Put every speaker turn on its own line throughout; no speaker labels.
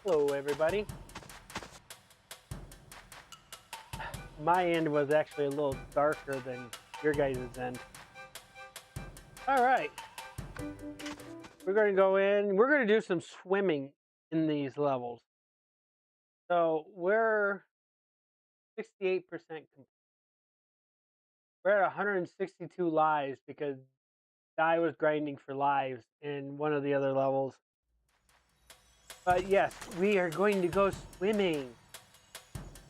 Hello, everybody. My end was actually a little darker than your guys' end. All right. We're going to go in. We're going to do some swimming in these levels. So we're 68% complete. We're at 162 lives because I was grinding for lives in one of the other levels. But yes, we are going to go swimming.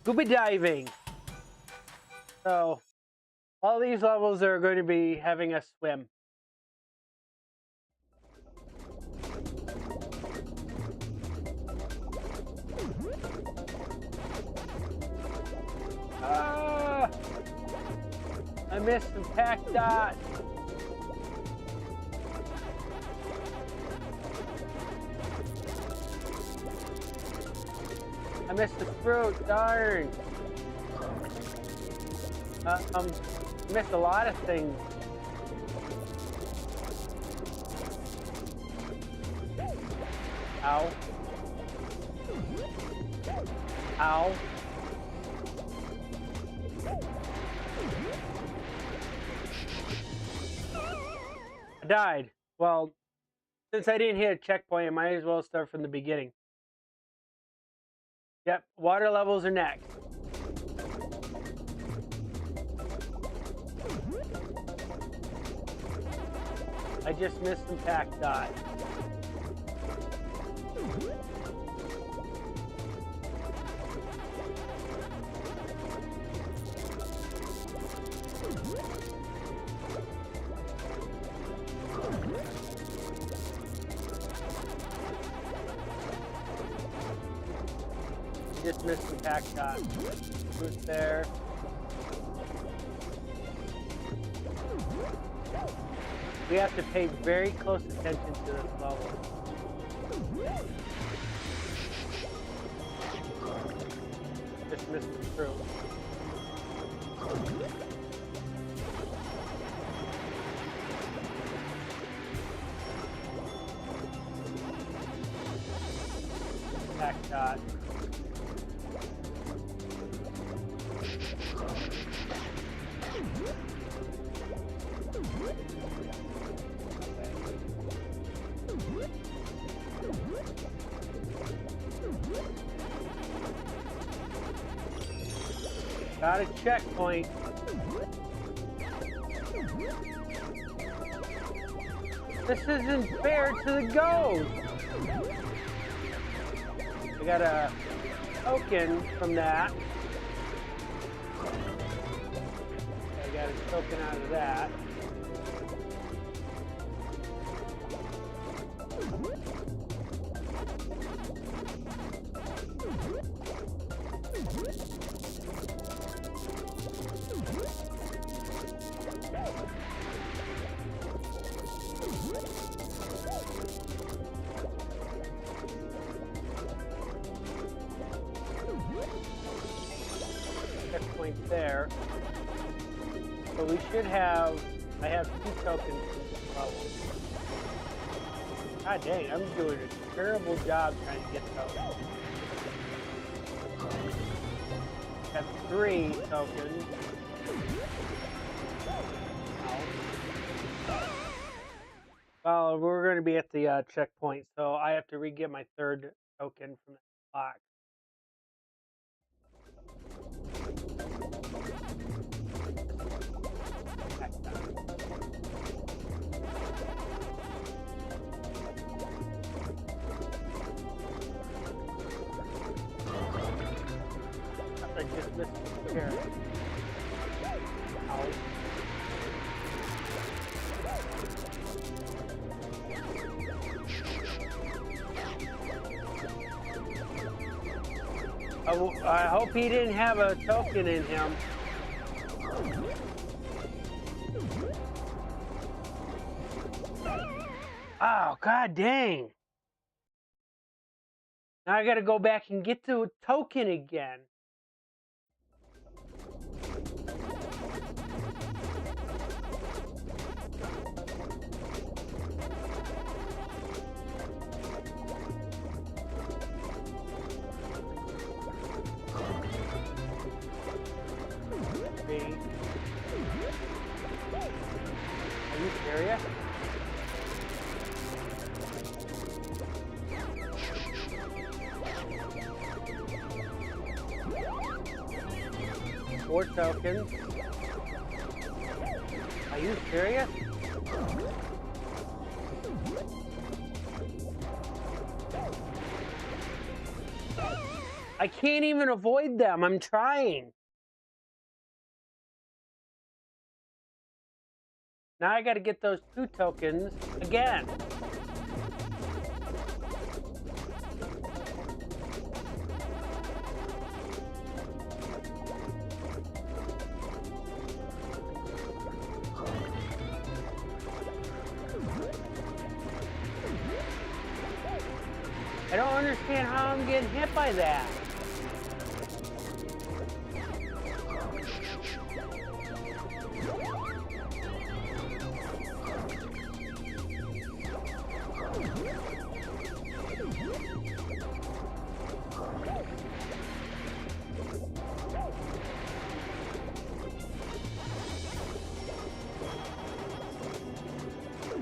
Scuba diving. So all these levels are going to be having us swim. Ah! I missed some pack dots. I missed the fruit, darn. Missed a lot of things. Ow. Ow. I died. Well, since I didn't hit a checkpoint, I might as well start from the beginning. Yep, water levels are next. I just missed some pack dots. Just missed some pack dots. Who's there? We have to pay very close attention to this level. Just missed the fruit. Pack dot. Got a checkpoint. This isn't fair to the ghost. I got a token from that. I got a token out of that. Checkpoint there. So we should have, I have 2 tokens in this level. God dang, I'm doing a terrible job trying to get those. Got 3 tokens. Well, we're going to be at the checkpoint, so I have to re-get my 3rd token from that box. I just missed the chair. Ow. I hope he didn't have a token in him. Oh, god dang. Now I gotta go back and get the token again. Are you serious? Four tokens. Are you serious? I can't even avoid them. I'm trying. Now I got to get those 2 tokens again. I don't understand how I'm getting hit by that.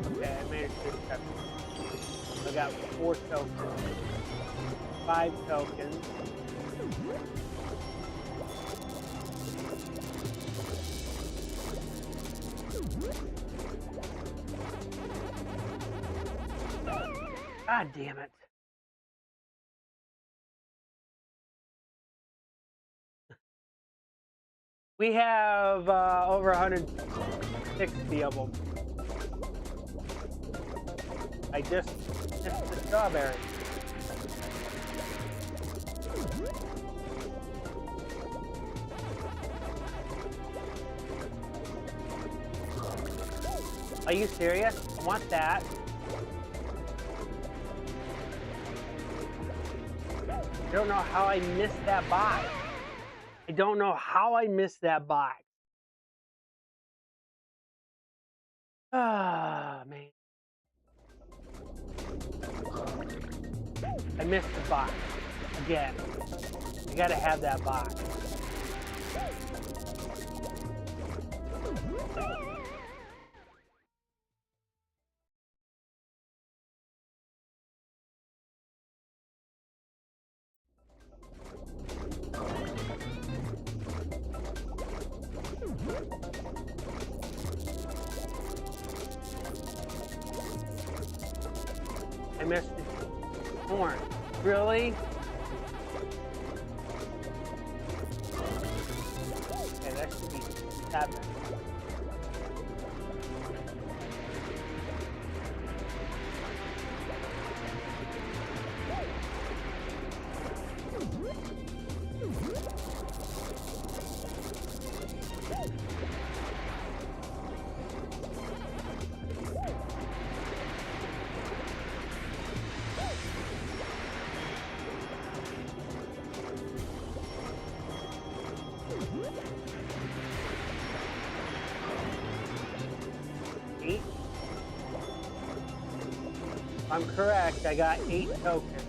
Okay, I made it to the step. I got 4 tokens. 5 tokens. God damn it. We have over 160 of them. I just missed the strawberry. Are you serious? I want that. I don't know how I missed that box. I don't know how I missed that box. Ah, man. I missed the box. Again. I gotta have that box. I missed the horn. Really? Okay, that should be 7. I'm correct, I got 8 tokens.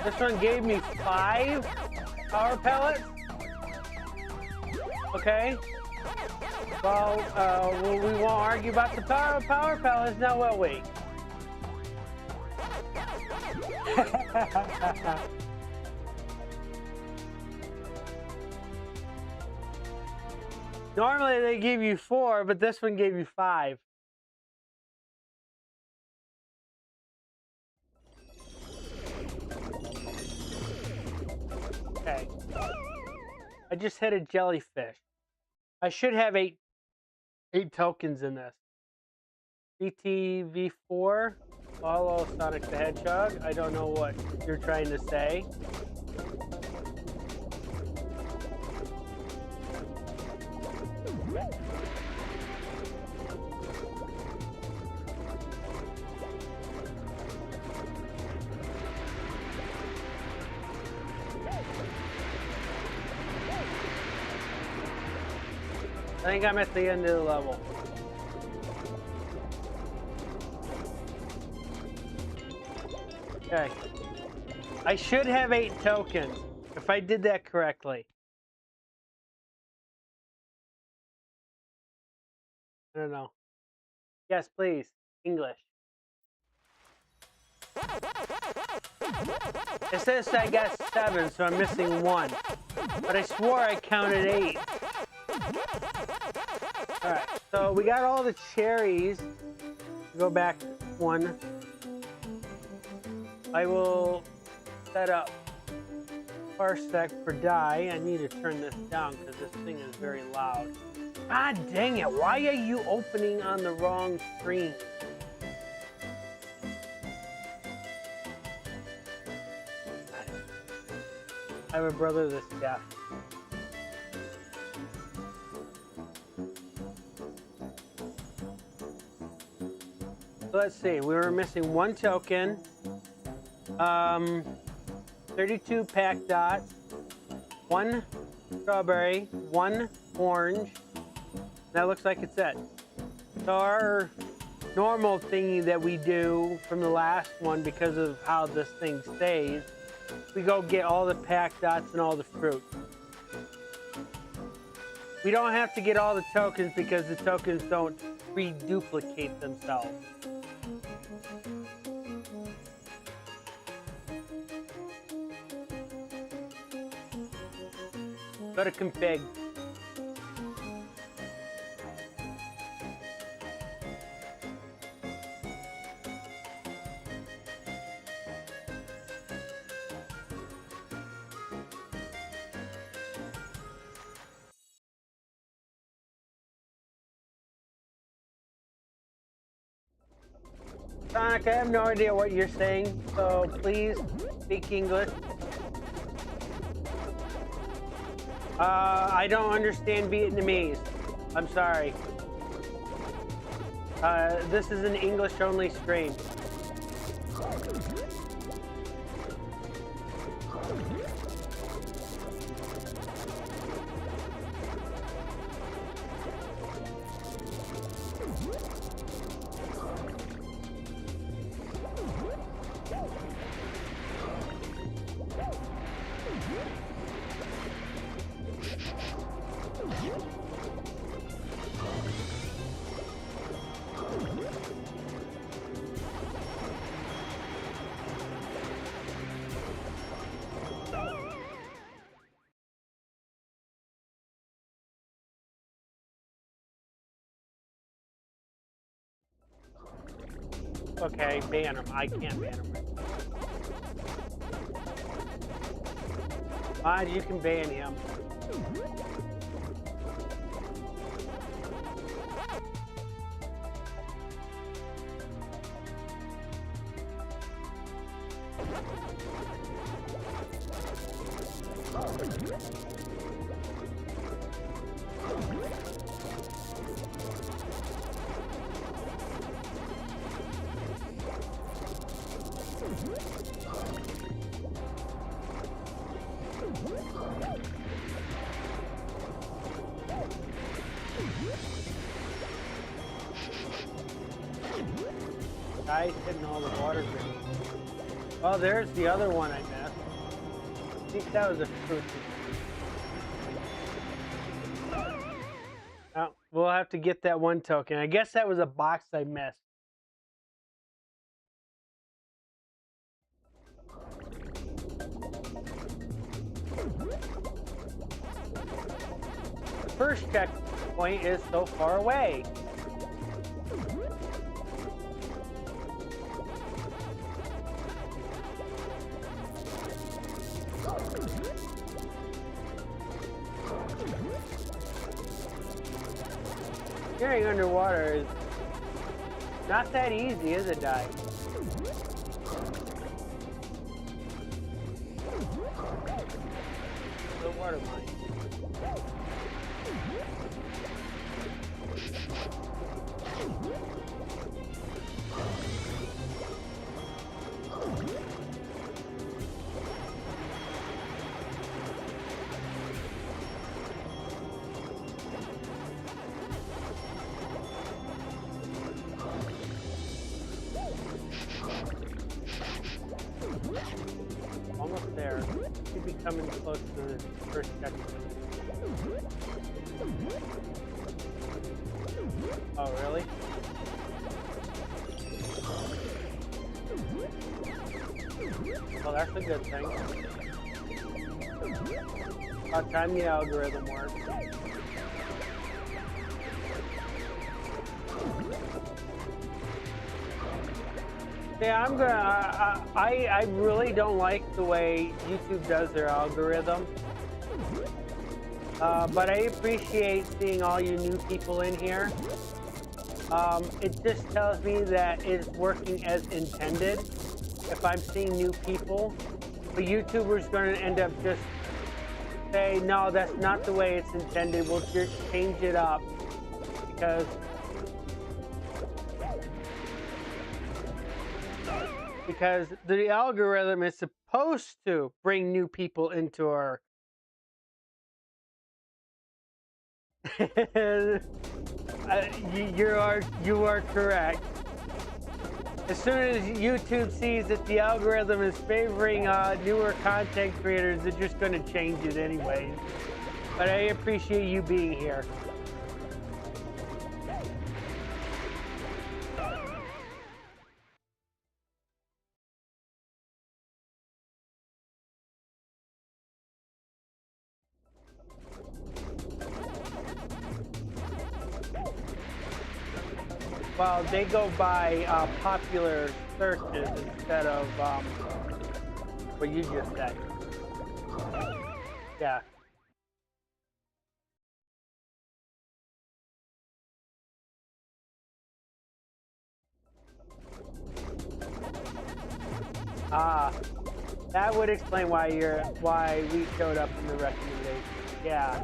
This one gave me 5 power pellets. Okay. Well, we won't argue about the power pellets now, will we? Normally they give you 4, but this one gave you 5. Okay. I just hit a jellyfish. I should have 8 tokens in this. BTV4, follow Sonic the Hedgehog. I don't know what you're trying to say. I think I'm at the end of the level. Okay. I should have 8 tokens, if I did that correctly. I don't know. Yes, please. English. It says I got 7, so I'm missing 1. But I swore I counted 8. Alright, so we got all the cherries. Go back 1. I will set up parsec for die. I need to turn this down because this thing is very loud. God dang it, why are you opening on the wrong screen? I have a brother that's deaf. So let's see, we were missing 1 token, 32 pack dots, 1 strawberry, 1 orange. That looks like it's it. So our normal thingy that we do from the last one, because of how this thing stays, we go get all the pack dots and all the fruit. We don't have to get all the tokens because the tokens don't reduplicate themselves. Go to config. Sonic, I have no idea what you're saying, so please speak English. I don't understand Vietnamese. I'm sorry. This is an English-only stream. Okay, ban him. I can't ban him. Mod, you can ban him. Guys hitting all the water grenades. Oh, there's the other one I missed. I think that was a fruit. Oh, we'll have to get that one token. I guess that was a box I missed. The first checkpoint is so far away. Getting underwater is not that easy, is it, Di? The water mine. Almost there. Should be coming close to the first checkpoint. Oh, really? Well, that's a good thing. About time the algorithm works. Yeah, I'm gonna. I really don't like the way YouTube does their algorithm. But I appreciate seeing all you new people in here. It just tells me that it's working as intended. If I'm seeing new people, the YouTuber's going to end up just say, no, that's not the way it's intended. We'll just change it up because the algorithm is supposed to bring new people into our you are correct. As soon as YouTube sees that the algorithm is favoring newer content creators, they're just going to change it anyways. But I appreciate you being here. Well, they go by popular searches instead of what you just said. Yeah. That would explain why we showed up in the recommendations. Yeah.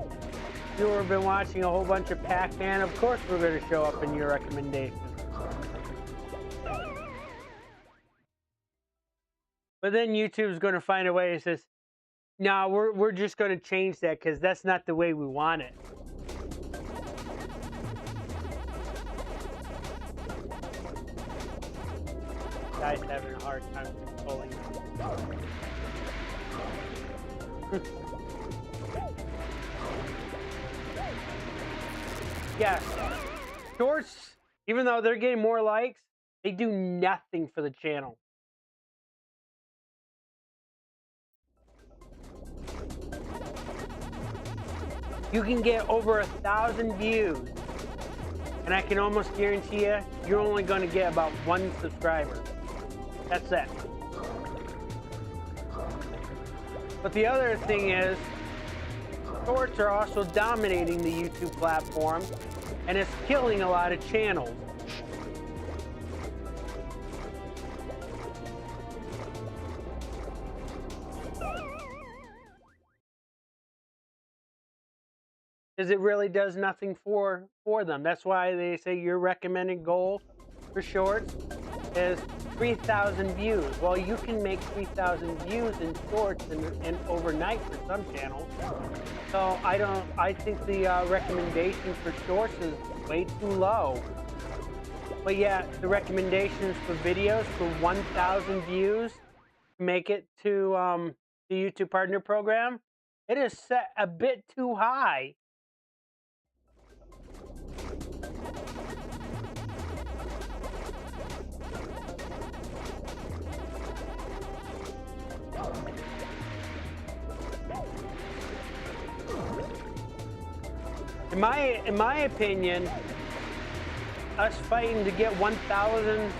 If you've been watching a whole bunch of Pac-Man, of course we're going to show up in your recommendations. But then YouTube's going to find a way and says, "No, we're just going to change that because that's not the way we want it." Guy's having a hard time controlling it. Yeah, shorts, even though they're getting more likes, they do nothing for the channel. You can get over 1,000 views, and I can almost guarantee you, you're only going to get about 1 subscriber. That's it. But the other thing is, shorts are also dominating the YouTube platform, and it's killing a lot of channels. Because it really does nothing for them. That's why they say your recommended goal for shorts is 3,000 views. Well, you can make 3,000 views in shorts in overnight for some channels. So I think the recommendation for shorts is way too low. But yeah, the recommendations for videos for 1,000 views to make it to the YouTube Partner Program, it is set a bit too high. In my opinion, us fighting to get 1,000,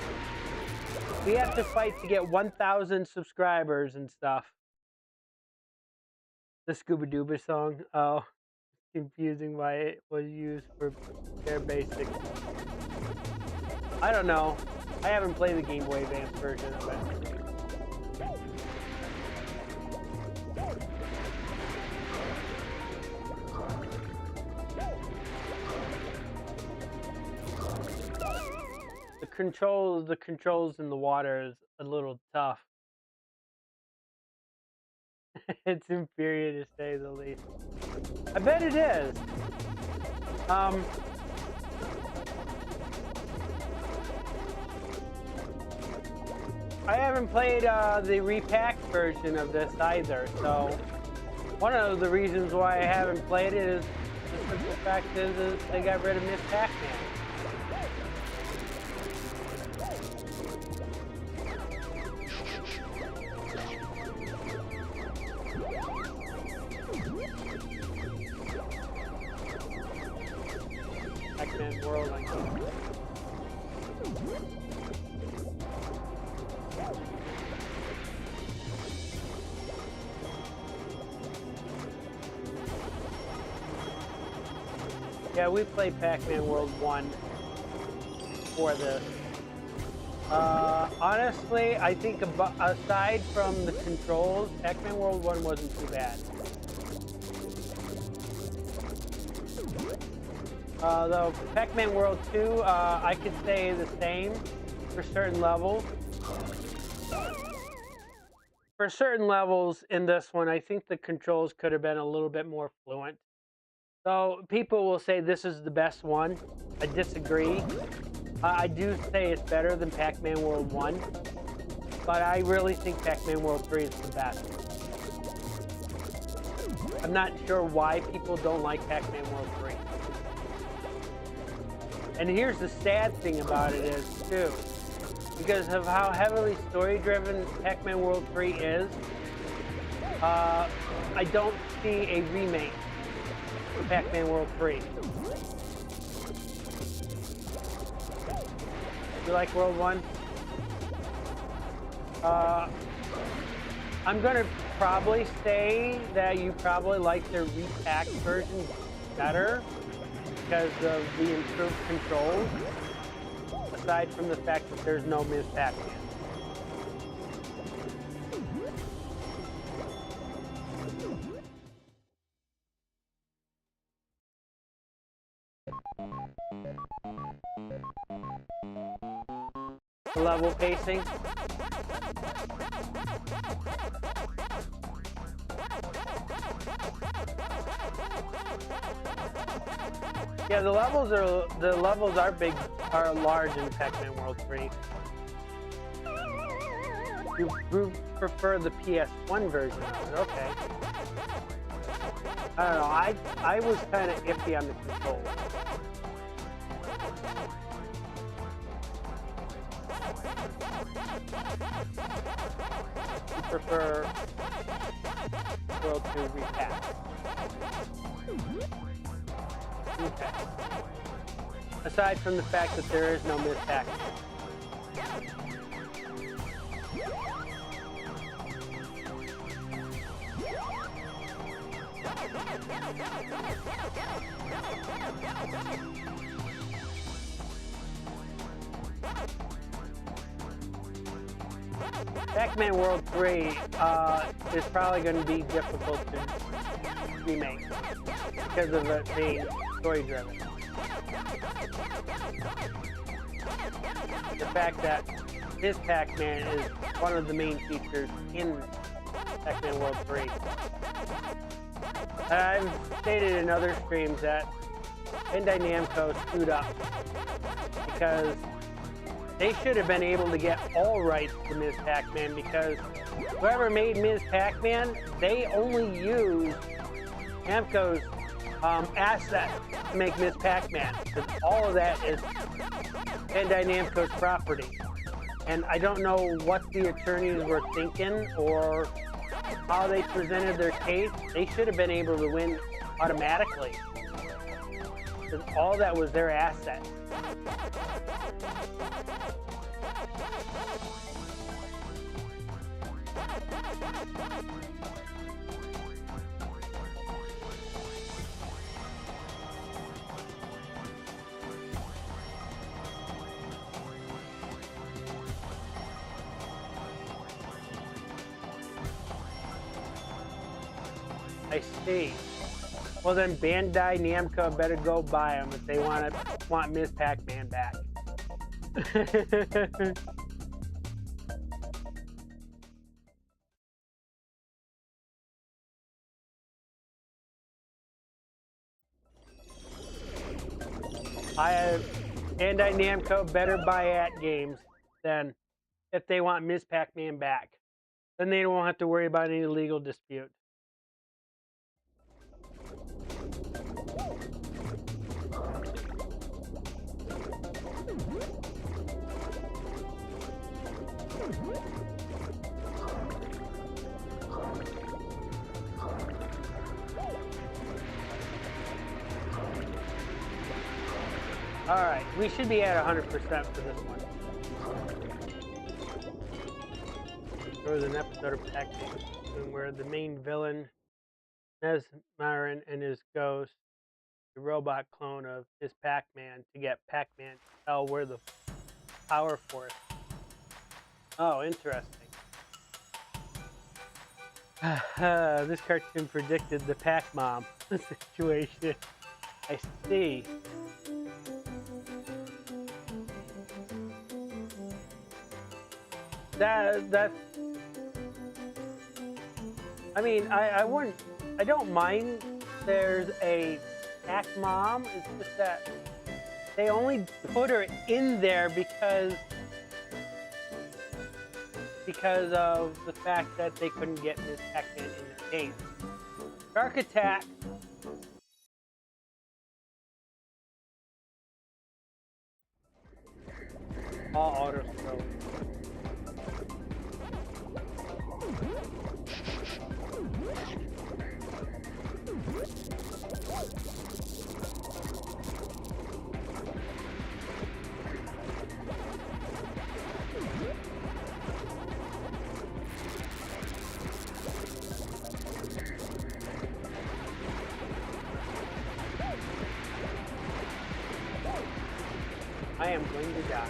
we have to fight to get 1,000 subscribers and stuff. The Scuba Dooba song. Oh, confusing why it was used for their basic. I don't know. I haven't played the Game Boy Advance version of it. The controls in the water is a little tough. It's inferior to say the least. I bet it is. I haven't played the repacked version of this either, so one of the reasons why I haven't played it is the simple fact is they got rid of Miss Pac-Man. Pac-Man World, I guess. Yeah, we played Pac-Man World 1 for this. Honestly, I think aside from the controls, Pac-Man World 1 wasn't too bad. Though Pac-Man World 2, I could say the same for certain levels. For certain levels in this one, I think the controls could have been a little bit more fluent. So people will say this is the best one. I disagree. I do say it's better than Pac-Man World 1, but I really think Pac-Man World 3 is the best. I'm not sure why people don't like Pac-Man World 3. And here's the sad thing about it is, too, because of how heavily story-driven Pac-Man World 3 is, I don't see a remake for Pac-Man World 3. You like World 1? I'm gonna probably say that you probably like the repacked version better because of the improved controls, aside from the fact that there's no Ms. Pac-Man. Level pacing. Yeah, the levels are big, are large in Pac-Man World 3. You prefer the PS1 version of it, okay. I don't know, I was kind of iffy on the controls. You prefer World 2 repack. Okay. Aside from the fact that there is no Ms. Pac-Man. Pac-Man World 3 is probably going to be difficult to remake because of it being story-driven. The fact that this Pac-Man is one of the main features in Pac-Man World 3. I've stated in other streams that Bandai Namco screwed up because they should have been able to get all rights to Ms. Pac-Man, because whoever made Ms. Pac-Man, they only used Namco's asset to make Ms. Pac-Man, because all of that is Bandai Namco's property. And I don't know what the attorneys were thinking or how they presented their case. They should have been able to win automatically, because all that was their asset. I see. Well then, Bandai Namco better go buy them if they want Ms. Pac-Man back. Bandai Namco better buy at games then if they want Ms. Pac-Man back. Then they won't have to worry about any legal dispute. Alright, we should be at 100% for this one. There was an episode of Pac-Man where the main villain, Nesmarin, and his ghost, the robot clone of his Pac-Man, to get Pac-Man to tell where the power force. Oh, interesting. This cartoon predicted the Pac-Mom situation. I see. That's. I mean, I don't mind there's a Pac-Mom. It's just that they only put her in there because of the fact that they couldn't get Ms. Pac-Man in their game. Shark Attack. All auto scroll. I am going to die.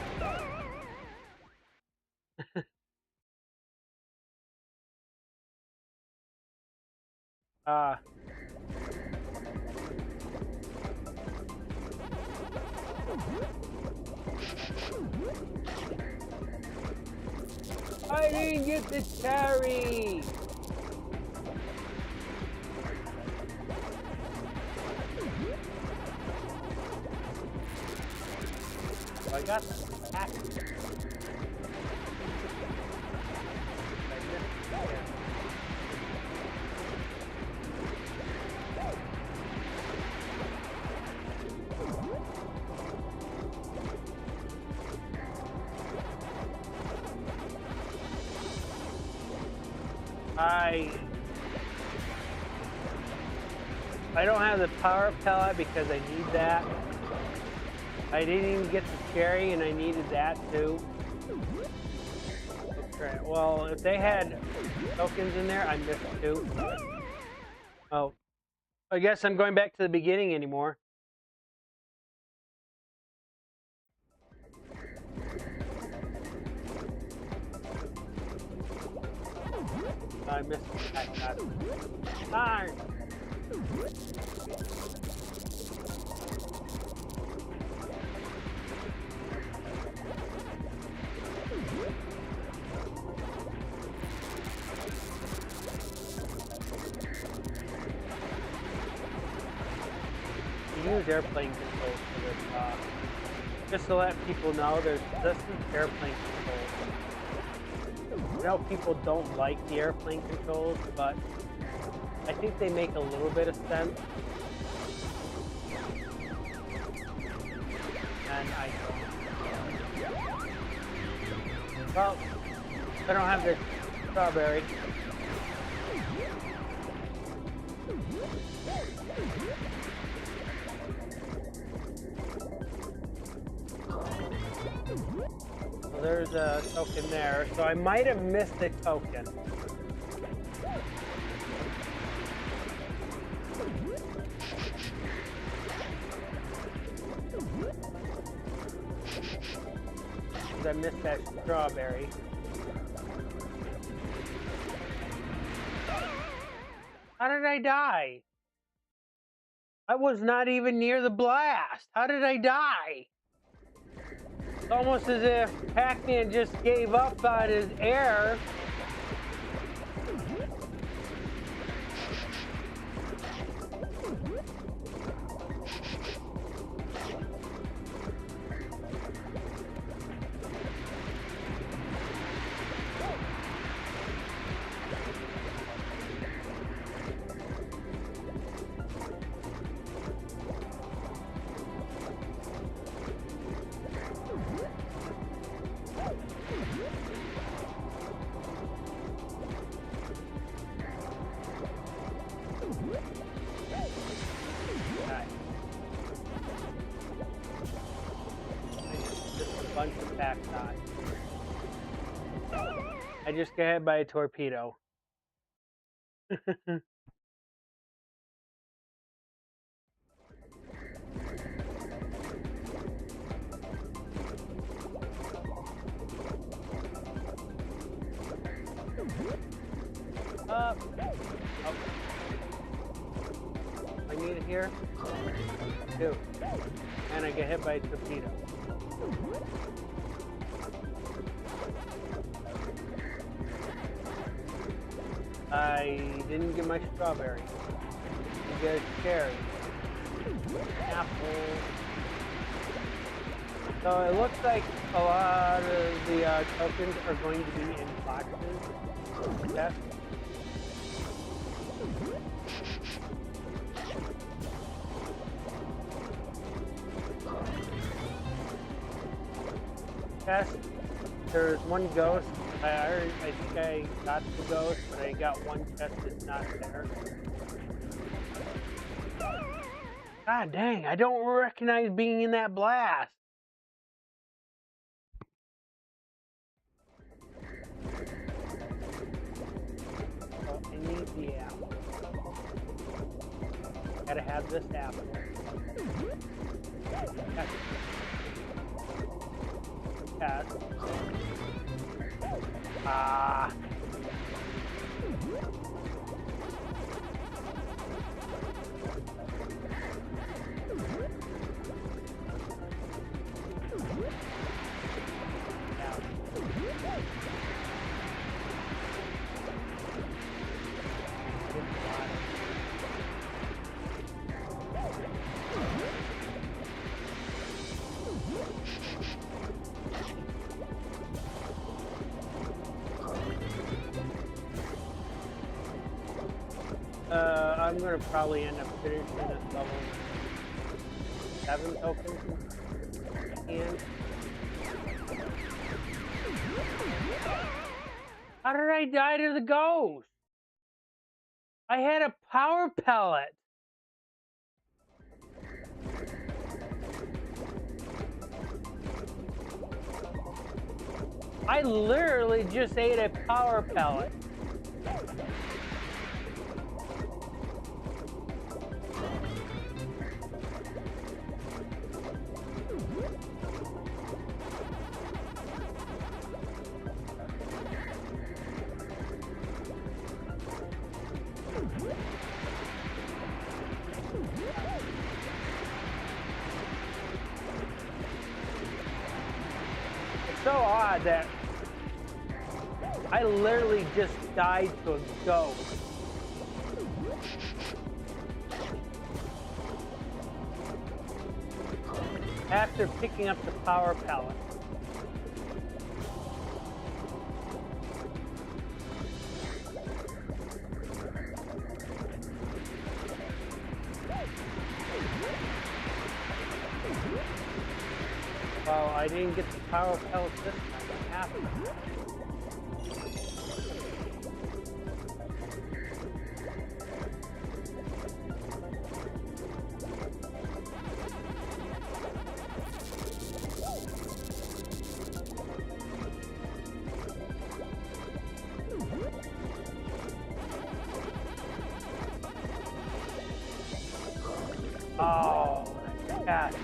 I didn't get the cherry! Oh, I got the Acme. I don't have the power pellet because I need that. I didn't even get the cherry and I needed that too. Okay, well, if they had tokens in there, I missed two. Oh, I guess I'm going back to the beginning anymore. I missed that. Darn! You use airplane controls for this. Just to let people know, this is airplane controls. I know people don't like the airplane controls, but I think they make a little bit of sense. And I don't. Well, I don't have the strawberry. So there's a token there, so I might have missed a token. I missed that strawberry. How did I die? I was not even near the blast. How did I die? It's almost as if Pac-Man just gave up on his air. I just got hit by a torpedo. Oh. I need it here. Two. And I get hit by a torpedo. I didn't get my strawberry. I get a cherry. Apple. So it looks like a lot of the tokens are going to be in boxes. Yes. Yes. There's one ghost. I think I got the ghost, but I got one chest that's not there. God dang, I don't recognize being in that blast. Oh, I need the apple. Gotta have this apple. chest. Ah. I'm gonna probably end up finishing this level 7 tokens and how did I die to the ghost? I had a power pellet. I literally just ate a power pellet. It's so odd that I literally just died to a ghost. After picking up the power pellet. Well, I didn't get the power pellet this time. What happened? Oh, that cat.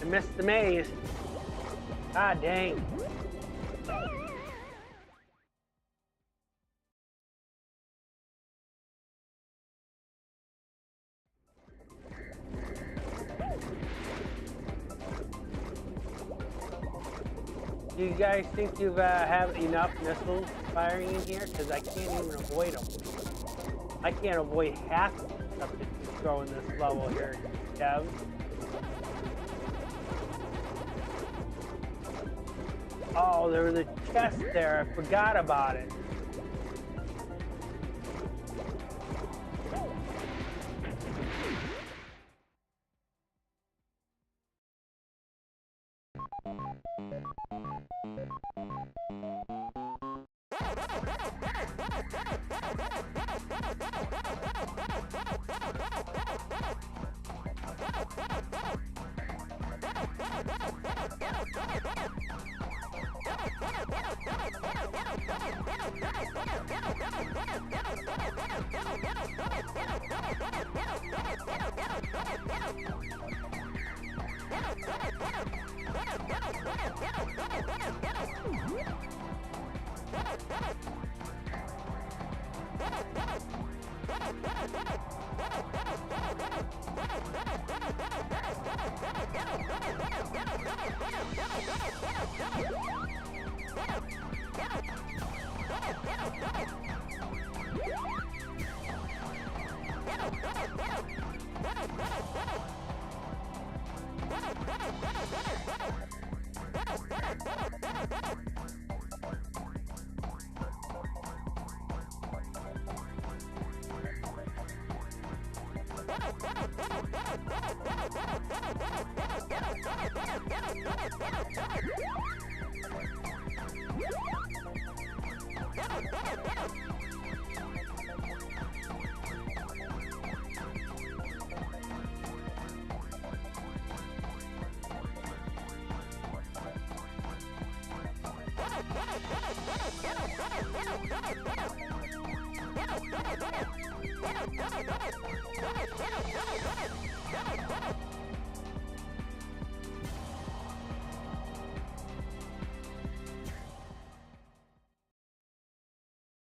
I missed the maze. God dang. Do you guys think you have enough missiles firing in here? Because I can't even avoid them. I can't avoid half of the stuff that you throw in this level here, Kev. Oh, there was a chest there. I forgot about it.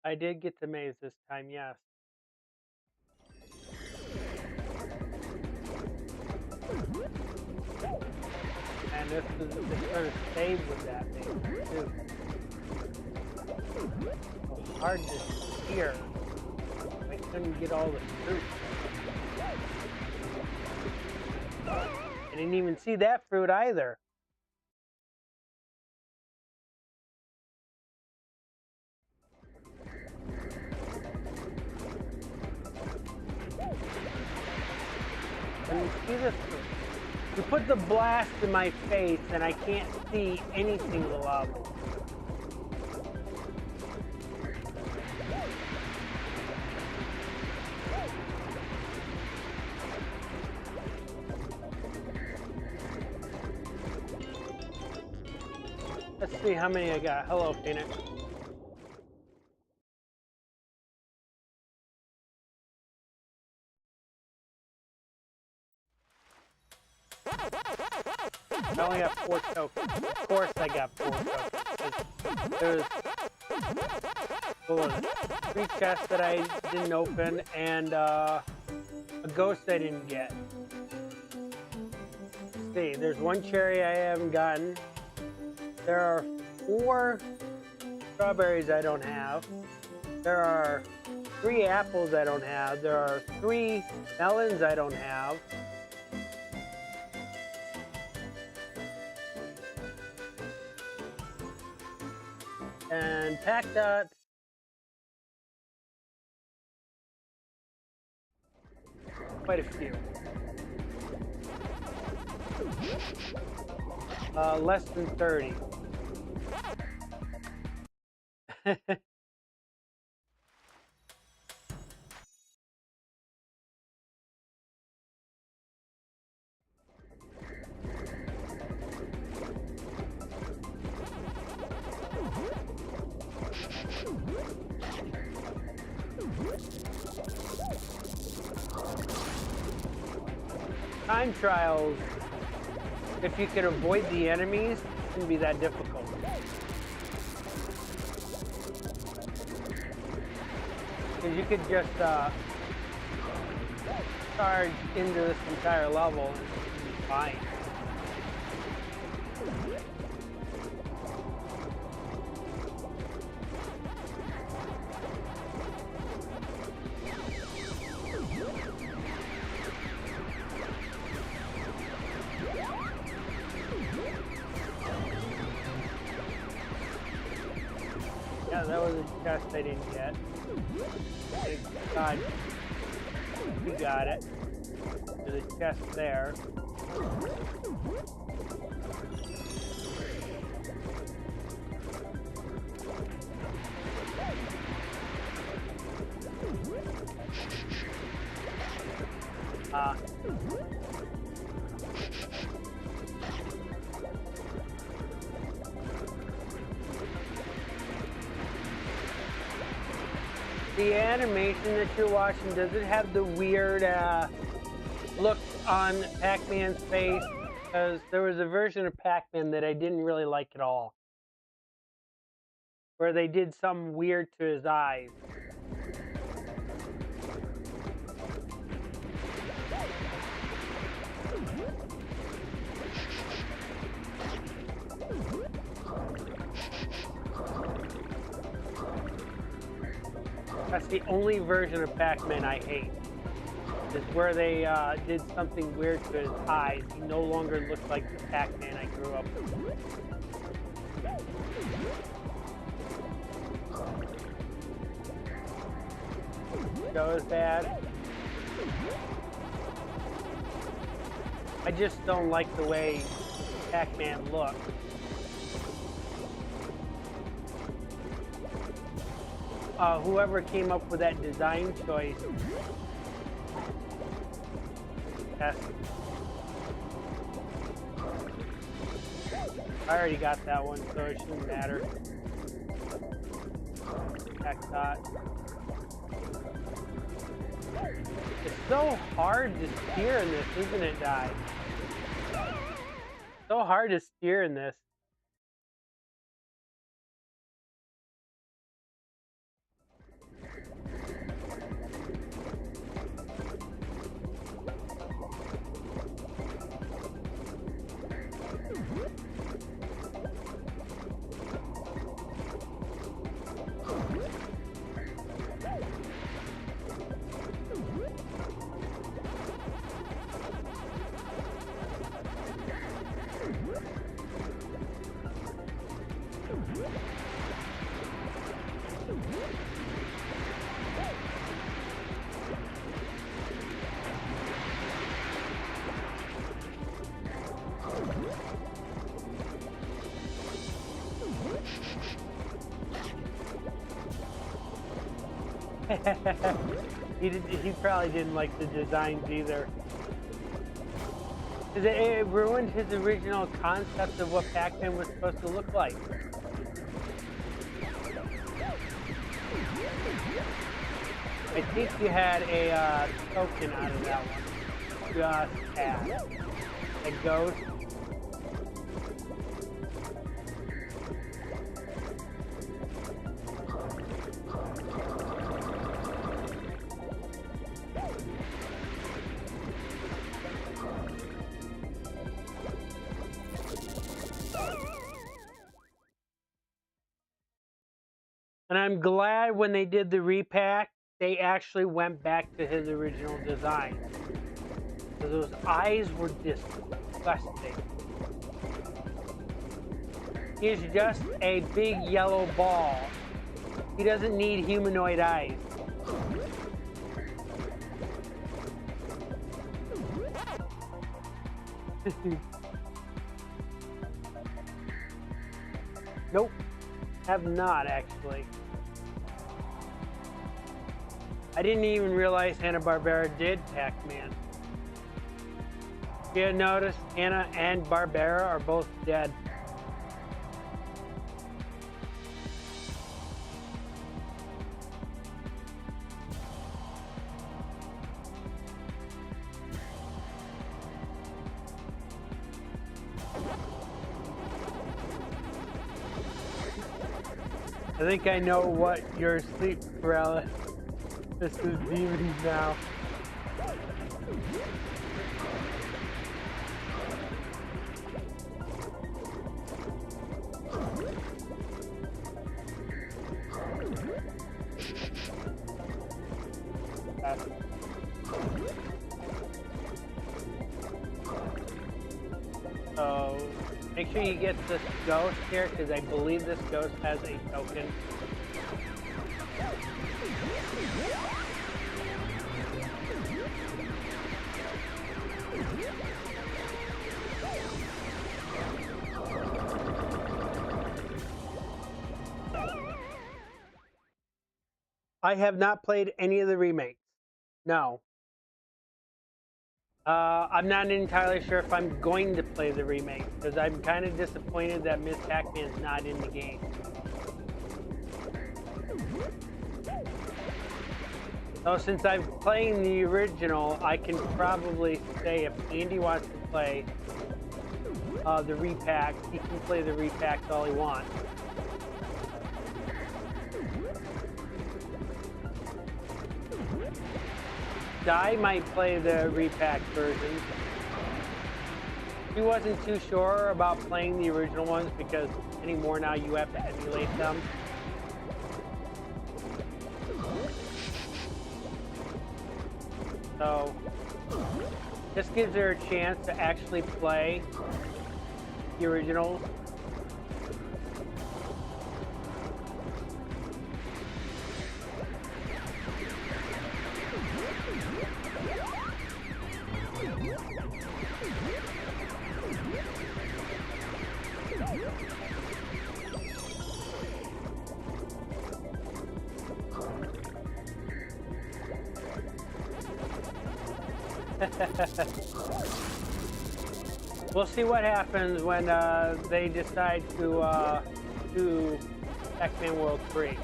I did get the maze this time, yes. And this sort of stayed with that maze too. So hard to steer. I couldn't get all the fruit. I didn't even see that fruit either. Can you see this fruit? You put the blast in my face and I can't see anything the level. Let's see how many I got. Hello, Phoenix. I only got 4 tokens. Of course I got 4 tokens. There's 3 chests that I didn't open and a ghost I didn't get. Let's see, there's 1 cherry I haven't gotten. There are 4 strawberries I don't have. There are 3 apples I don't have. There are 3 melons I don't have. And Pac-Dot. Quite a few. Less than 30. Time trials, if you can avoid the enemies, it shouldn't be that difficult. Because you could just charge into this entire level and it'd be fine. Yeah, that was a chest I didn't get. God, you got it. There's a chest there. The animation that you're watching, does it have the weird look on Pac-Man's face? Because there was a version of Pac-Man that I didn't really like at all, where they did something weird to his eyes. That's the only version of Pac-Man I hate. Is where they did something weird to his eyes. He no longer looked like the Pac-Man I grew up with. That was bad. I just don't like the way Pac-Man looks. Whoever came up with that design choice. Yes. I already got that one, so it shouldn't matter. Pac-Dot. It's so hard to steer in this, isn't it, Di? So hard to steer in this. He probably didn't like the designs either. It ruined his original concept of what Pac-Man was supposed to look like. I think you had a token out of that one. Just add. It goes. And I'm glad when they did the repack, they actually went back to his original design. Because those eyes were disgusting. He's just a big yellow ball. He doesn't need humanoid eyes. Nope. Have not, actually. I didn't even realize Hanna-Barbera did Pac-Man. You notice Hanna and Barbera are both dead. I think I know what your sleep paralysis is demons now. So make sure you get this ghost here, because I believe this ghost has a token. I have not played any of the remakes. No. I'm not entirely sure if I'm going to play the remake, because I'm kind of disappointed that Miss Pac-Man's not in the game. So since I'm playing the original, I can probably say if Andy wants to play the repack, he can play the repacks all he wants. Di might play the repack version. He wasn't too sure about playing the original ones because anymore now you have to emulate them. So this gives her a chance to actually play the originals. We'll see what happens when they decide to do Pac-Man World 3.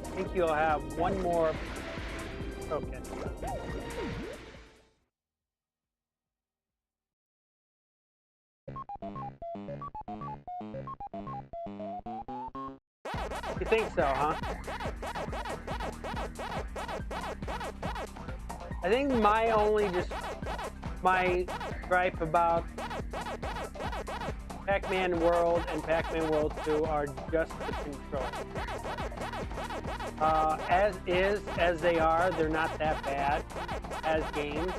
I think you'll have one more token. You think so, huh? I think my gripe about Pac-Man World and Pac-Man World 2 are just the controls. As they are, they're not that bad as games.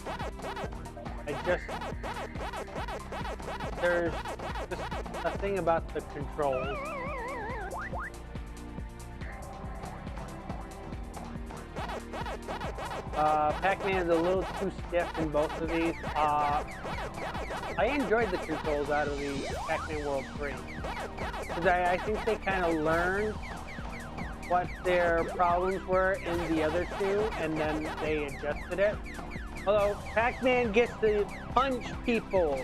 There's just a thing about the controls. Pac-Man is a little too stiff in both of these. I enjoyed the controls out of the Pac-Man World 3. Because I think they kind of learned what their problems were in the other two, and then they adjusted it. Although, Pac-Man gets to punch people.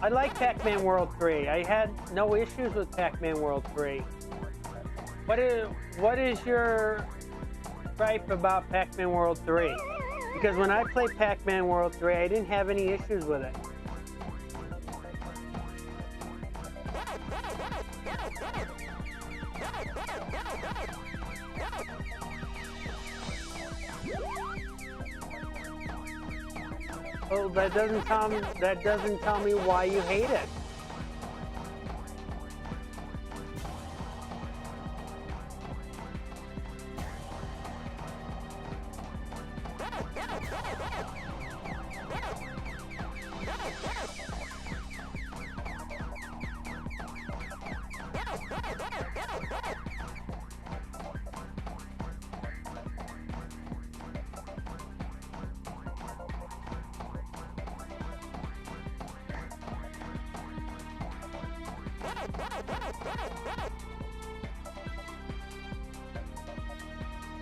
I like Pac-Man World 3. I had no issues with Pac-Man World 3. What is your gripe about Pac-Man World 3? Because when I played Pac-Man World 3, I didn't have any issues with it. Oh, that doesn't tell me why you hate it.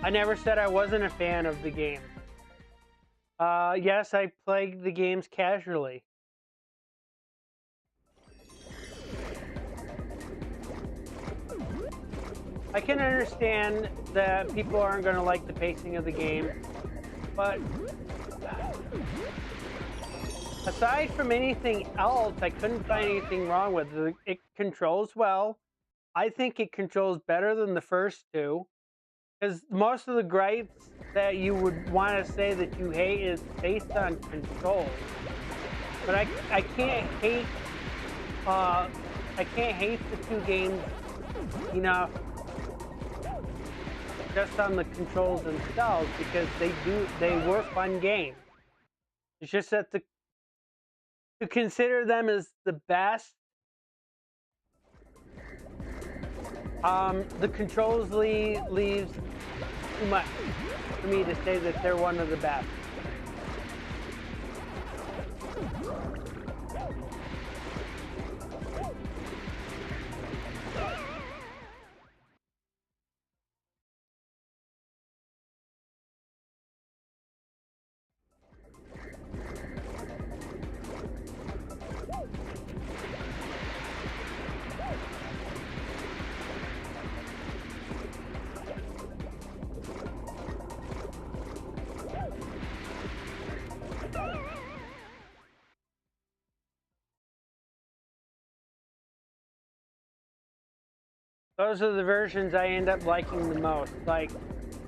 I never said I wasn't a fan of the game. Yes, I played the games casually. I can understand that people aren't going to like the pacing of the game, but aside from anything else, I couldn't find anything wrong with it. It controls well. I think it controls better than the first two. Because most of the gripes that you would want to say that you hate is based on control. But I can't hate the two games enough just on the controls themselves, because they were fun games. It's just that to consider them as the best, the controls leaves too much for me to say that they're one of the best. Those are the versions I end up liking the most, like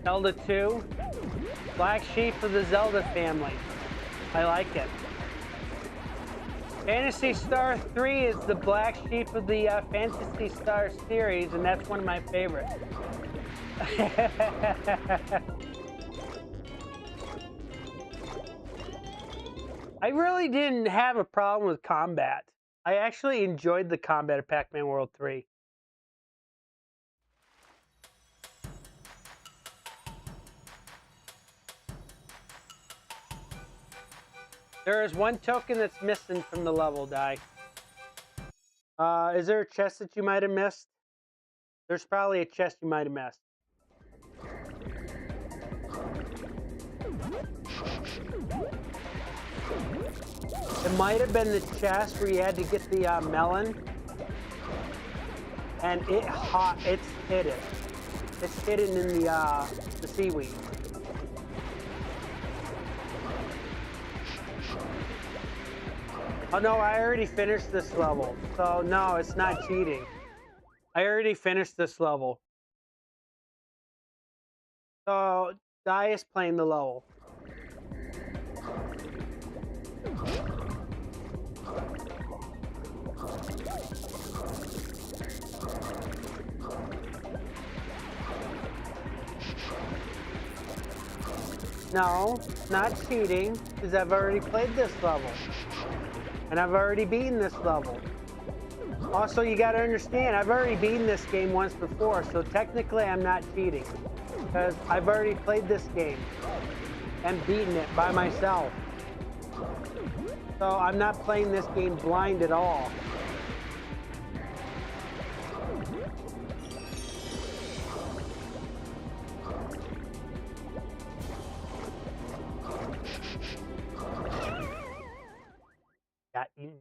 Zelda 2, Black Sheep of the Zelda family. I like it. Phantasy Star 3 is the Black Sheep of the Phantasy Star series, and that's one of my favorites. I really didn't have a problem with combat. I actually enjoyed the combat of Pac-Man World 3. There is one token that's missing from the level, Di. Is there a chest that you might have missed? There's probably a chest you might have missed. It might have been the chest where you had to get the melon. And it's hidden. It's hidden in the seaweed. Oh no, I already finished this level. So no, it's not cheating. I already finished this level. So Di is playing the level. No, not cheating, because I've already played this level. And I've already beaten this level. Also, you got to understand, I've already beaten this game once before, so technically I'm not cheating. Because I've already played this game and beaten it by myself. So I'm not playing this game blind at all. Got you.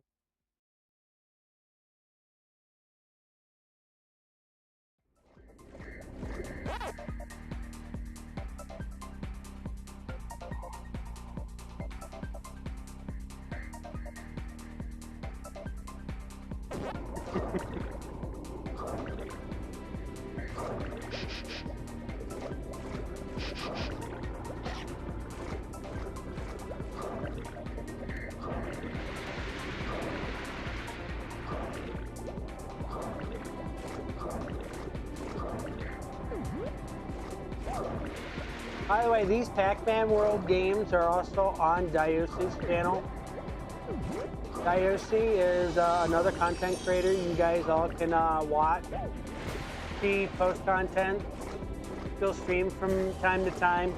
By the way, these Pac-Man World games are also on Diosi's channel. Diosi is another content creator you guys all can watch. She posts content, she'll stream from time to time.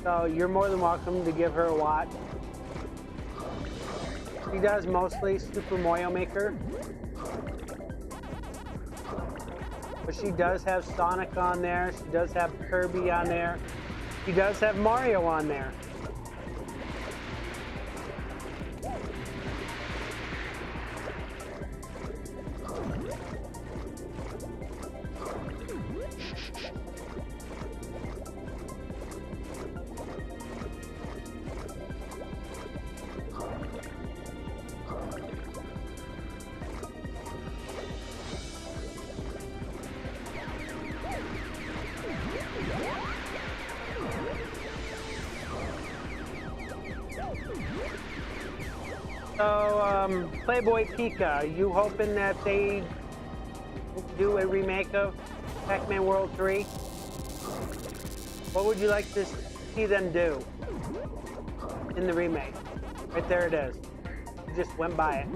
So you're more than welcome to give her a watch. She does mostly Super Mario Maker. But she does have Sonic on there, she does have Kirby on there, she does have Mario on there. So, Playboy Pika, you hoping that they do a remake of Pac-Man World 3? What would you like to see them do in the remake? Right there it is. You just went by it.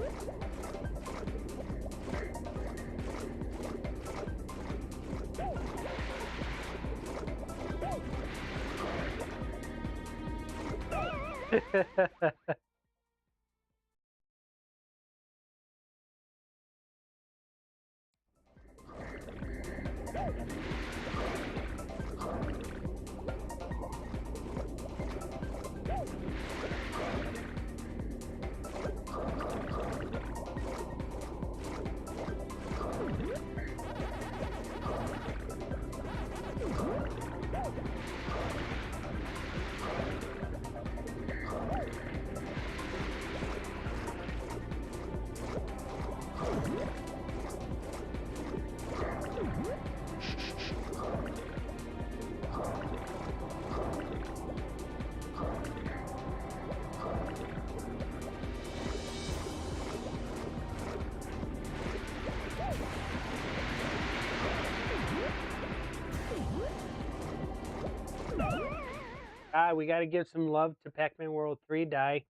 We got to give some love to Pac-Man World 3, Die.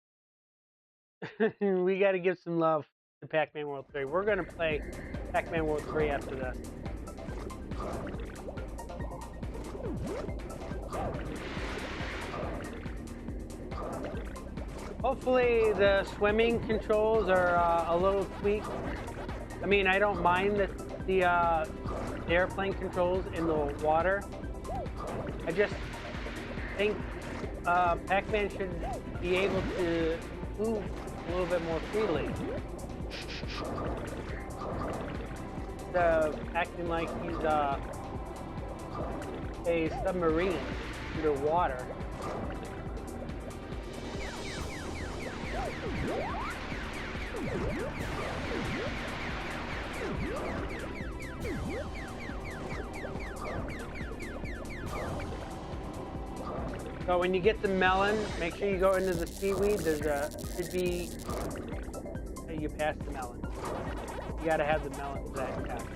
We got to give some love to Pac-Man World 3. We're going to play Pac-Man World 3 after this. Hopefully the swimming controls are a little tweaked. I mean, I don't mind the airplane controls in the water. I just think Pac-Man should be able to move a little bit more freely. Acting like he's a submarine underwater. So when you get the melon, make sure you go into the seaweed. Should be, you pass the melon. You gotta have the melon for that test.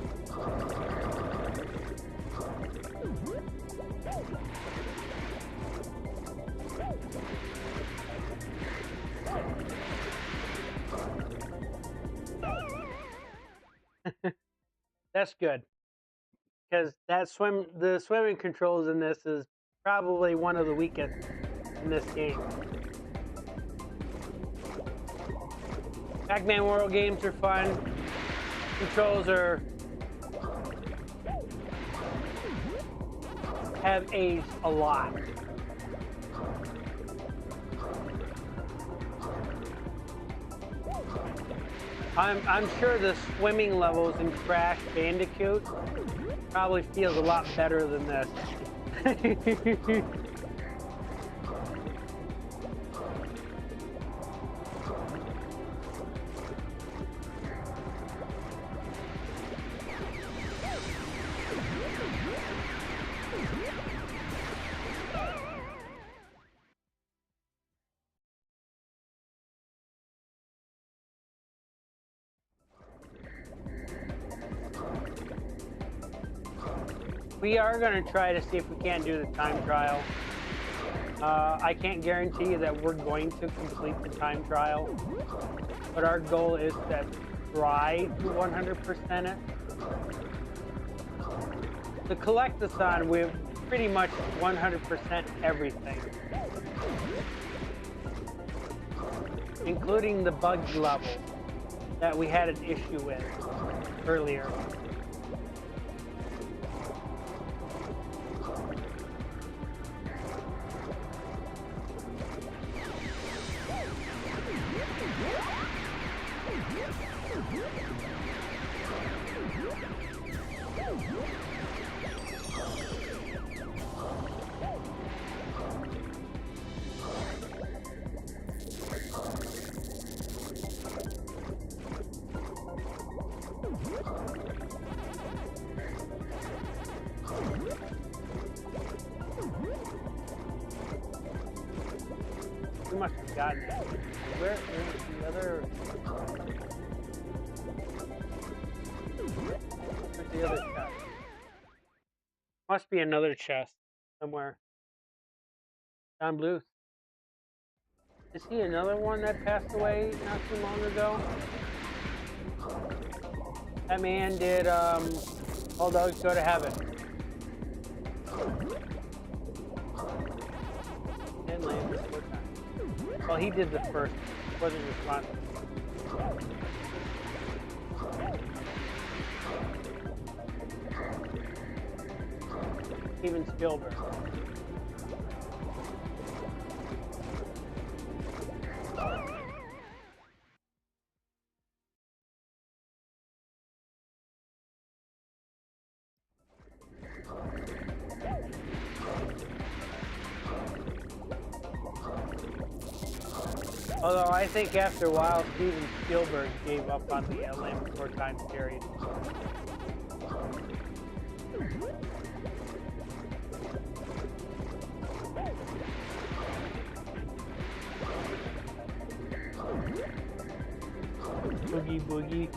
That's good. Because the swimming controls in this is probably one of the weakest in this game. Pac-Man World games are fun. Controls have aged a lot. I'm sure the swimming levels in Crash Bandicoot probably feels a lot better than this. We are going to try to see if we can't do the time trial. I can't guarantee that we're going to complete the time trial, but our goal is to try to 100% it. The collectathon, we've pretty much 100% everything, including the bug level that we had an issue with earlier. We must have gotten it. Where is the other? Where's the other chest? Must be another chest somewhere. John Bluth. Is he another one that passed away not too long ago? That man did All Dogs Go to Heaven. And Land Before Time. Well, he did the first. Wasn't responsible. Steven Spielberg. Although I think after a while, Steven Spielberg gave up on the Land Before Time series. Boogie Boogie.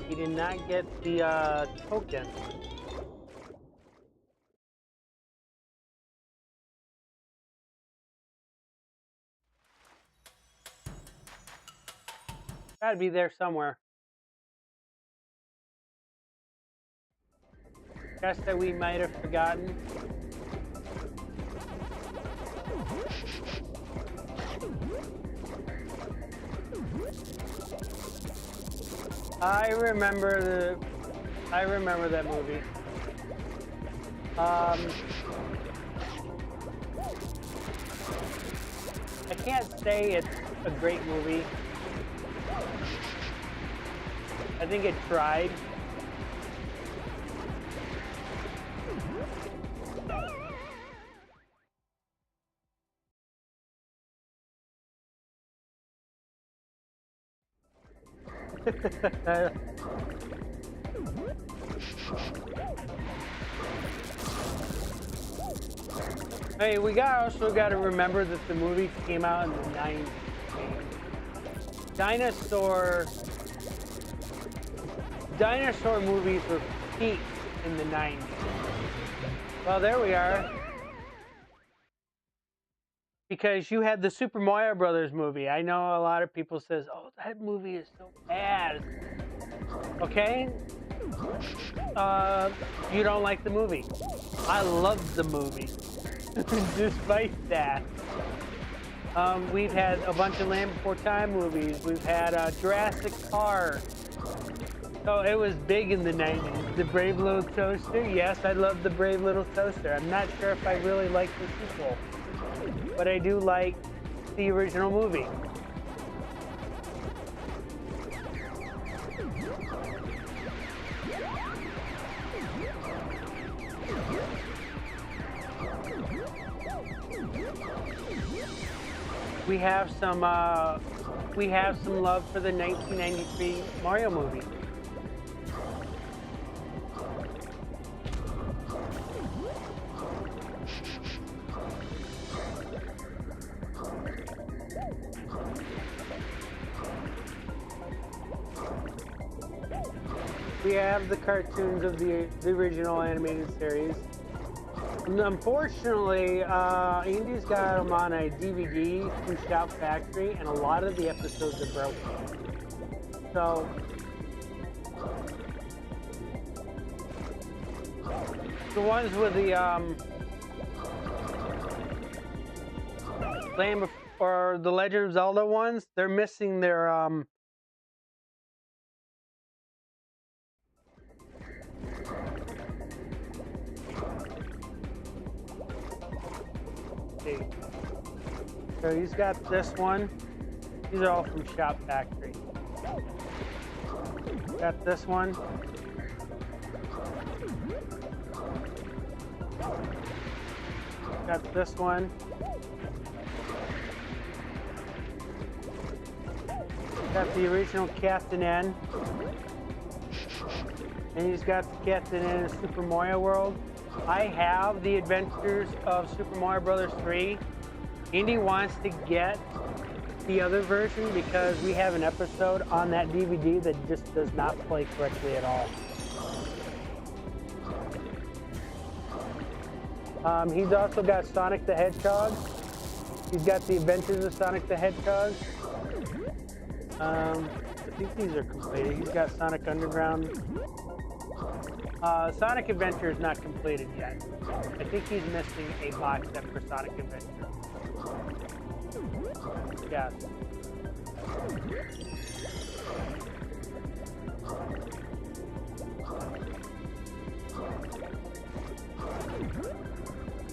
He did not get the token. Gotta be there somewhere. Guess that we might have forgotten. I remember that movie. I can't say it's a great movie. I think it tried. Hey, we also got to remember that the movie came out in the 90s. Dinosaur movies were peaked in the 90s. Well, there we are. Because you had the Super Mario Brothers movie. I know a lot of people says, "Oh, that movie is so bad." Okay, you don't like the movie. I love the movie. Despite that, we've had a bunch of Land Before Time movies. We've had Jurassic Park. So it was big in the 90s. The Brave Little Toaster. Yes, I love the Brave Little Toaster. I'm not sure if I really like the sequel, but I do like the original movie. We have some love for the 1993 Mario movie. We have the cartoons of the original animated series. Unfortunately, Andy's got them on a DVD from Shout Factory, and a lot of the episodes are broken. So, the ones with the or the Legend of Zelda ones, they're missing their So he's got this one. These are all from Shop Factory. Got this one. Got this one. Got the original Captain N. And he's got the Captain N in Super Mario World. I have the Adventures of Super Mario Brothers 3. Indy wants to get the other version because we have an episode on that DVD that just does not play correctly at all. He's also got Sonic the Hedgehog. He's got the Adventures of Sonic the Hedgehog. I think these are completed. He's got Sonic Underground. Sonic Adventure is not completed yet. I think he's missing a box set for Sonic Adventure. Yes.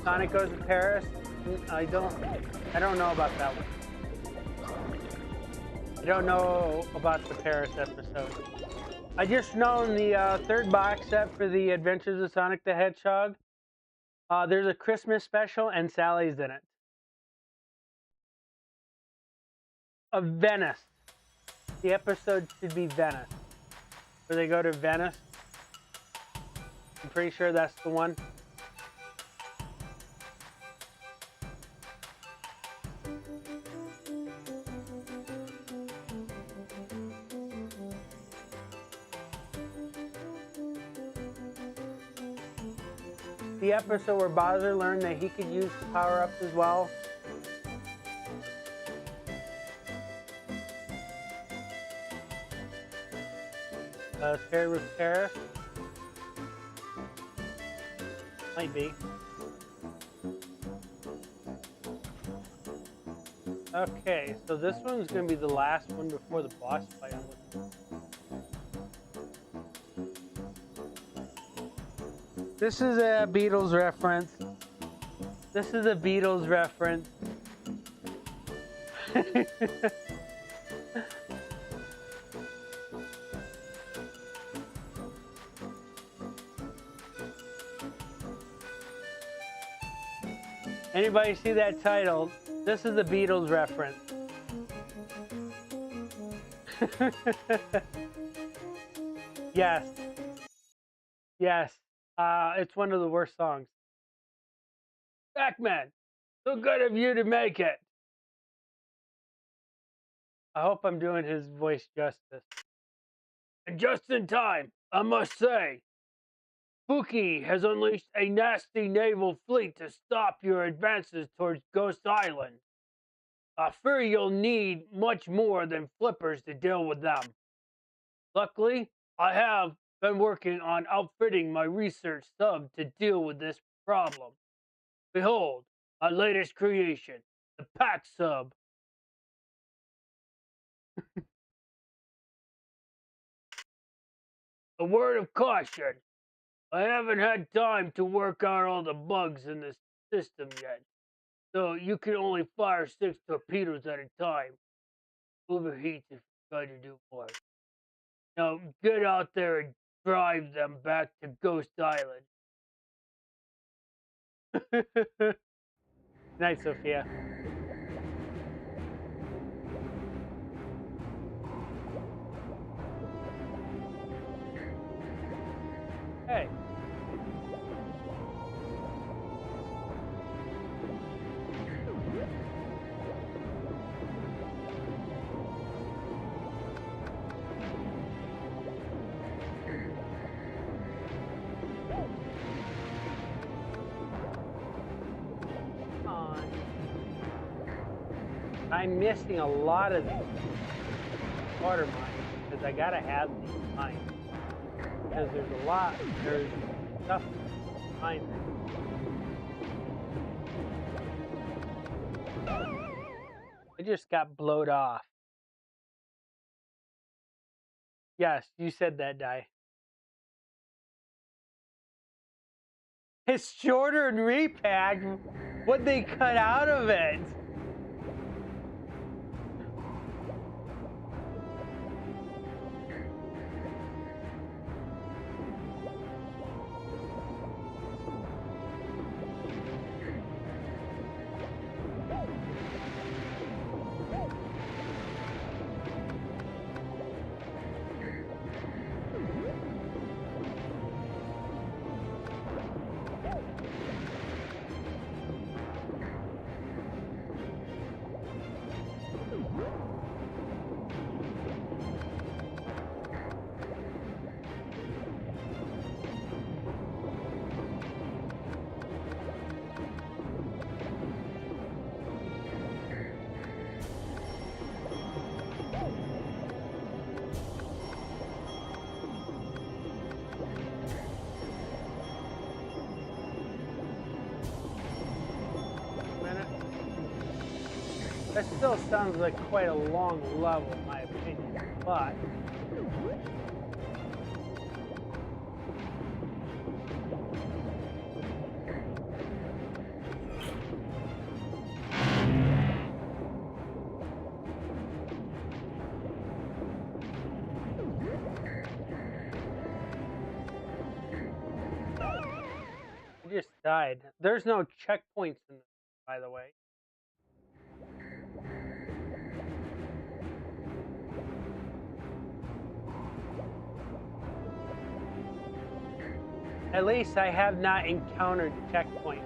Sonic Goes to Paris. I don't know about that one. I don't know about the Paris episode. I just know in the third box set for the Adventures of Sonic the Hedgehog, there's a Christmas special and Sally's in it. Of Venice. The episode should be Venice. Where they go to Venice. I'm pretty sure that's the one. The episode where Bowser learned that he could use power-ups as well. Paired with Paris. Might be. Okay, so this one's going to be the last one before the boss fight. This is a Beatles reference. This is a Beatles reference. Anybody see that title? This is a Beatles reference. Yes. Yes. It's one of the worst songs. Pac-Man, so good of you to make it. I hope I'm doing his voice justice. And just in time, I must say, Pookie has unleashed a nasty naval fleet to stop your advances towards Ghost Island. I fear you'll need much more than flippers to deal with them. Luckily, I have been working on outfitting my research sub to deal with this problem. Behold, my latest creation, the Pack Sub. A word of caution. I haven't had time to work out all the bugs in the system yet, so you can only fire 6 torpedoes at a time. Overheats if you try to do more. Now get out there and drive them back to Ghost Island. Night, Sophia. Hey. I'm missing a lot of these water mines because I gotta have these mines because there's stuff behind them. I just got blowed off. Yes, you said that, Di. It's shorter and repack. What they cut out of it? That still sounds like quite a long level, in my opinion, but I just died. There's no checkpoints in this, by the way. At least I have not encountered checkpoints.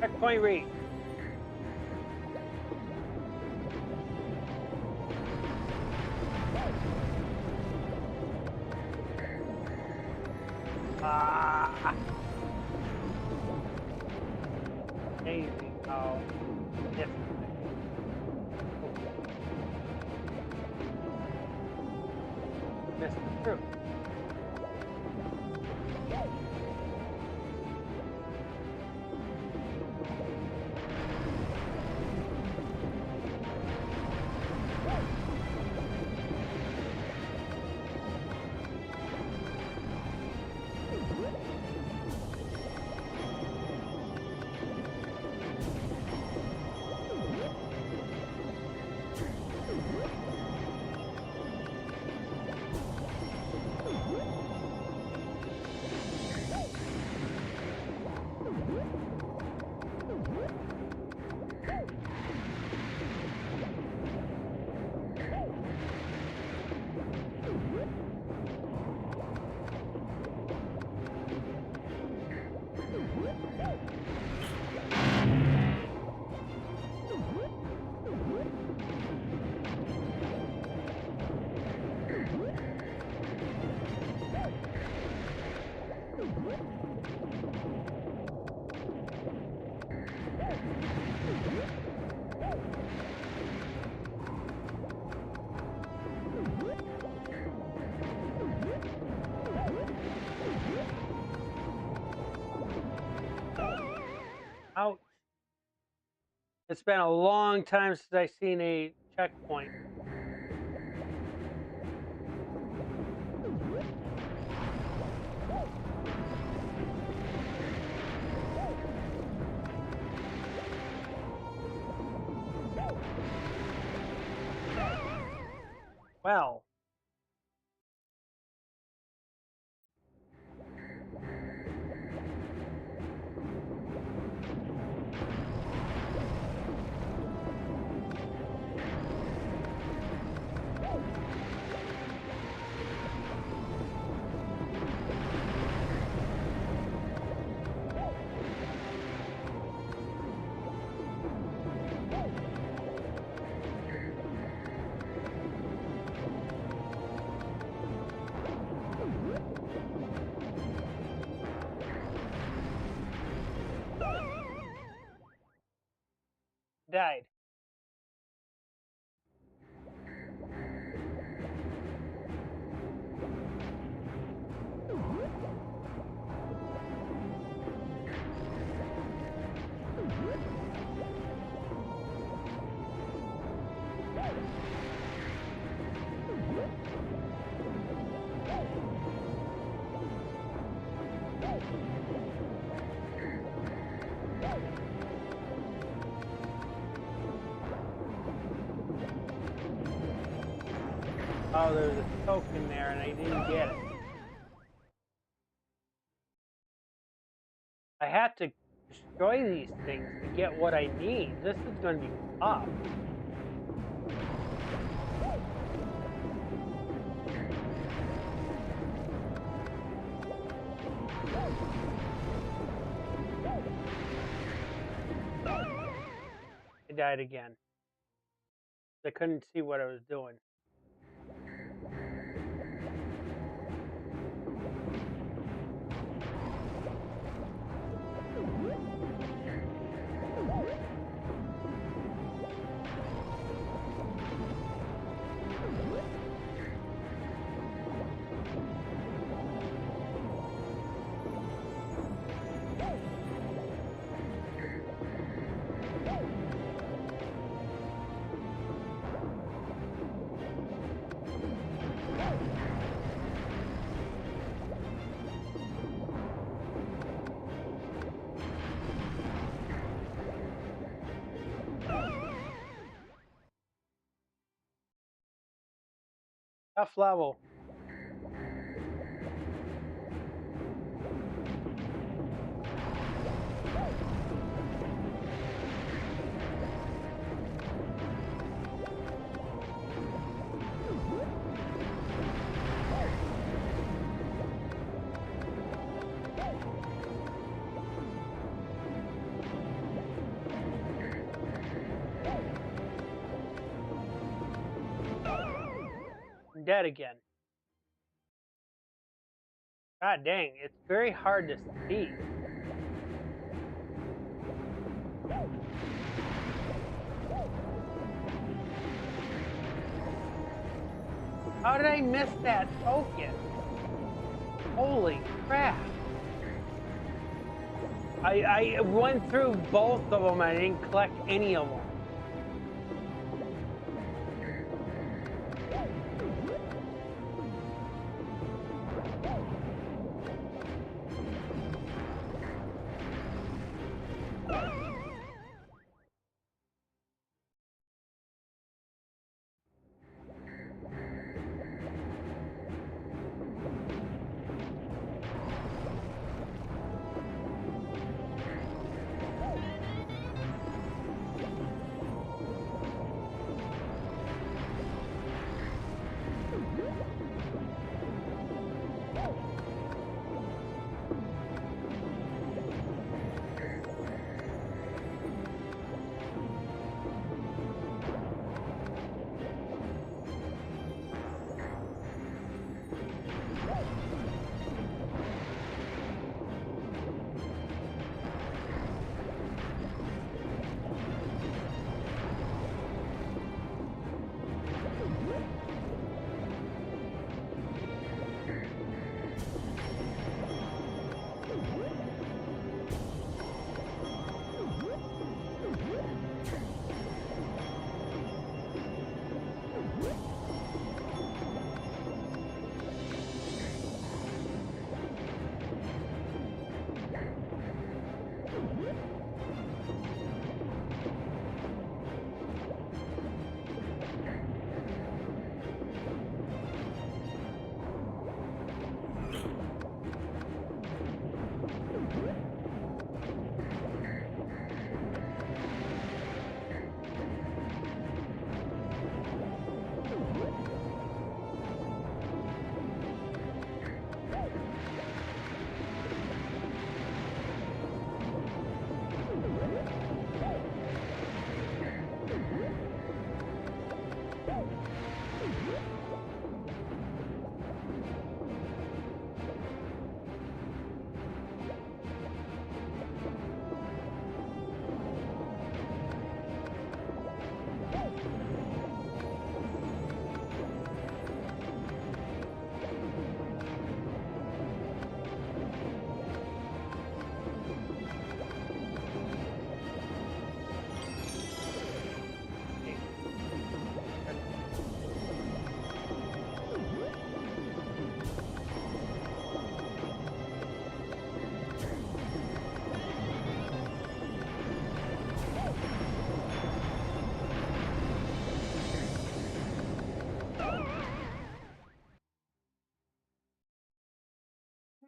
Checkpoint reach. Ah! Amazing how this missed through. Ouch. It's been a long time since I've seen a checkpoint. Well. Died. Oh, there's a token there and I didn't get it. I had to destroy these things to get what I need. This is going to be tough. I died again. I couldn't see what I was doing. Tough level. we're dead again. God dang, it's very hard to see. How did I miss that token? Holy crap. I went through both of them and I didn't collect any of them.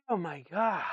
Oh my god.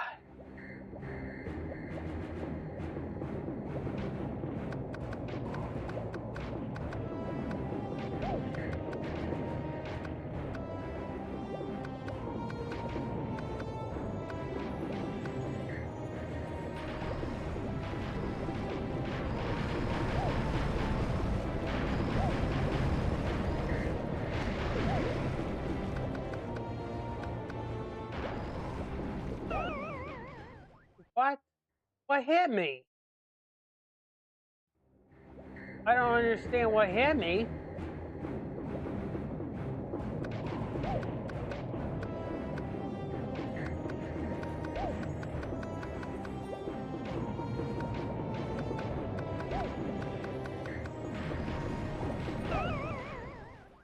What? What hit me? I don't understand what hit me.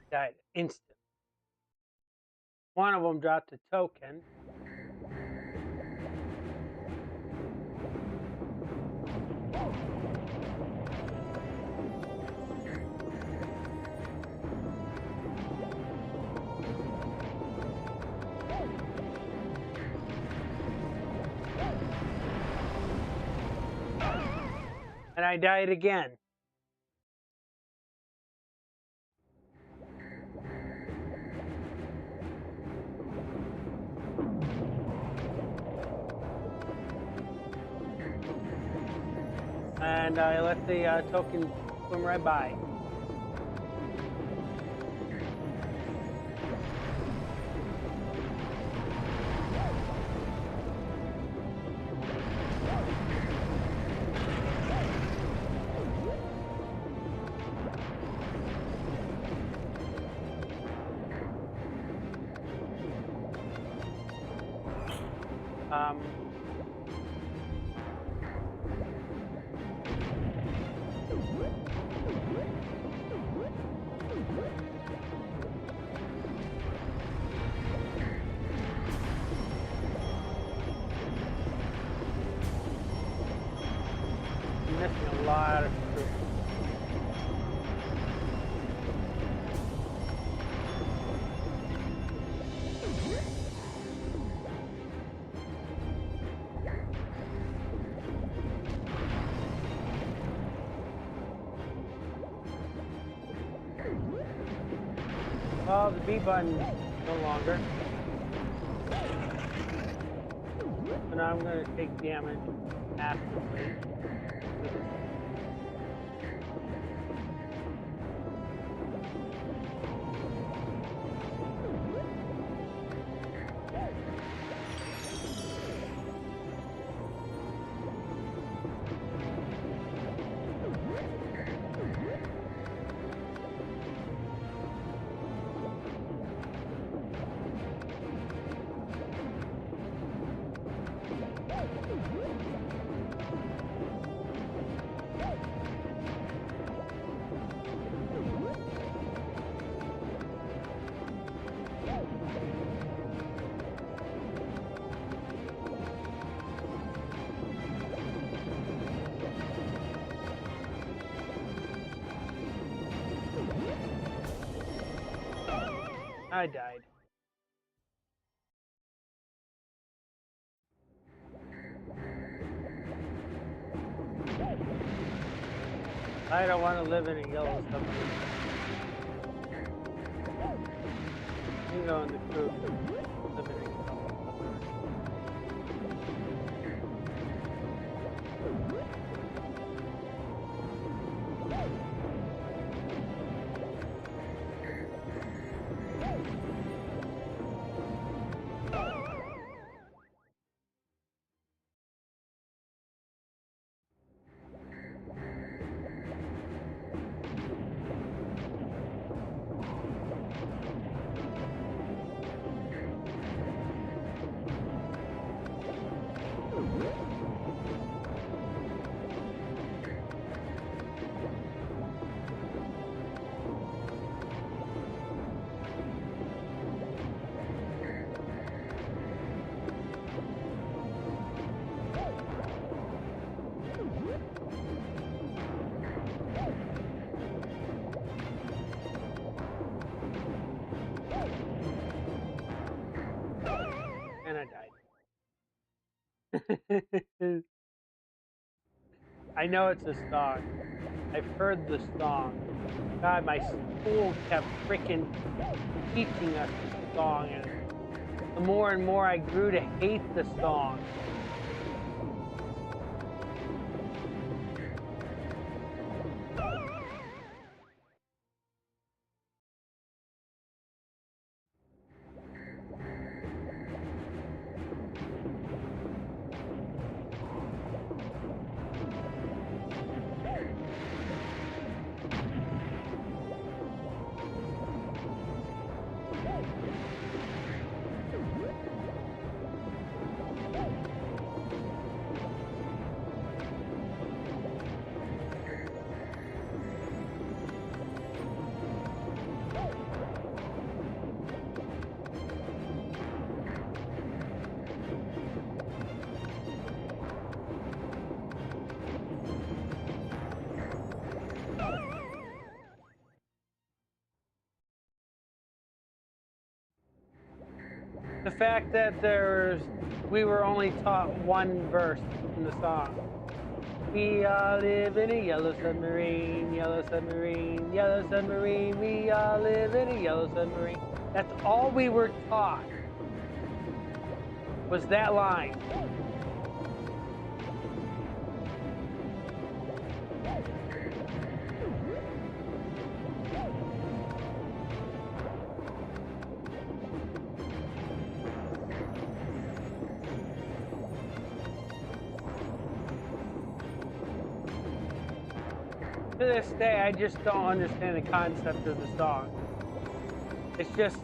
Died instant. One of them dropped a token. And I died again. And I let the token swim right by. Um, I'm missing a lot of troops. Well, the B button no longer. So now I'm going to take damage actively. I died. I don't want to live in a yellow submarine. You can go in the crew. Live in a yellow submarine. And I died. I know it's a song. I've heard the song. God, my school kept freaking teaching us the song, and the more and more I grew to hate the song. The fact that we were only taught one verse in the song. We all live in a yellow submarine, yellow submarine, yellow submarine. We all live in a yellow submarine. That's all we were taught, was that line. To this day, I just don't understand the concept of the song. It's just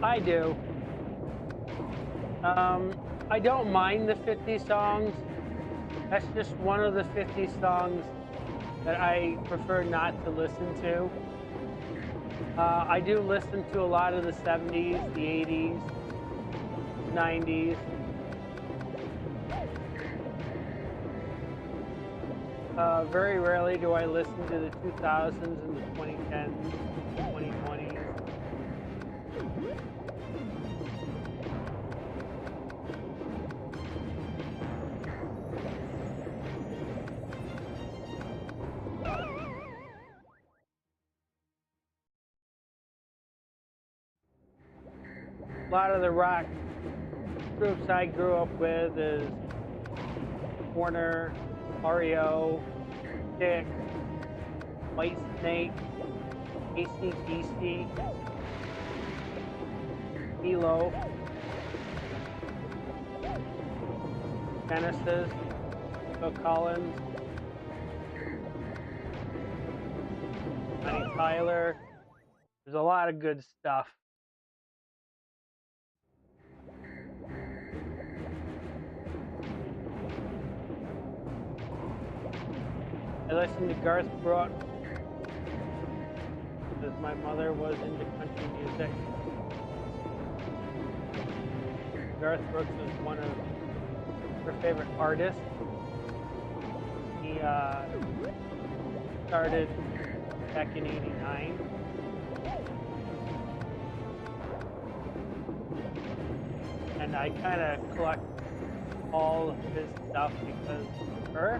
I do. I don't mind the 50 songs. That's just one of the 50 songs that I prefer not to listen to. I do listen to a lot of the 70s, the 80s, 90s. Very rarely do I listen to the 2000s and the 2010s, 2020s. A lot of the rock groups I grew up with is Warner, REO, Dick, White Snake, AC/DC, Elo, Genesis, Phil Collins, Bonnie Tyler. There's a lot of good stuff. I listened to Garth Brooks because my mother was into country music. Garth Brooks was one of her favorite artists. He started back in '89. And I kind of collect all of his stuff because of her.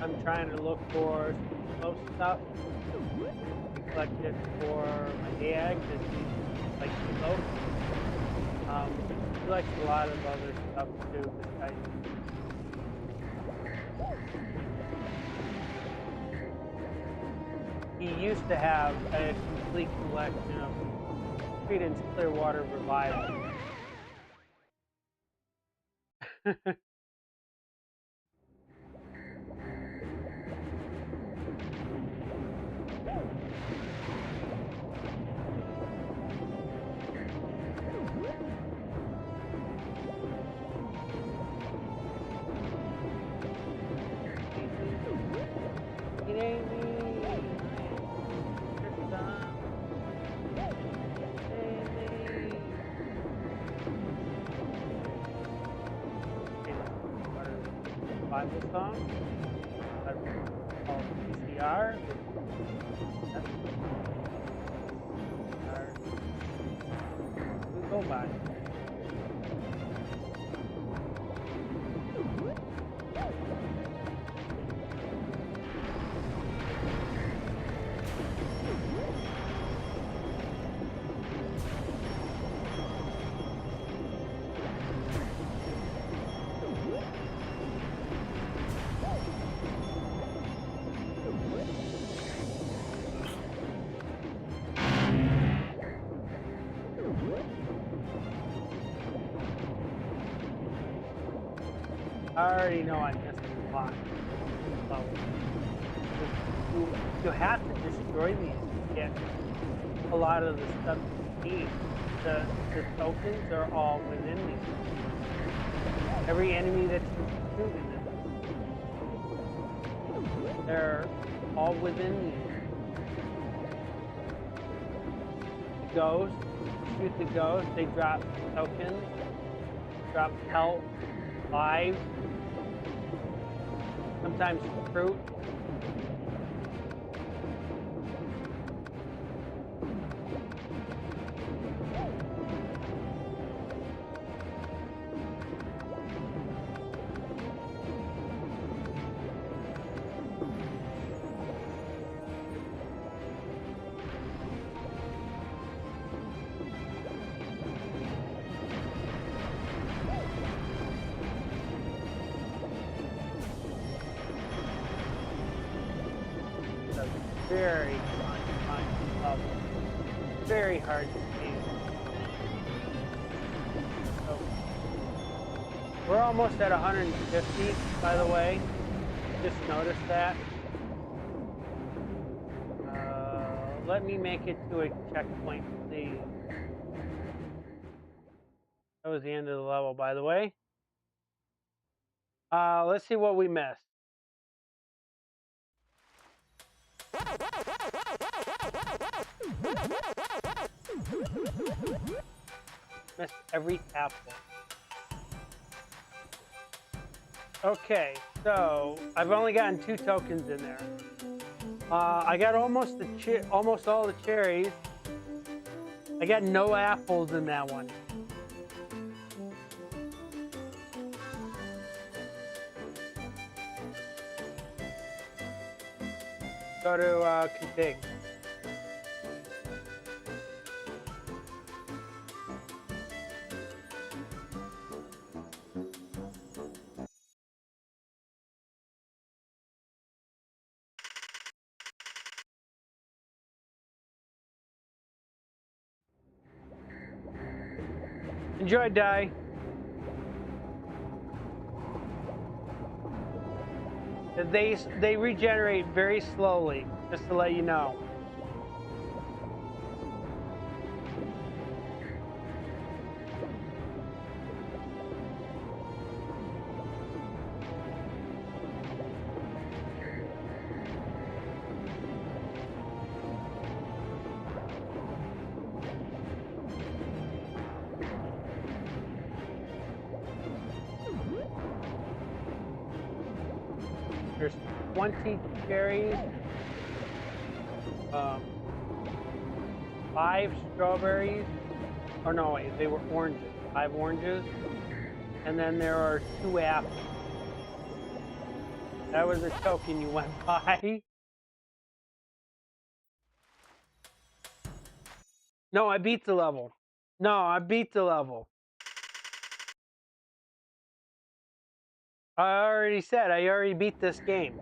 I'm trying to look for some slow stuff. I collect it for my dad because he likes to slow. He likes a lot of other stuff too besides. He used to have a complete collection of Creedence Clearwater Revival. Bible song called PCR. We go by. I already know I missed a lot. So you have to destroy these to get a lot of the stuff you need. The tokens are all within these. Every enemy that you shoot in this, they're all within these. Ghosts, shoot the ghosts, they drop tokens, drop health, lives, sometimes fruit. very fun level. Very hard to see. So, we're almost at 150, by the way. Just noticed that. Let me make it to a checkpoint, please. That was the end of the level, by the way. Let's see what we missed. Missed every apple. Okay, so I've only gotten 2 tokens in there. I got almost all the cherries. I got no apples in that one. Go to config. Enjoy, Die. They regenerate very slowly, just to let you know. There's 20 cherries, 5 strawberries. Oh no, wait, they were oranges. 5 oranges, and then there are 2 apples. That was a token you went by. No, I beat the level. No, I beat the level. I already said I already beat this game.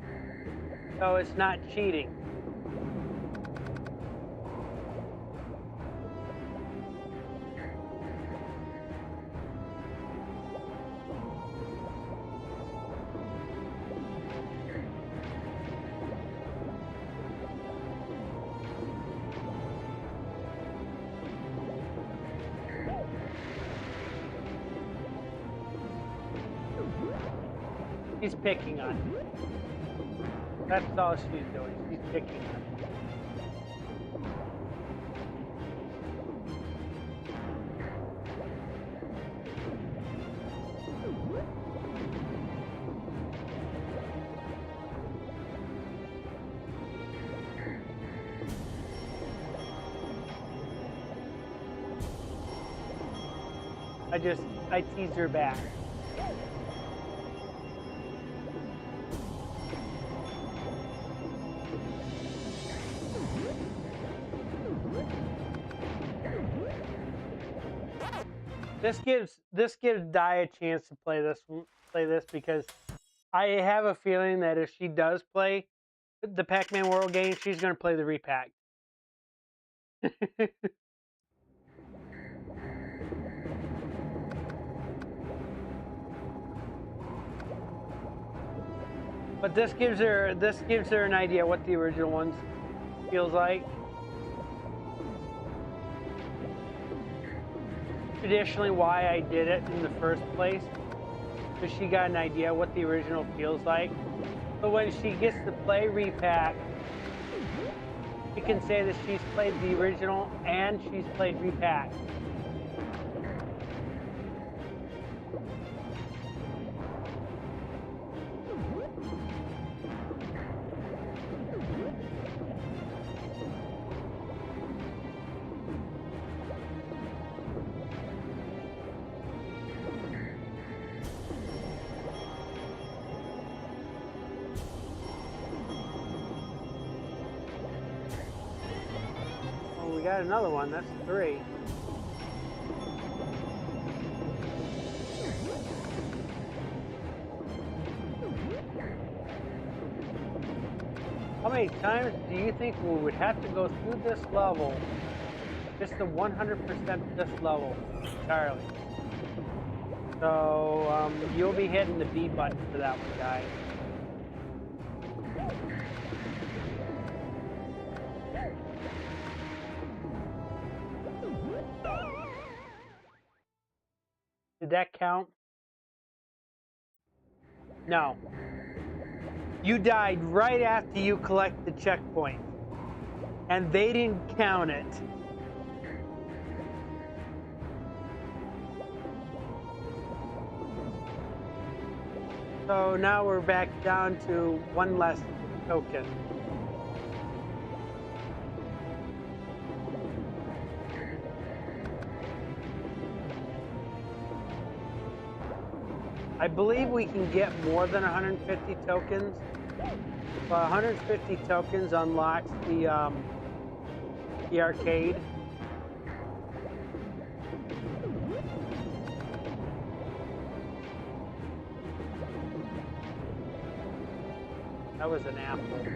So it's not cheating. She's picking on you. That's all she's doing. She's picking on you. I tease her back. This gives Di a chance to play this because I have a feeling that if she does play the Pac-Man World game, she's going to play the repack. But this gives her an idea what the original ones feels like. Traditionally, why I did it in the first place, because she got an idea what the original feels like. But when she gets to play repack, she can say that she's played the original and she's played repack. We got another one, that's 3. How many times do you think we would have to go through this level? Just the 100% this level entirely. So you'll be hitting the B button for that one, guys. Did that count? No. You died right after you collect the checkpoint. And they didn't count it. So now we're back down to one less token. I believe we can get more than 150 tokens. But 150 tokens unlocks the arcade. That was an apple.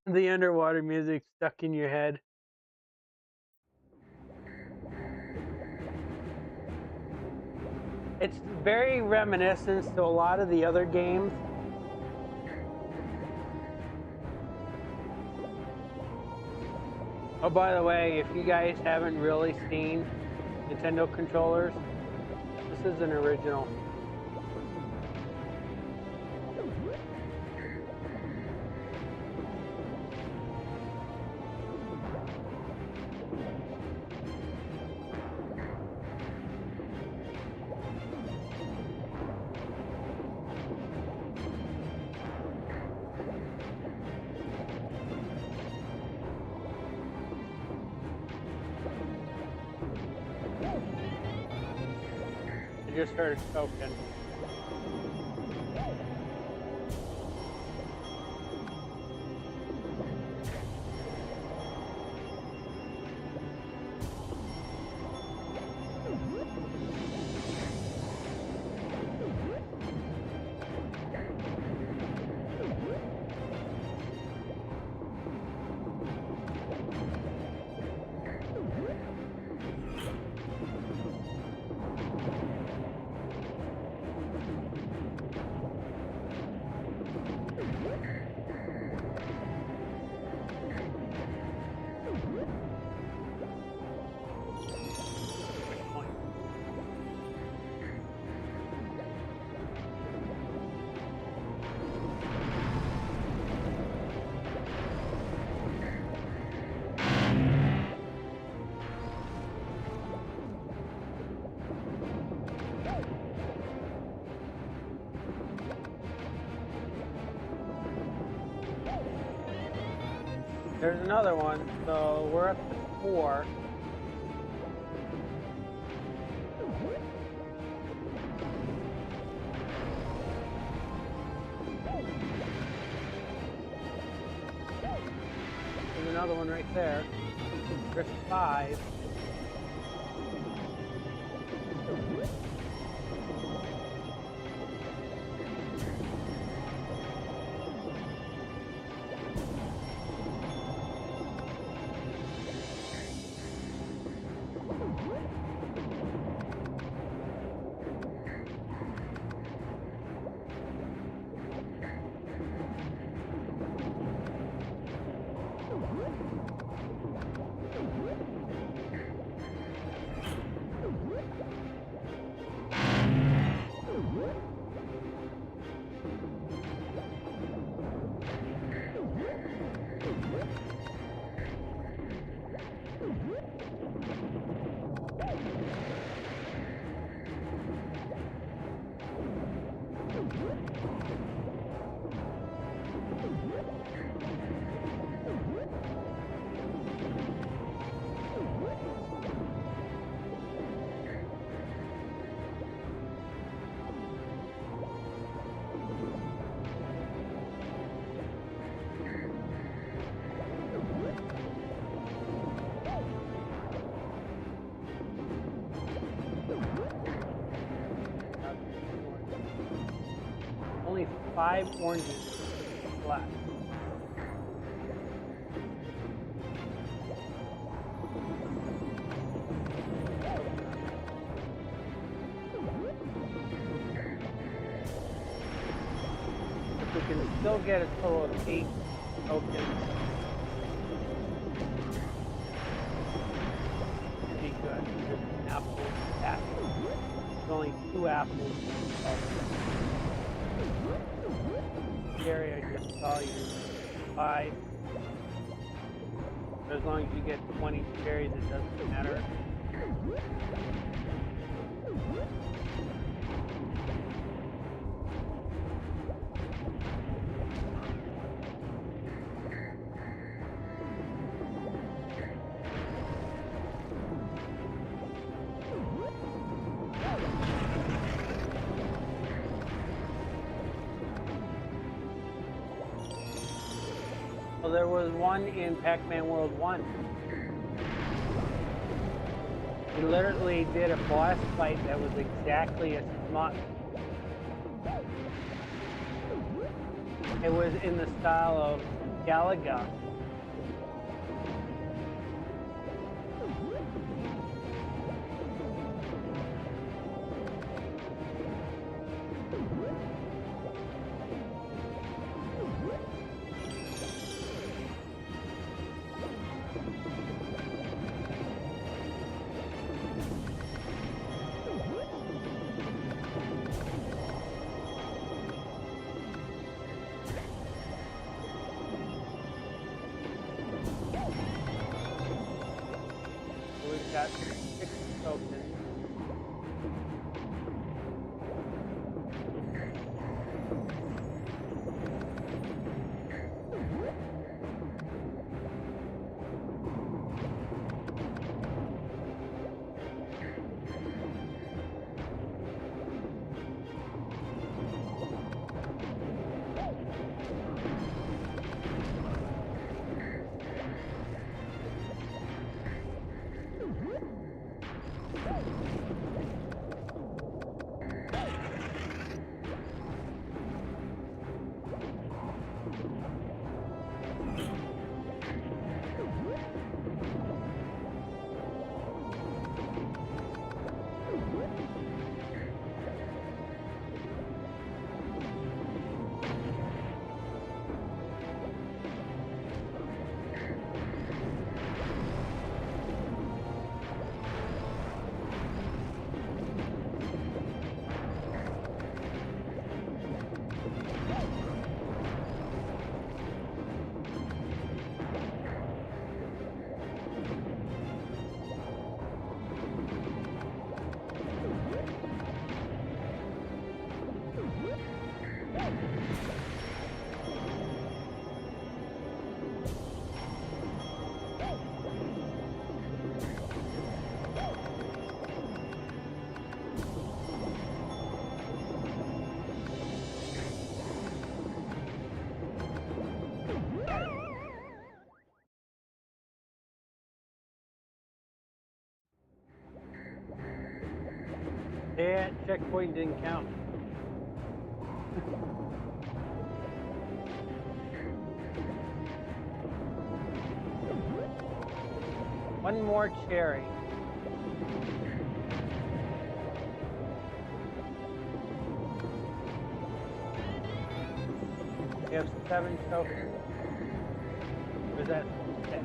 The underwater music stuck in your head. It's very reminiscent to a lot of the other games. Oh, by the way, if you guys haven't really seen Nintendo controllers, this is an original. I just heard a token. There's another one, so we're up to 4. There's another one right there. There's 5. Only 5 oranges left. If we can still get a total of 8 tokens, it'd be good. There's an apple. There's only 2 apples. Gary, I just saw you 5. As long as you get 20 cherries, it doesn't matter. Well, there was one in Pac-Man World 1. We literally did a boss fight that was exactly a smut. It was in the style of Galaga. Got 6 tokens. That checkpoint didn't count. One more cherry. We have 7 tokens. Where's that? Okay.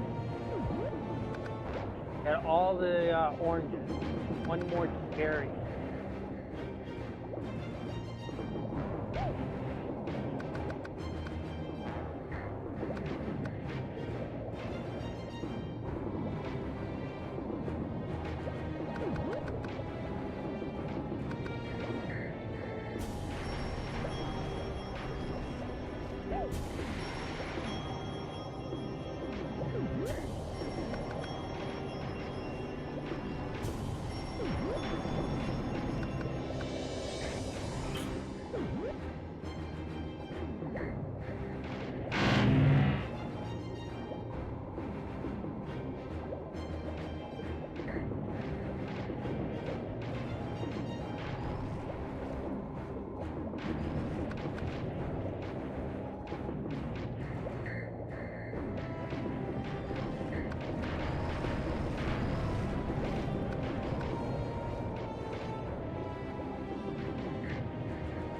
Got all the oranges. One more cherry.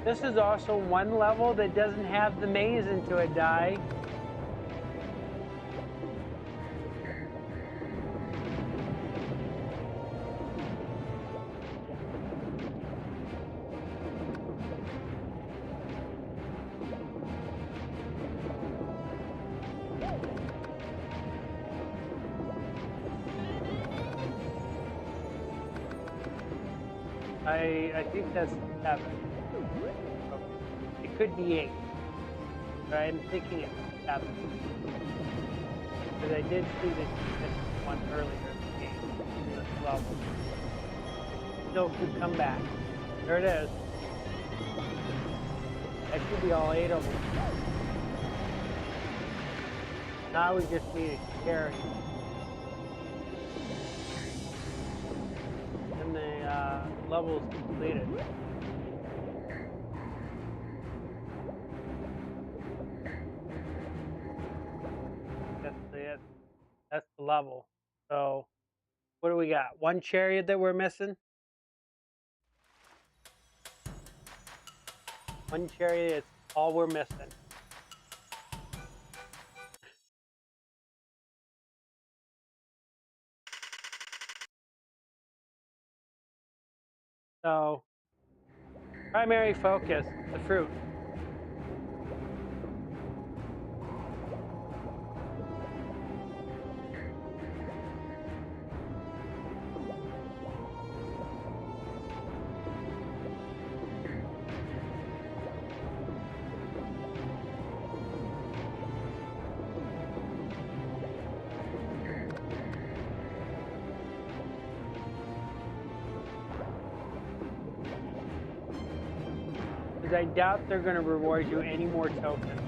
This is also one level that doesn't have the maze into it, Di. I think that's 7. It could be 8, but I'm thinking it's 7. Because I did see this one earlier in the game, in this level. Still could come back. There it is. That should be all 8 of them. Now we just need a carry. And the level is completed. That's the level. So, what do we got? One chariot that we're missing? One chariot is all we're missing. So, primary focus, the fruit. I doubt they're going to reward you any more tokens.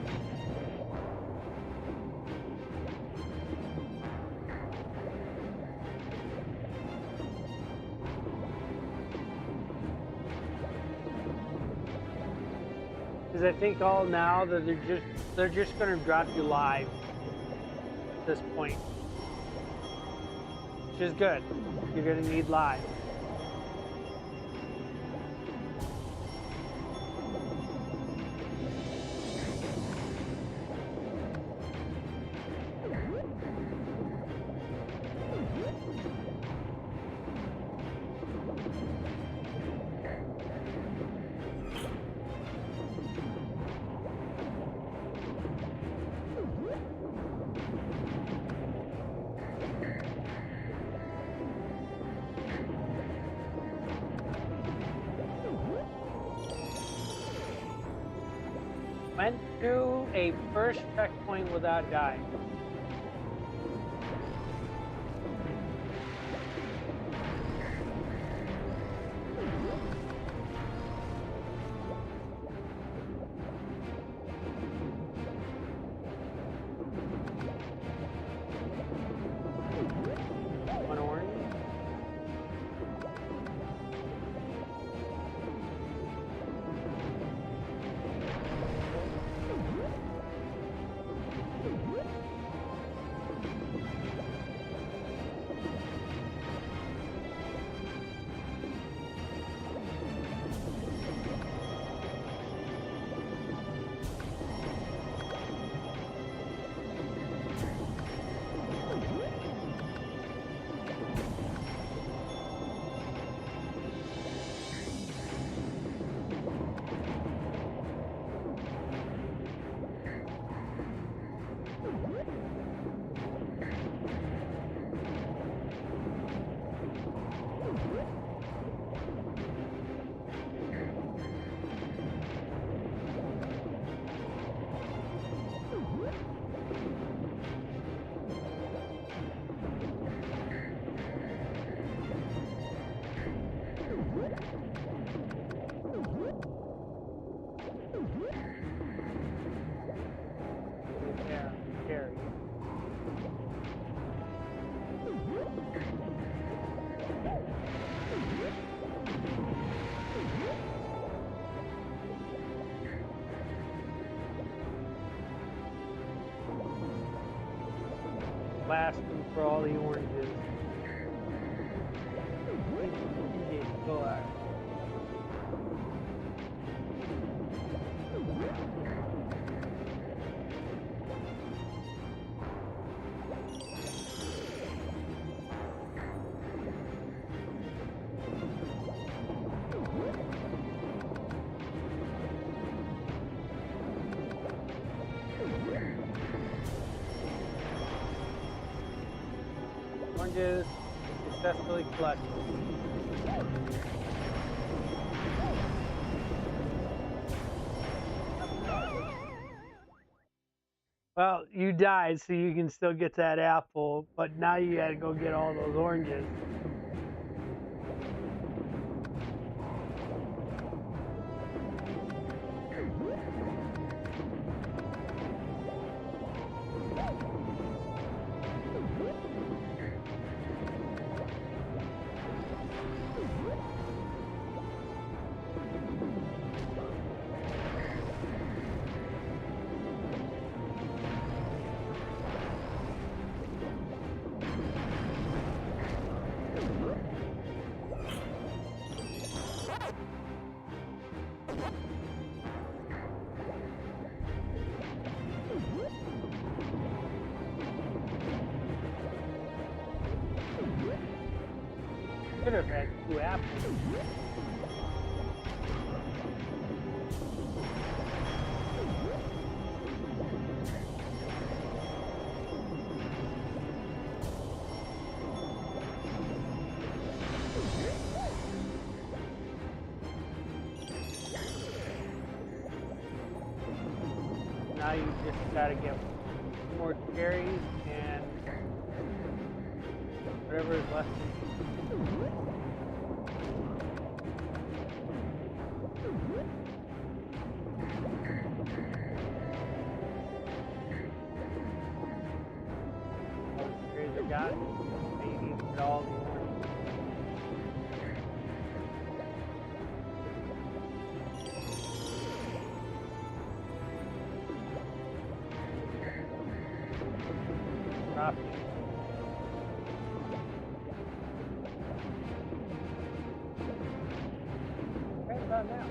Because I think all now that they're just going to drop you live at this point, which is good. You're going to need live. Went to a first checkpoint without dying. One orange. blast them for all the oranges. Oranges successfully collected. Well, you died, so you can still get that apple, but now you gotta go get all those oranges. Could have had 2 apples. Now you just gotta get more cherries and whatever is left. Got it. Maybe get all the oranges. Drop it. Right about now.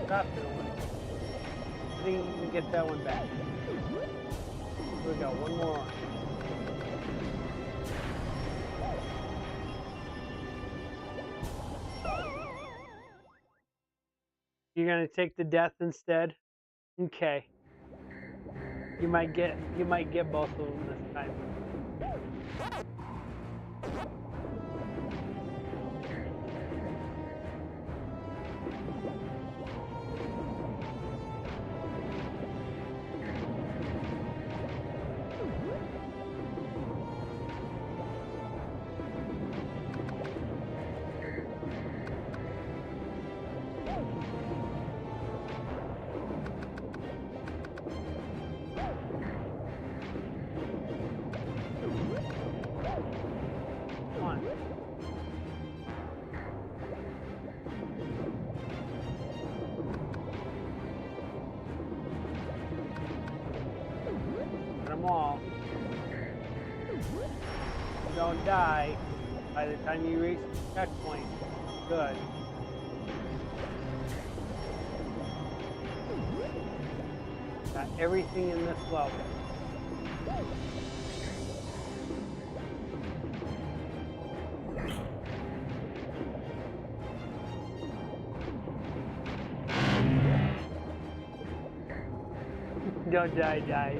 Dropped it away. I think you can get that one back. We got one more. You're gonna take the death instead? Okay. You might get both of them this time. All. You don't die by the time you reach the checkpoint. Good. Got everything in this level. Don't die.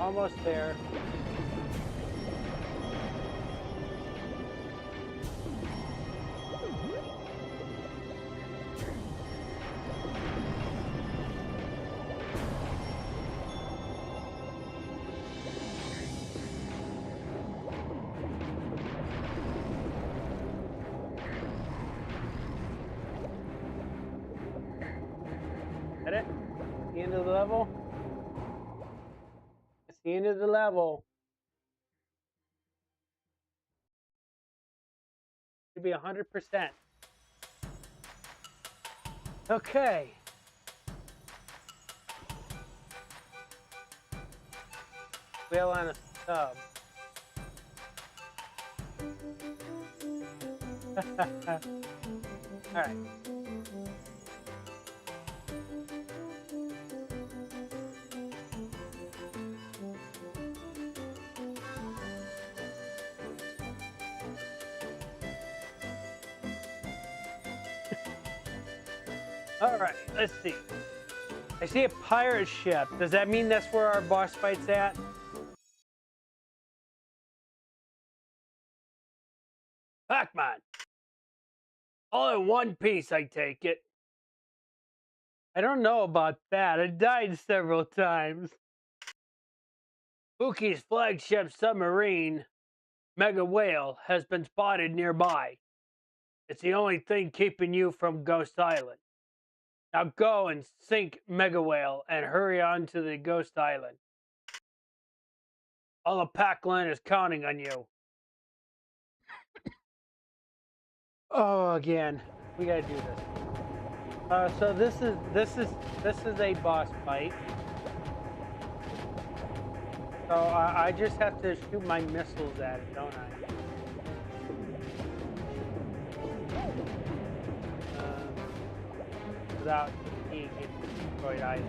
Almost there. Is that it? The end of the level? It's the end of the level. Should be 100%. Okay. Whale on a sub. All right. All right, let's see. I see a pirate ship. Does that mean that's where our boss fight's at? Pac-Man. All in one piece, I take it. I don't know about that. I died several times. Pookie's flagship submarine, Mega Whale, has been spotted nearby. It's the only thing keeping you from Ghost Island. Now go and sink Mega Whale and hurry on to the Ghost Island. All of Pac-Man is counting on you. Oh, again, we gotta do this. So this is a boss fight. So I just have to shoot my missiles at it, don't I? Without being destroyed either.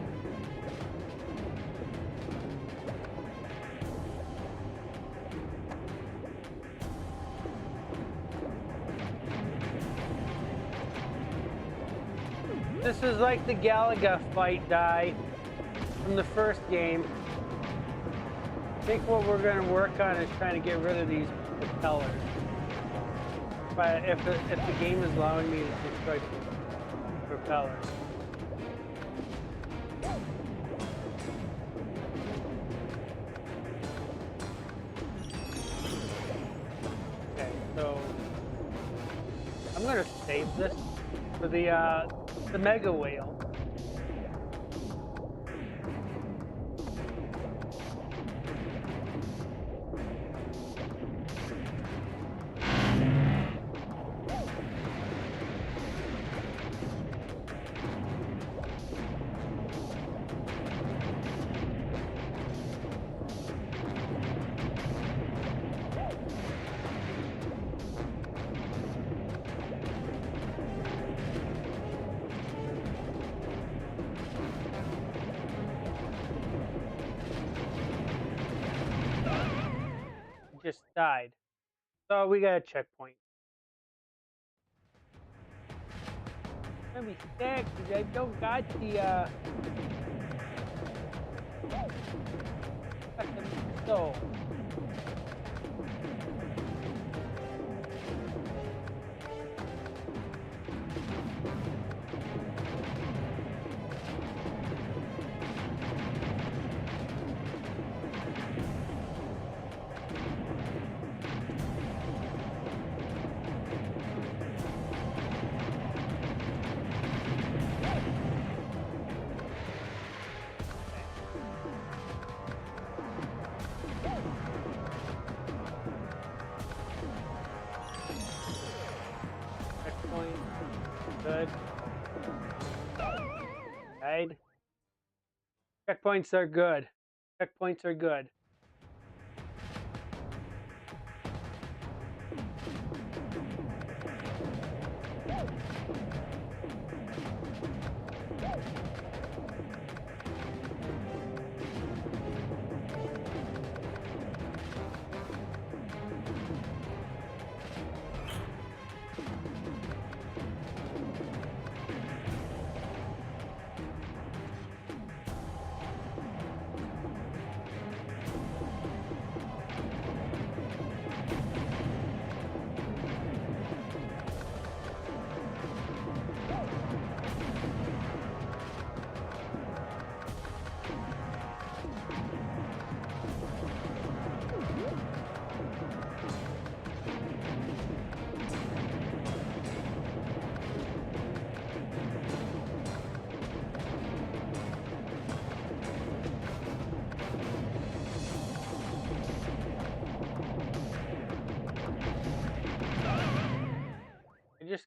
This is like the Galaga fight die from the first game. I think what we're going to work on is trying to get rid of these propellers. But if the game is allowing me to destroy propellers. Okay, so I'm going to save this for the Mega Whale. Just died. So we got a checkpoint. I'm gonna be sad because I don't got the so good. Right. Checkpoints are good. Checkpoints are good.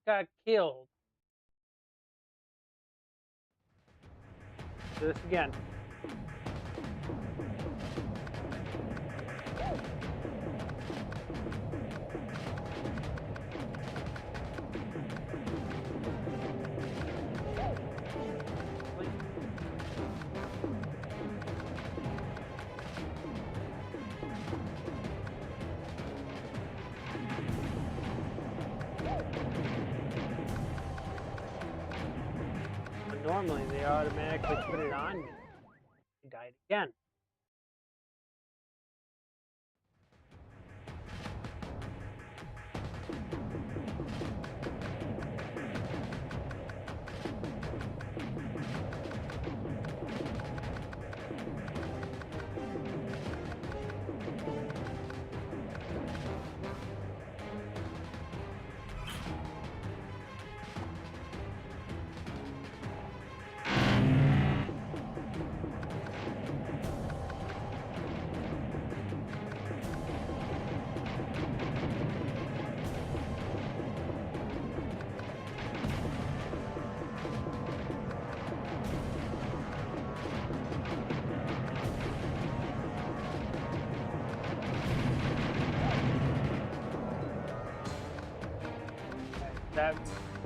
got killed. Do this again. Normally, they automatically put it on me. I died again.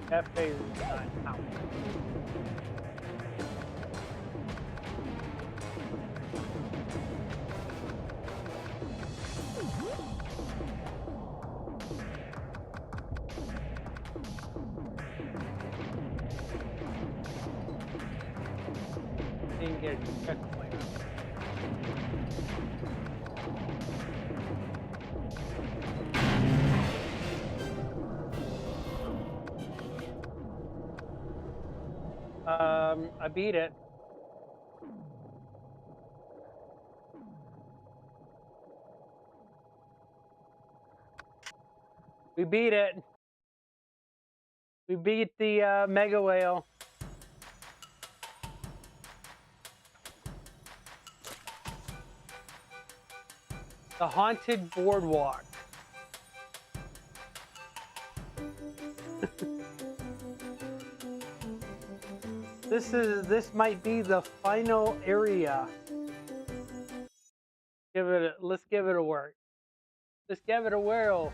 That phase is not out. Didn't get a checkpoint. I beat it. We beat it. We beat the mega whale. The haunted boardwalk. This might be the final area. Let's give it a work. Let's give it a whirl.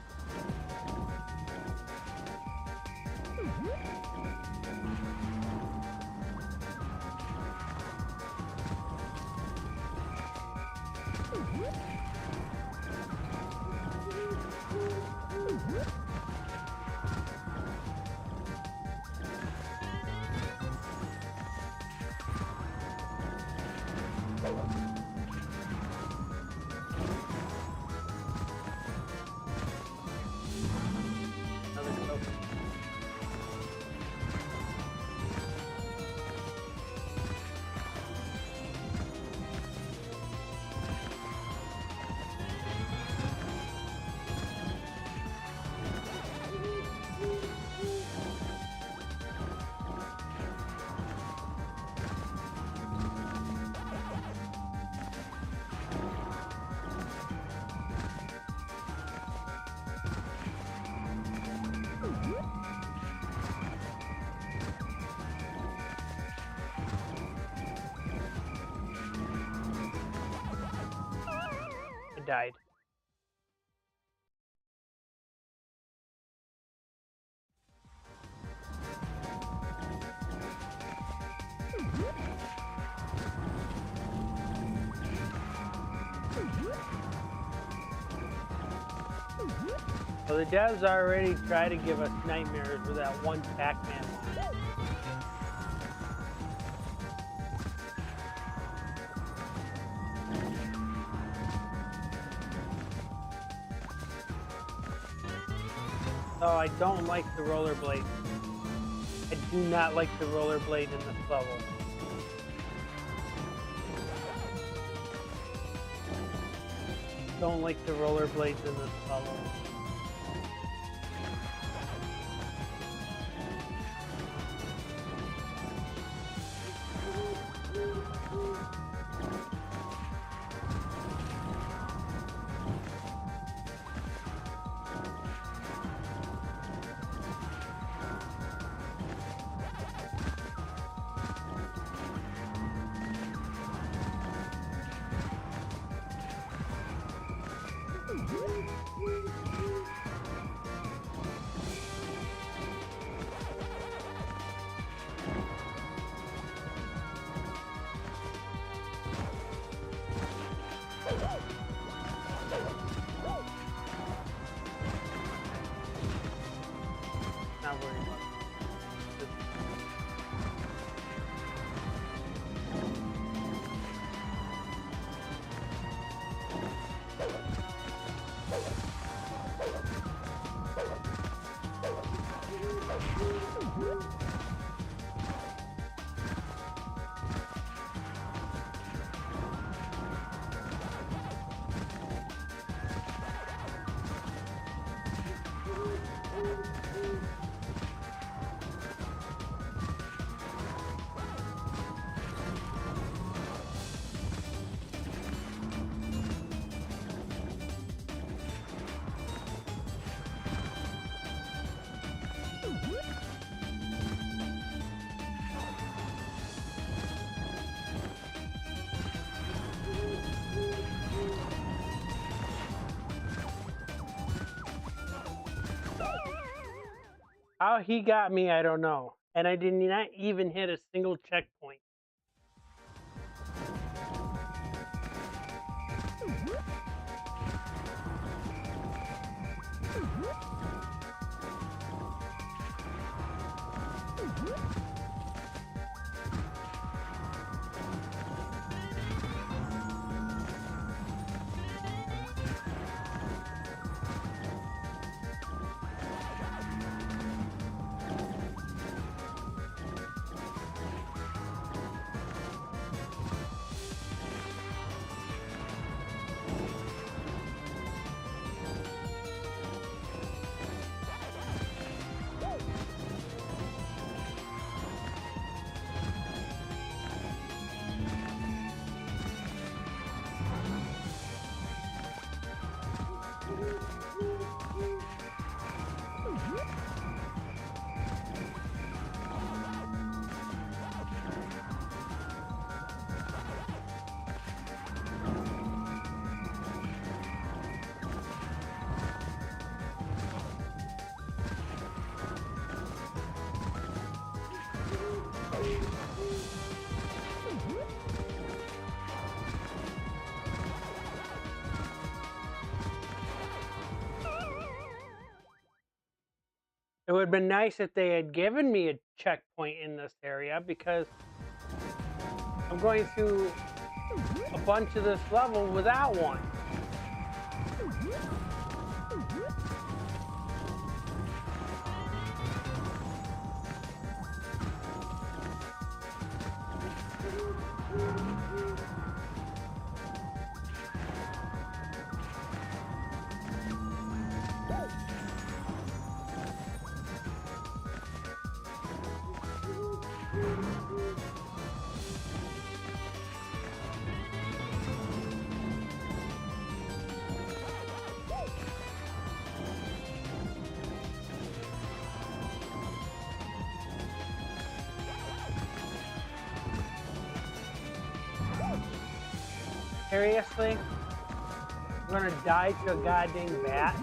Died. Well, the devs already tried to give us nightmares with that one Pac-Man one. Oh, I don't like the rollerblade. I do not like the rollerblade in this level. Don't like the rollerblades in this level. How he got me, I don't know. And I did not even hit a single checkpoint. It would have been nice if they had given me a checkpoint in this area, because I'm going through a bunch of this level without one. Seriously? I'm gonna die to a goddamn bat?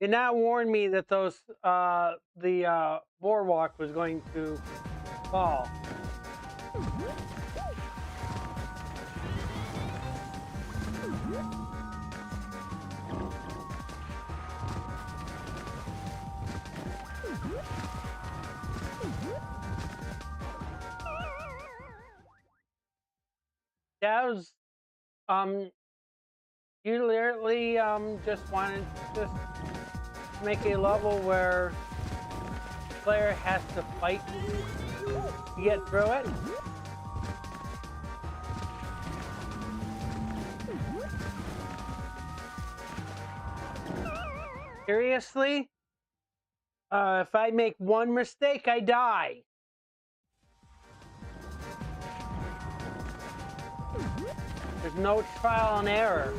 Did not warn me that the boardwalk was going to fall. That was you literally just wanted to just make a level where the player has to fight to get through it. Seriously? If I make one mistake, I die. There's no trial and error.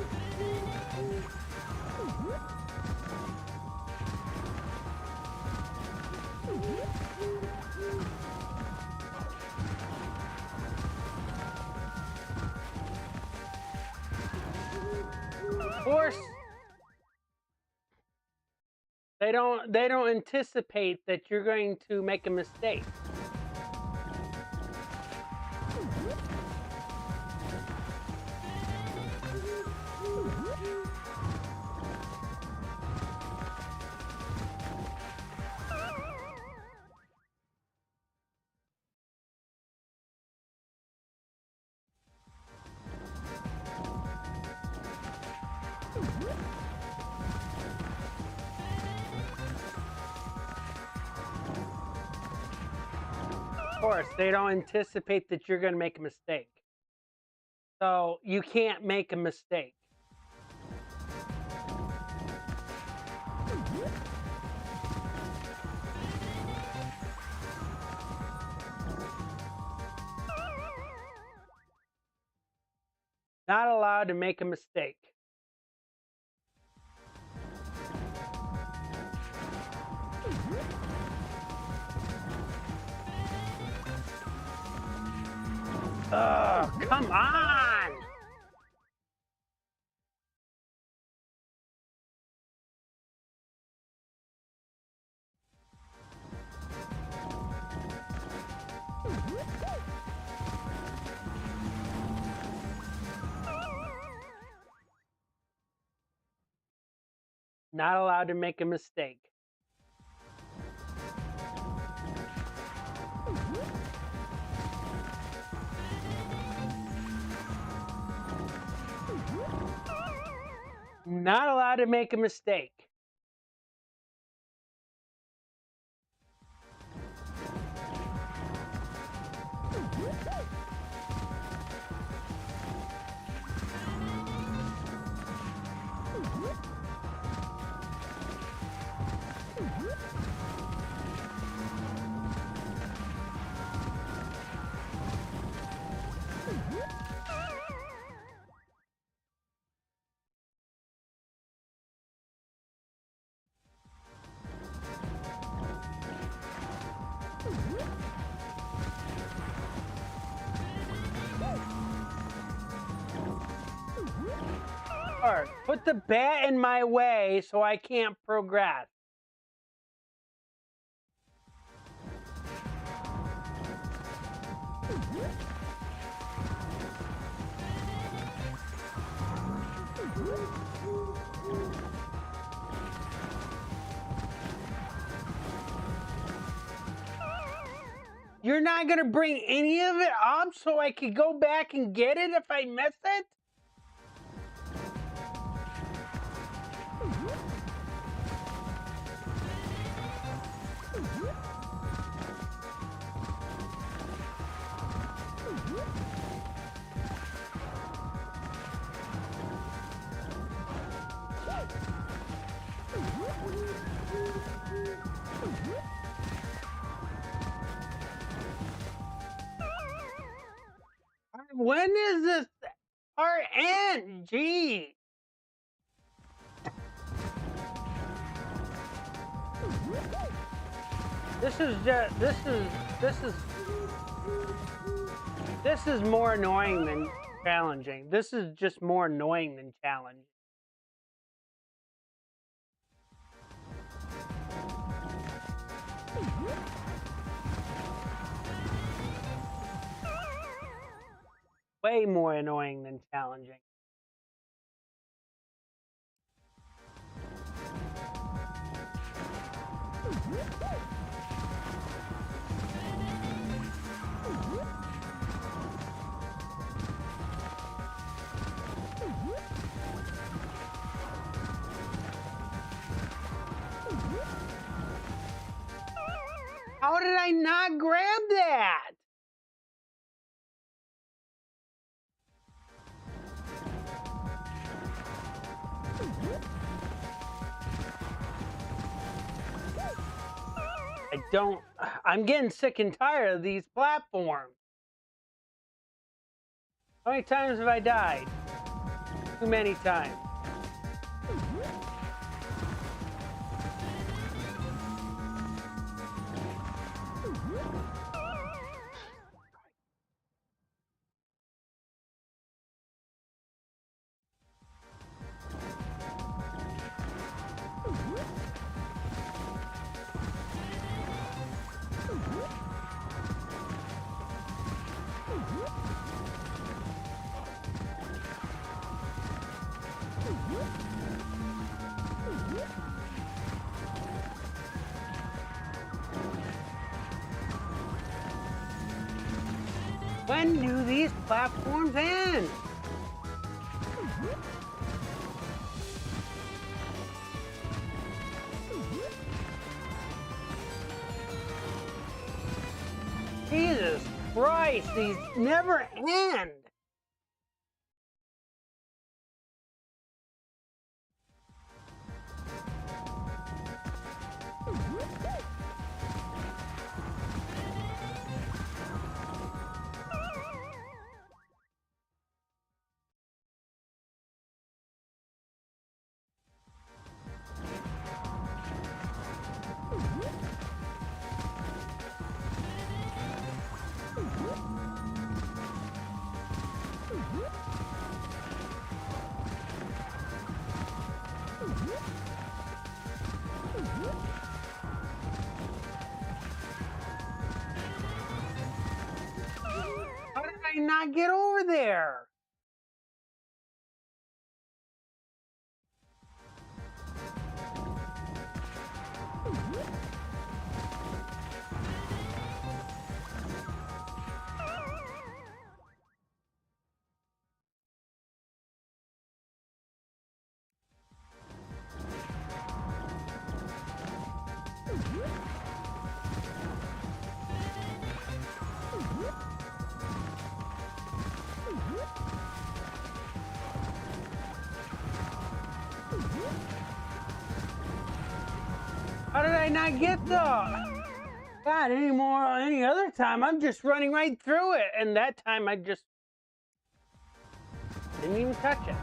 Of course, they don't anticipate that you're going to make a mistake. Of course, they don't anticipate that you're going to make a mistake. So you can't make a mistake. Not allowed to make a mistake. Oh, come on! Not allowed to make a mistake. Not allowed to make a mistake. Put the bat in my way so I can't progress. You're not gonna bring any of it up so I could go back and get it if I miss it? When is this part end? Gee. This is more annoying than challenging. This is just more annoying than challenging. Way more annoying than challenging. How did I not grab that? don't. I'm getting sick and tired of these platforms. How many times have I died? Too many times. When do these platforms end? Jesus Christ, these never end. How did I not get over there? How did I not get the... God, any other time, I'm just running right through it. And that time I just didn't even touch it.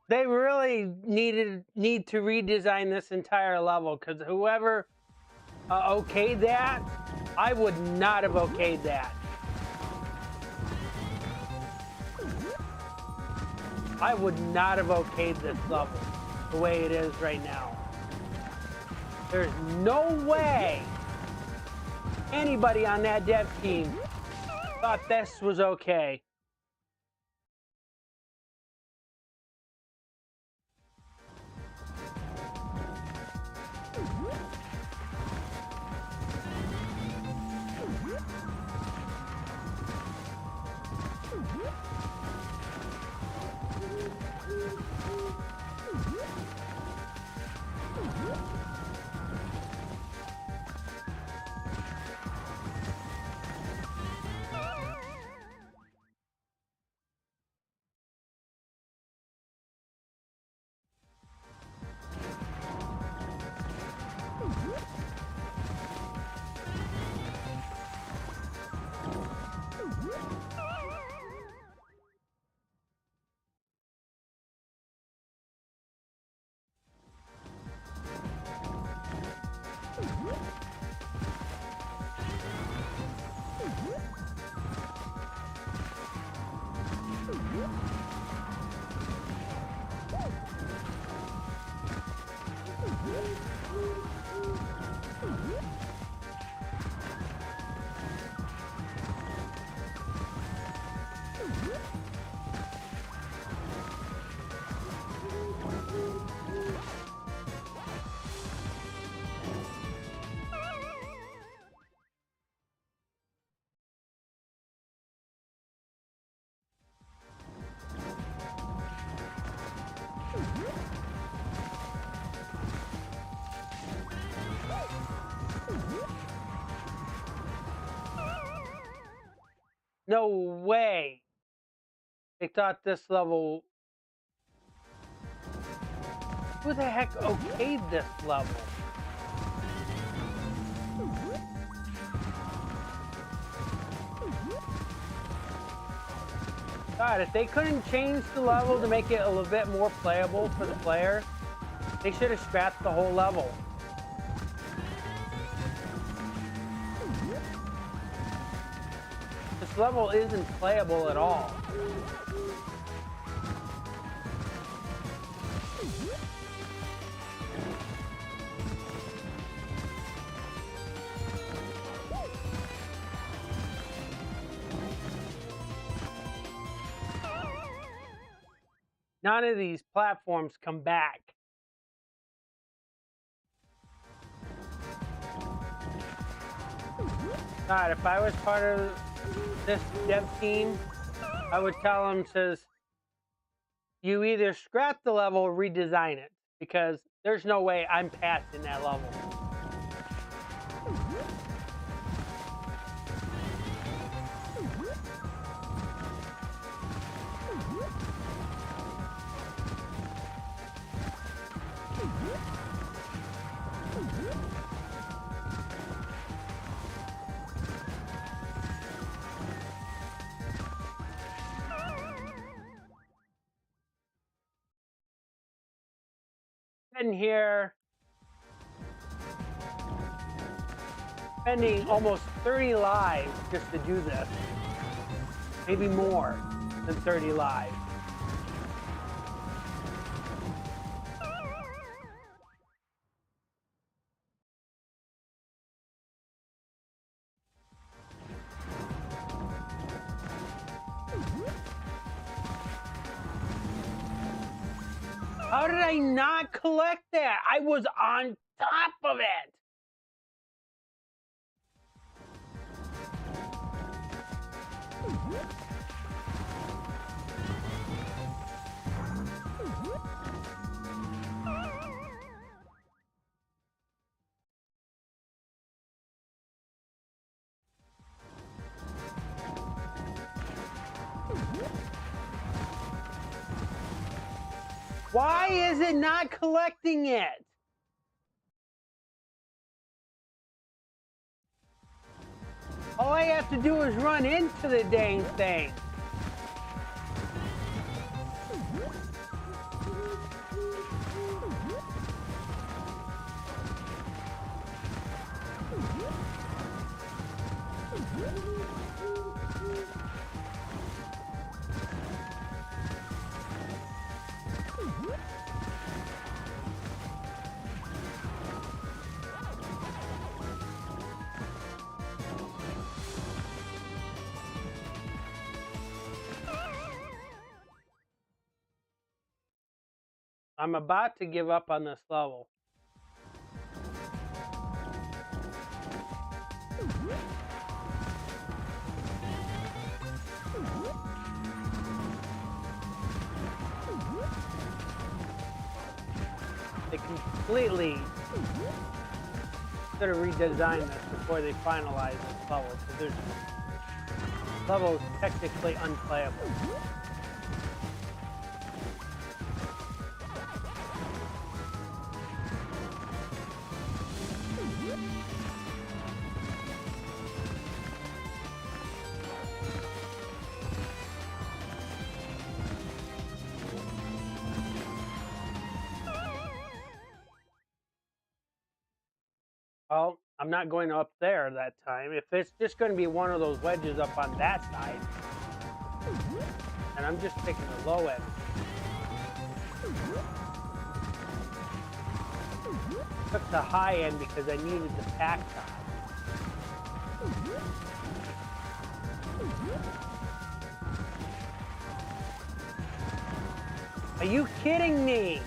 They really need to redesign this entire level, because whoever okayed that, I would not have okayed that. I would not have okayed this level the way it is right now. There's no way anybody on that dev team thought this was okay. no way they thought this level... Who the heck okayed this level? God, if they couldn't change the level to make it a little bit more playable for the player, they should have scrapped the whole level. This level isn't playable at all. None of these platforms come back. God, if I was part of this dev team, I would tell them, says, you either scrap the level or redesign it, because there's no way I'm passing that level. In here, spending almost 30 lives just to do this. Maybe more than 30 lives. How did I not collect that? I was on top of it. Why is it not collecting it? All I have to do is run into the dang thing. I'm about to give up on this level. They completely should have redesigned this before they finalize this level, because this level is technically unplayable. Well, I'm not going up there that time. If it's just going to be one of those wedges up on that side, and I'm just taking the low end. Took the high end because I needed the pack top. Are you kidding me?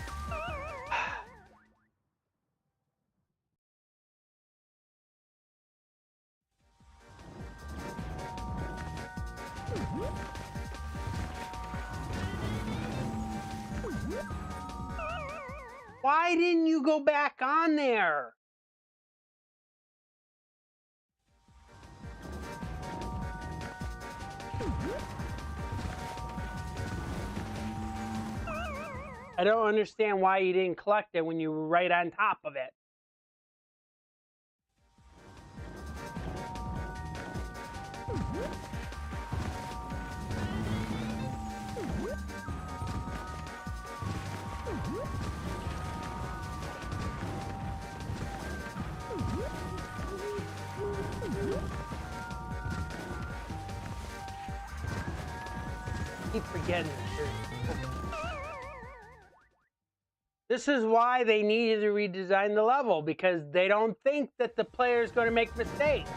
Why didn't you go back on there? I don't understand why you didn't collect it when you were right on top of it. Keep forgetting it. This is why they needed to redesign the level, because they don't think that the player is going to make mistakes.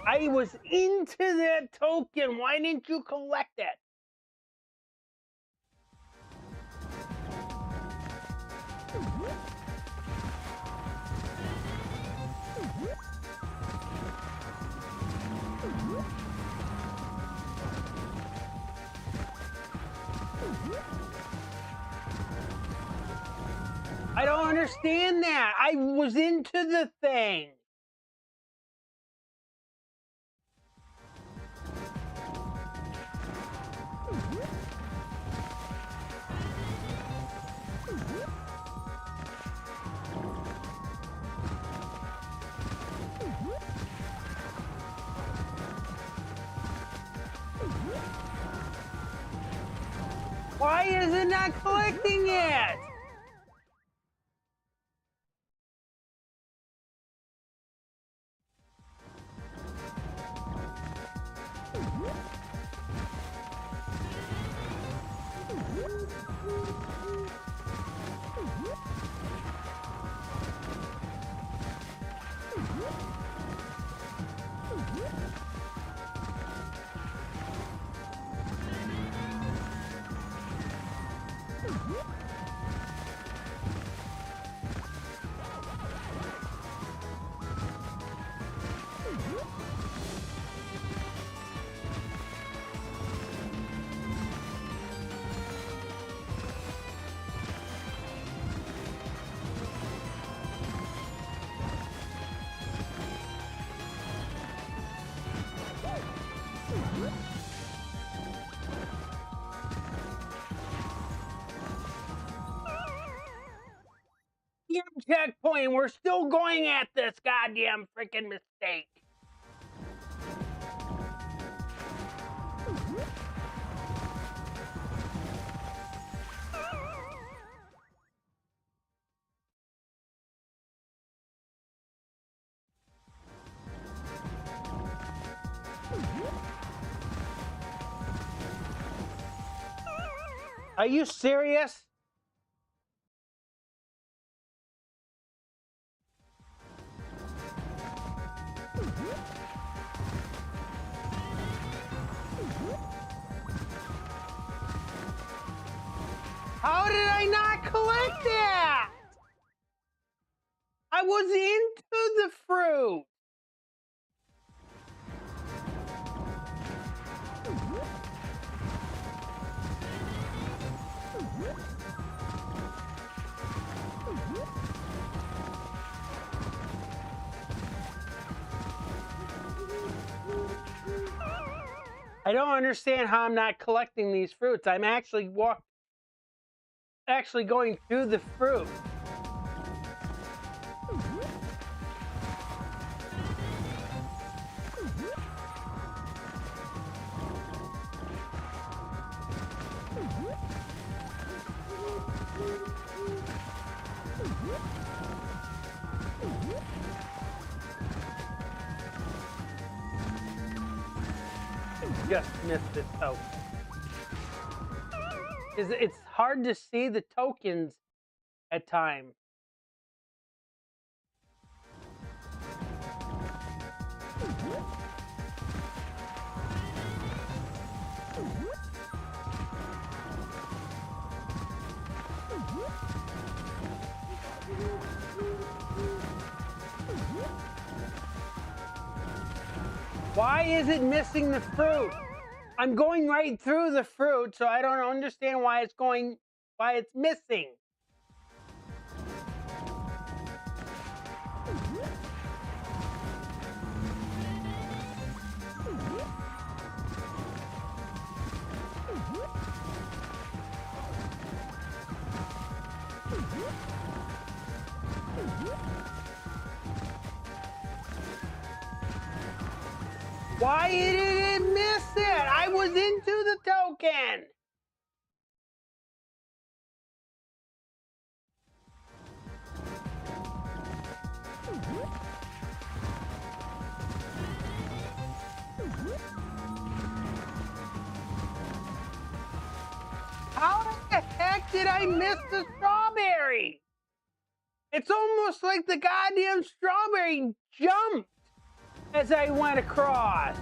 I was into that token. Why didn't you collect it? I don't understand that. I was into the thing. Why is it not collecting it? Checkpoint. We're still going at this goddamn freaking mistake. Are you serious? How did I not collect that? I was into the fruit. I don't understand how I'm not collecting these fruits. I'm actually going through the fruit. Just missed this token. It's hard to see the tokens at times. Why is it missing the fruit? I'm going right through the fruit, so I don't understand why it's missing. Why did it miss it? I was into the token. How the heck did I miss the strawberry? It's almost like the goddamn strawberry jumped as I went across.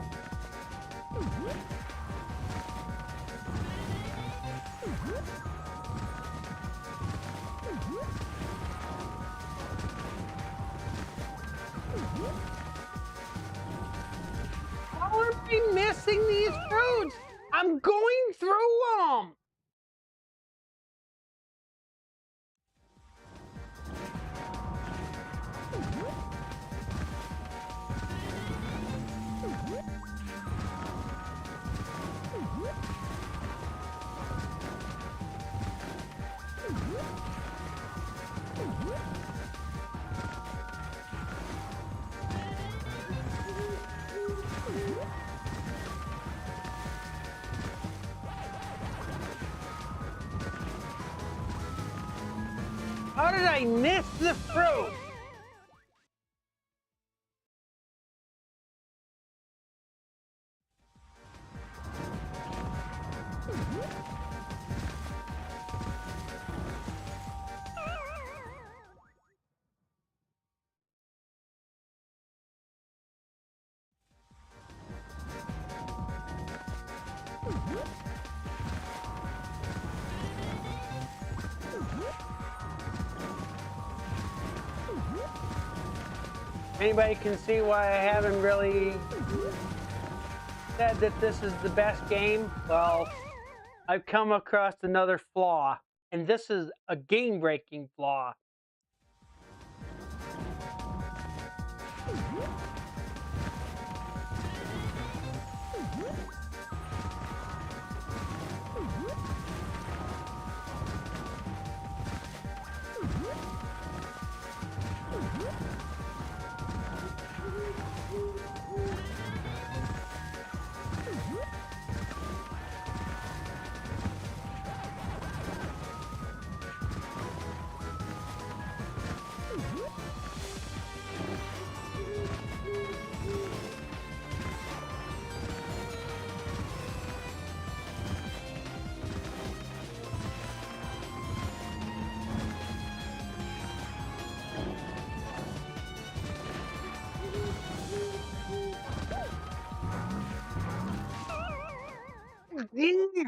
How am I missing these fruits? I'm going through them. How did I miss the fruit? Anybody can see why I haven't really said that this is the best game? Well, I've come across another flaw, and this is a game-breaking flaw. Yeah.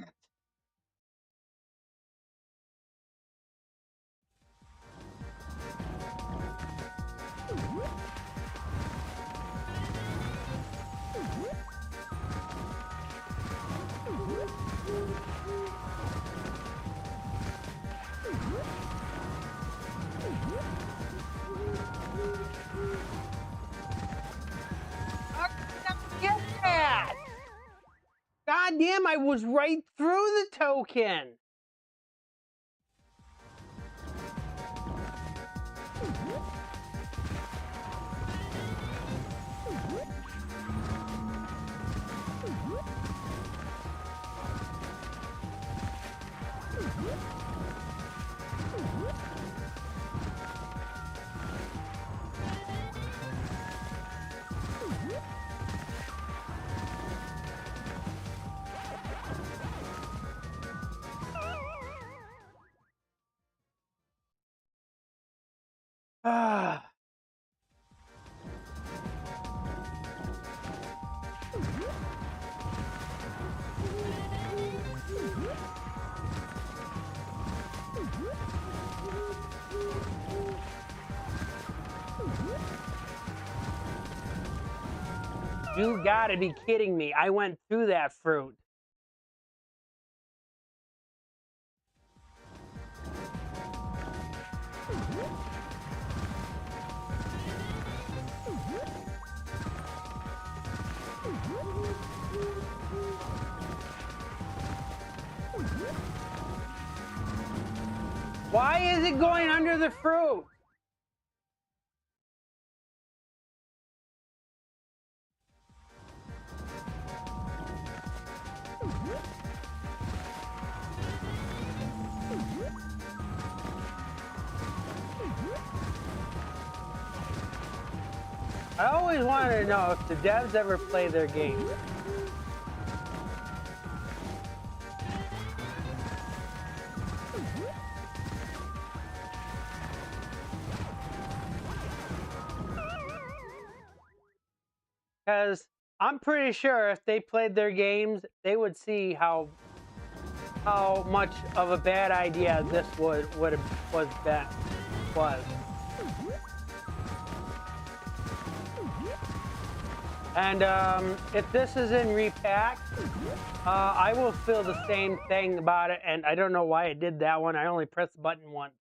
How did I get that? God damn, I was right through the token. You gotta be kidding me. I went through that fruit. Why is it going under the fruit? I always wanted to know if the devs ever play their games. Because I'm pretty sure if they played their games, they would see how much of a bad idea this was. And if this is in repack, I will feel the same thing about it. And I don't know why it did that one. I only pressed the button once.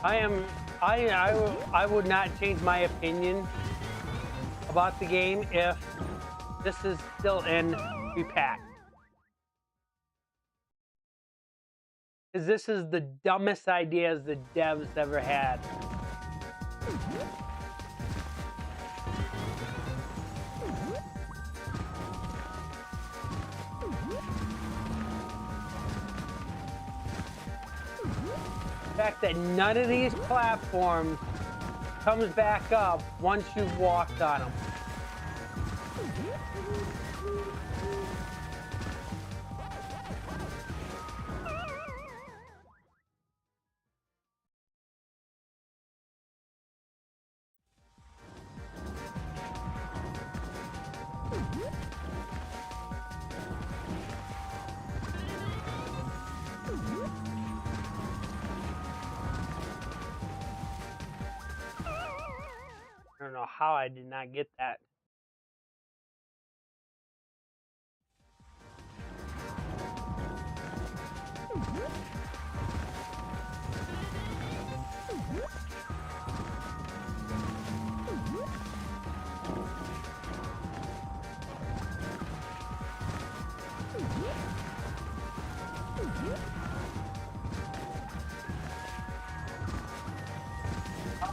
I would not change my opinion about the game if this is still in repack. Because this is the dumbest ideas the devs ever had. The fact that none of these platforms comes back up once you've walked on them. I don't know how I did not get that.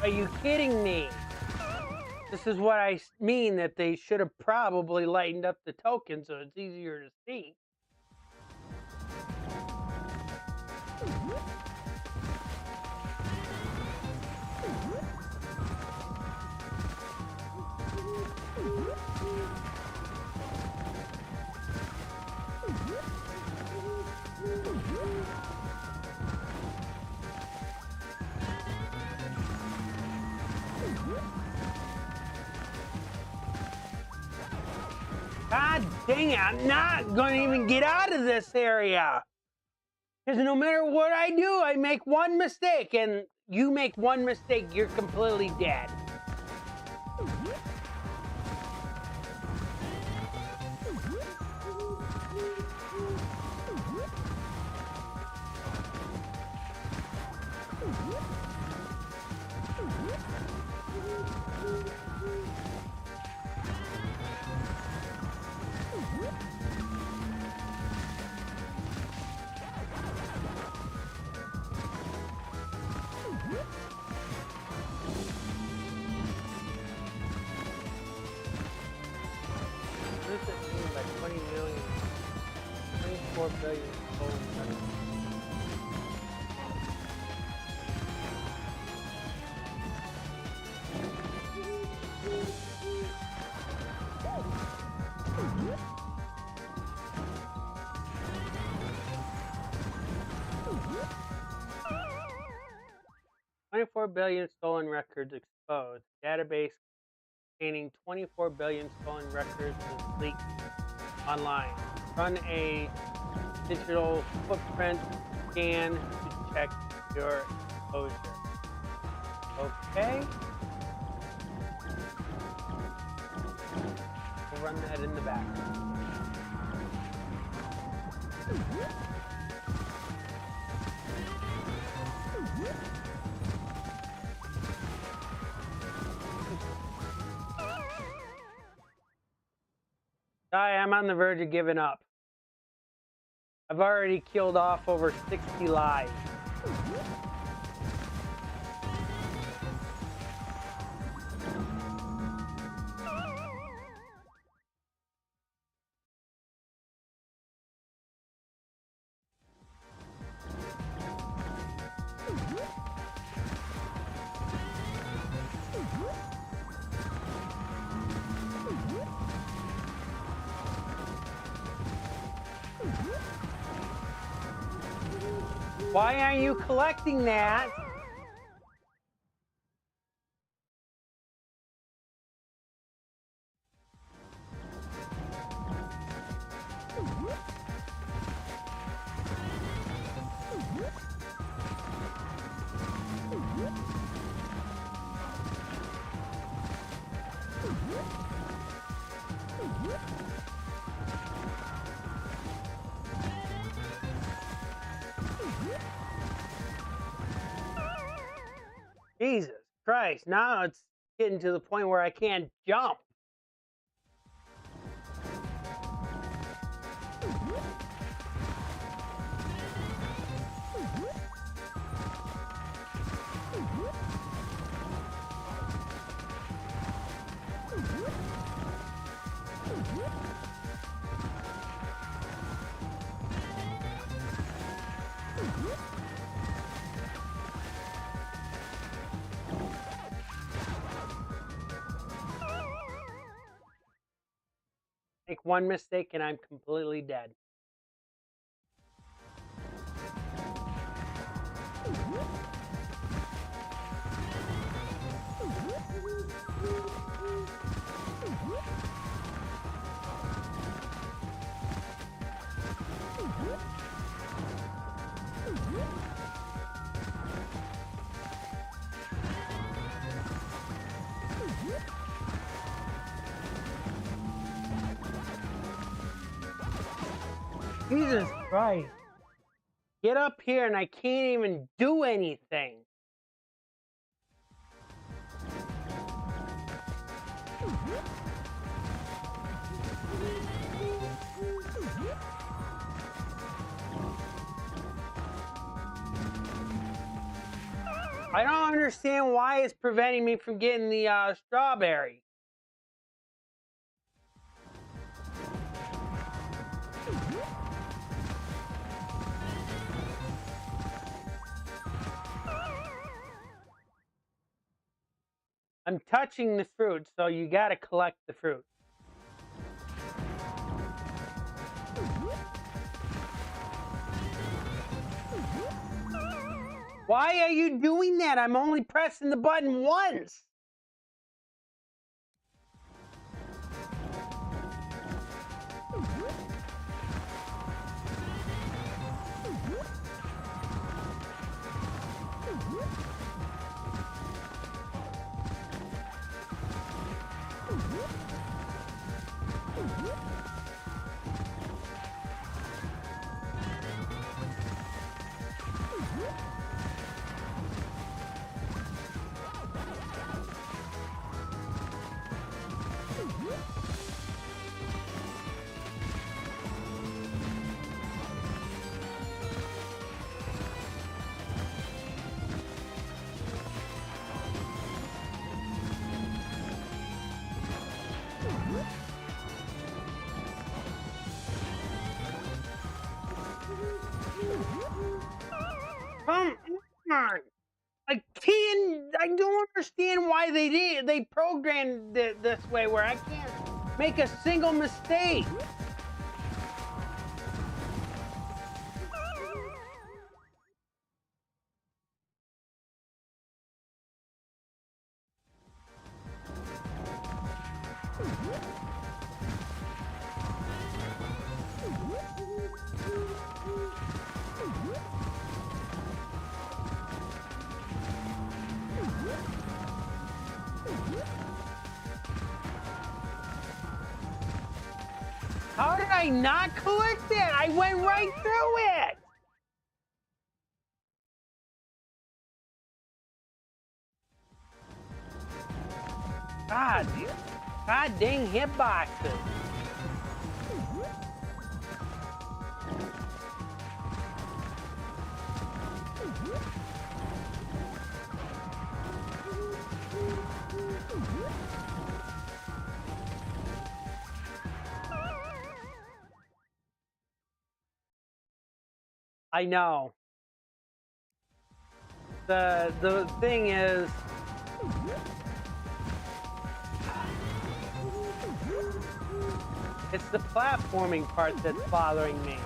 Are you kidding me? This is what I mean, that they should have probably lightened up the token so it's easier to see. God dang it, I'm not going to even get out of this area. Because no matter what I do, I make one mistake, and you make one mistake, you're completely dead. What does it mean by 20 million? 24 billion total records. $24 billion stolen records exposed. Database containing 24 billion stolen records is leaked online. Run a digital footprint scan to check your exposure. Okay. run that in the back. I'm on the verge of giving up. I've already killed off over 60 lives. Why aren't you collecting that? Jesus Christ, now it's getting to the point where I can't jump. Make one mistake and I'm completely dead. Jesus Christ. Get up here and I can't even do anything. I don't understand why it's preventing me from getting the strawberry. I'm touching the fruit, so you gotta collect the fruit. Why are you doing that? I'm only pressing the button once. Come on. I don't understand why they programmed it this way where I can't make a single mistake. I not collect that? I went right through it. God dang hitboxes. I know. The thing is, it's the platforming part that's bothering me.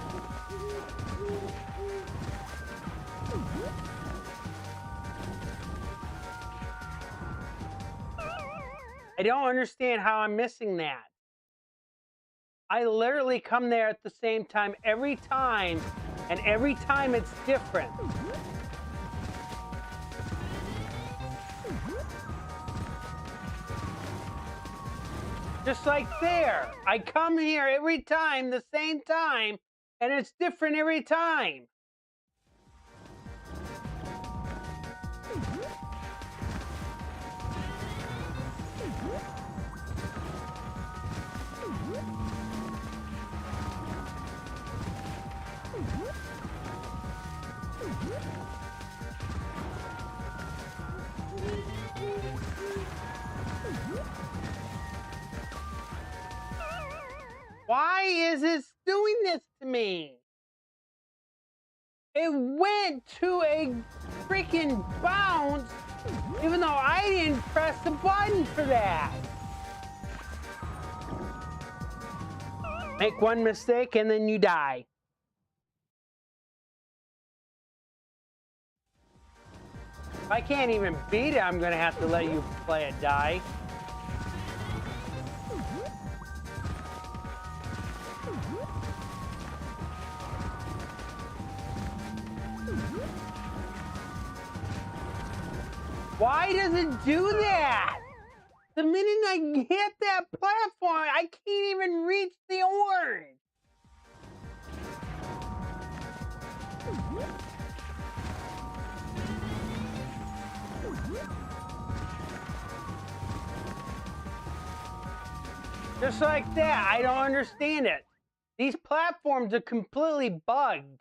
I don't understand how I'm missing that. I literally come there at the same time every time, and every time it's different. Just like there. I come here every time, the same time, and it's different every time. Why is it doing this to me? It went to a freaking bounce, even though I didn't press the button for that. Make one mistake and then you die. If I can't even beat it, I'm gonna have to let you play it die. Why does it do that? The minute I hit that platform, I can't even reach the orange. Just like that, I don't understand it. These platforms are completely bugged.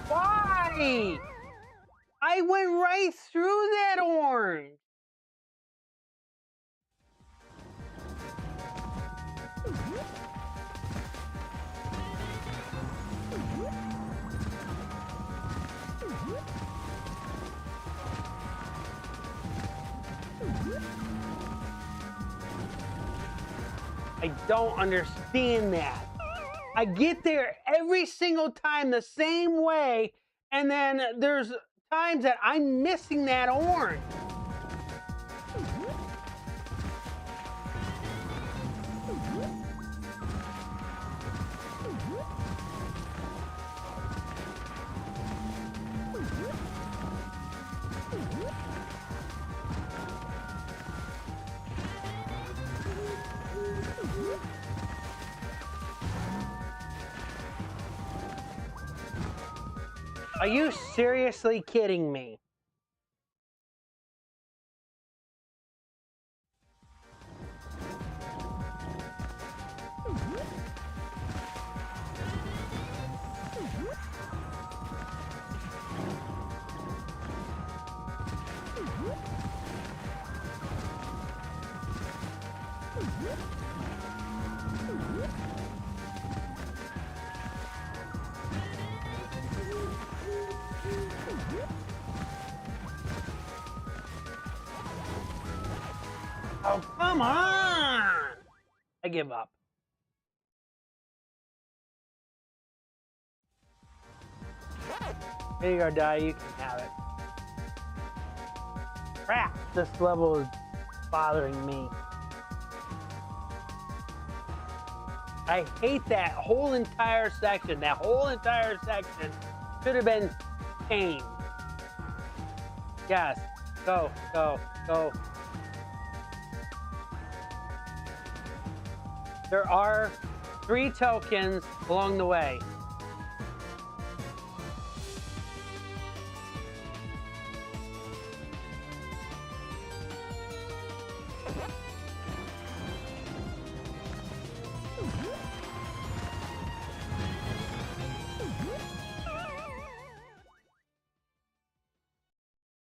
Why? I went right through that orange. I don't understand that. I get there every single time the same way, and then there's times that I'm missing that orange. Are you seriously kidding me? Oh, come on! I give up. Here you go, Die. You can have it. Crap! This level is bothering me. I hate that whole entire section. That whole entire section should have been tamed. Yes. Go, go, go. There are 3 tokens along the way.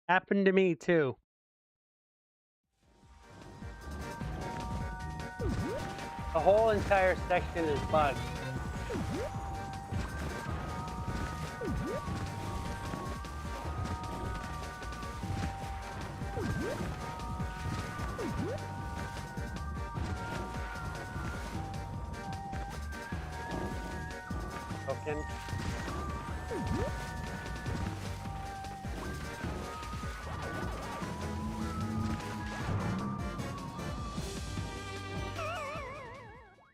Happened to me too. The whole entire section is bugged. Token.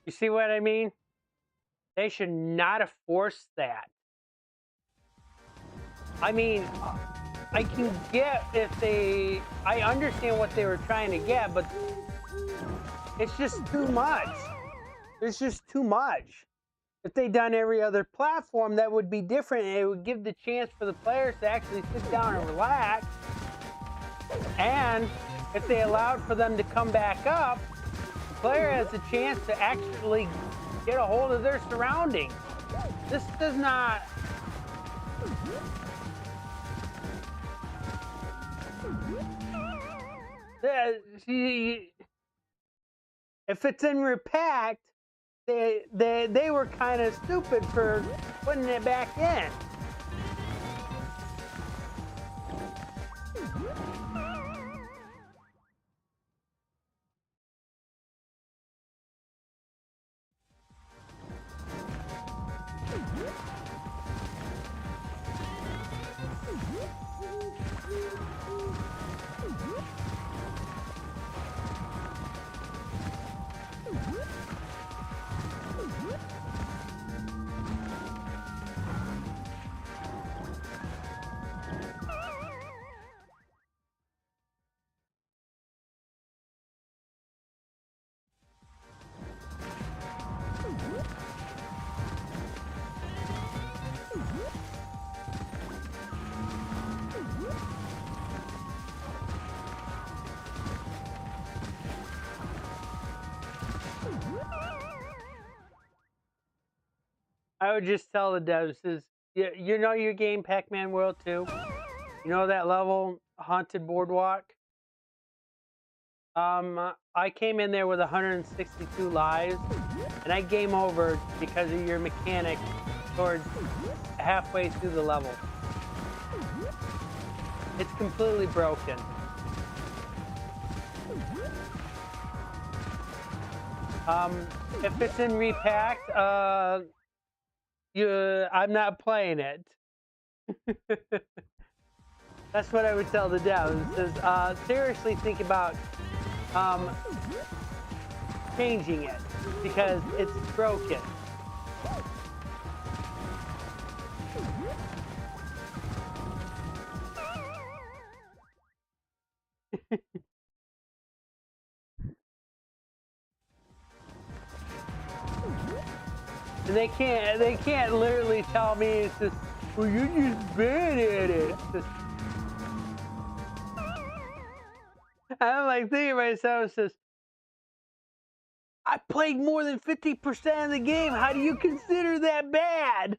You see what I mean? They should not have forced that. I mean, I can get if they... I understand what they were trying to get, but it's just too much. It's just too much. If they'd done every other platform, that would be different. And it would give the chance for the players to actually sit down and relax. And if they allowed for them to come back up, player has a chance to actually get a hold of their surroundings. This does not... If it's in repacked, they were kind of stupid for putting it back in. I would just tell the devs, you know your game Pac-Man World 2? You know that level, Haunted Boardwalk? I came in there with 162 lives, and I game over because of your mechanic towards halfway through the level. It's completely broken. If it's in repacked, I'm not playing it. That's what I would tell the devs. Is seriously think about changing it because it's broken. And they can't literally tell me it's just, well, you're just bad at it. I'm like thinking to myself, it's just, I played more than 50% of the game. How do you consider that bad?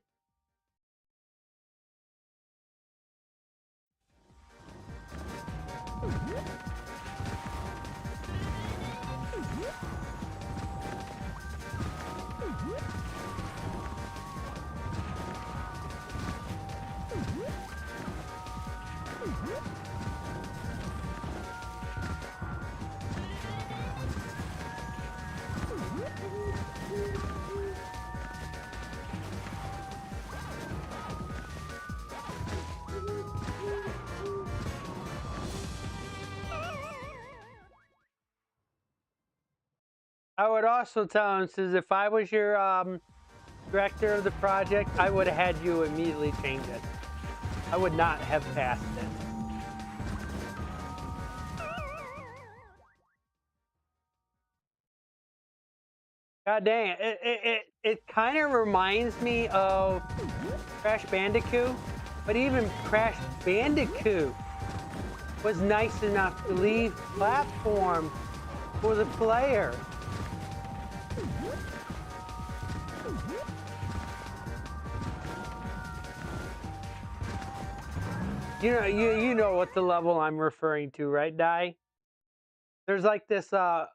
I would also tell him, says, if I was your director of the project, I would have had you immediately change it. I would not have passed it. God dang it kind of reminds me of Crash Bandicoot, but even Crash Bandicoot was nice enough to leave platform for the player. You know what the level I'm referring to, right, Di? There's like this the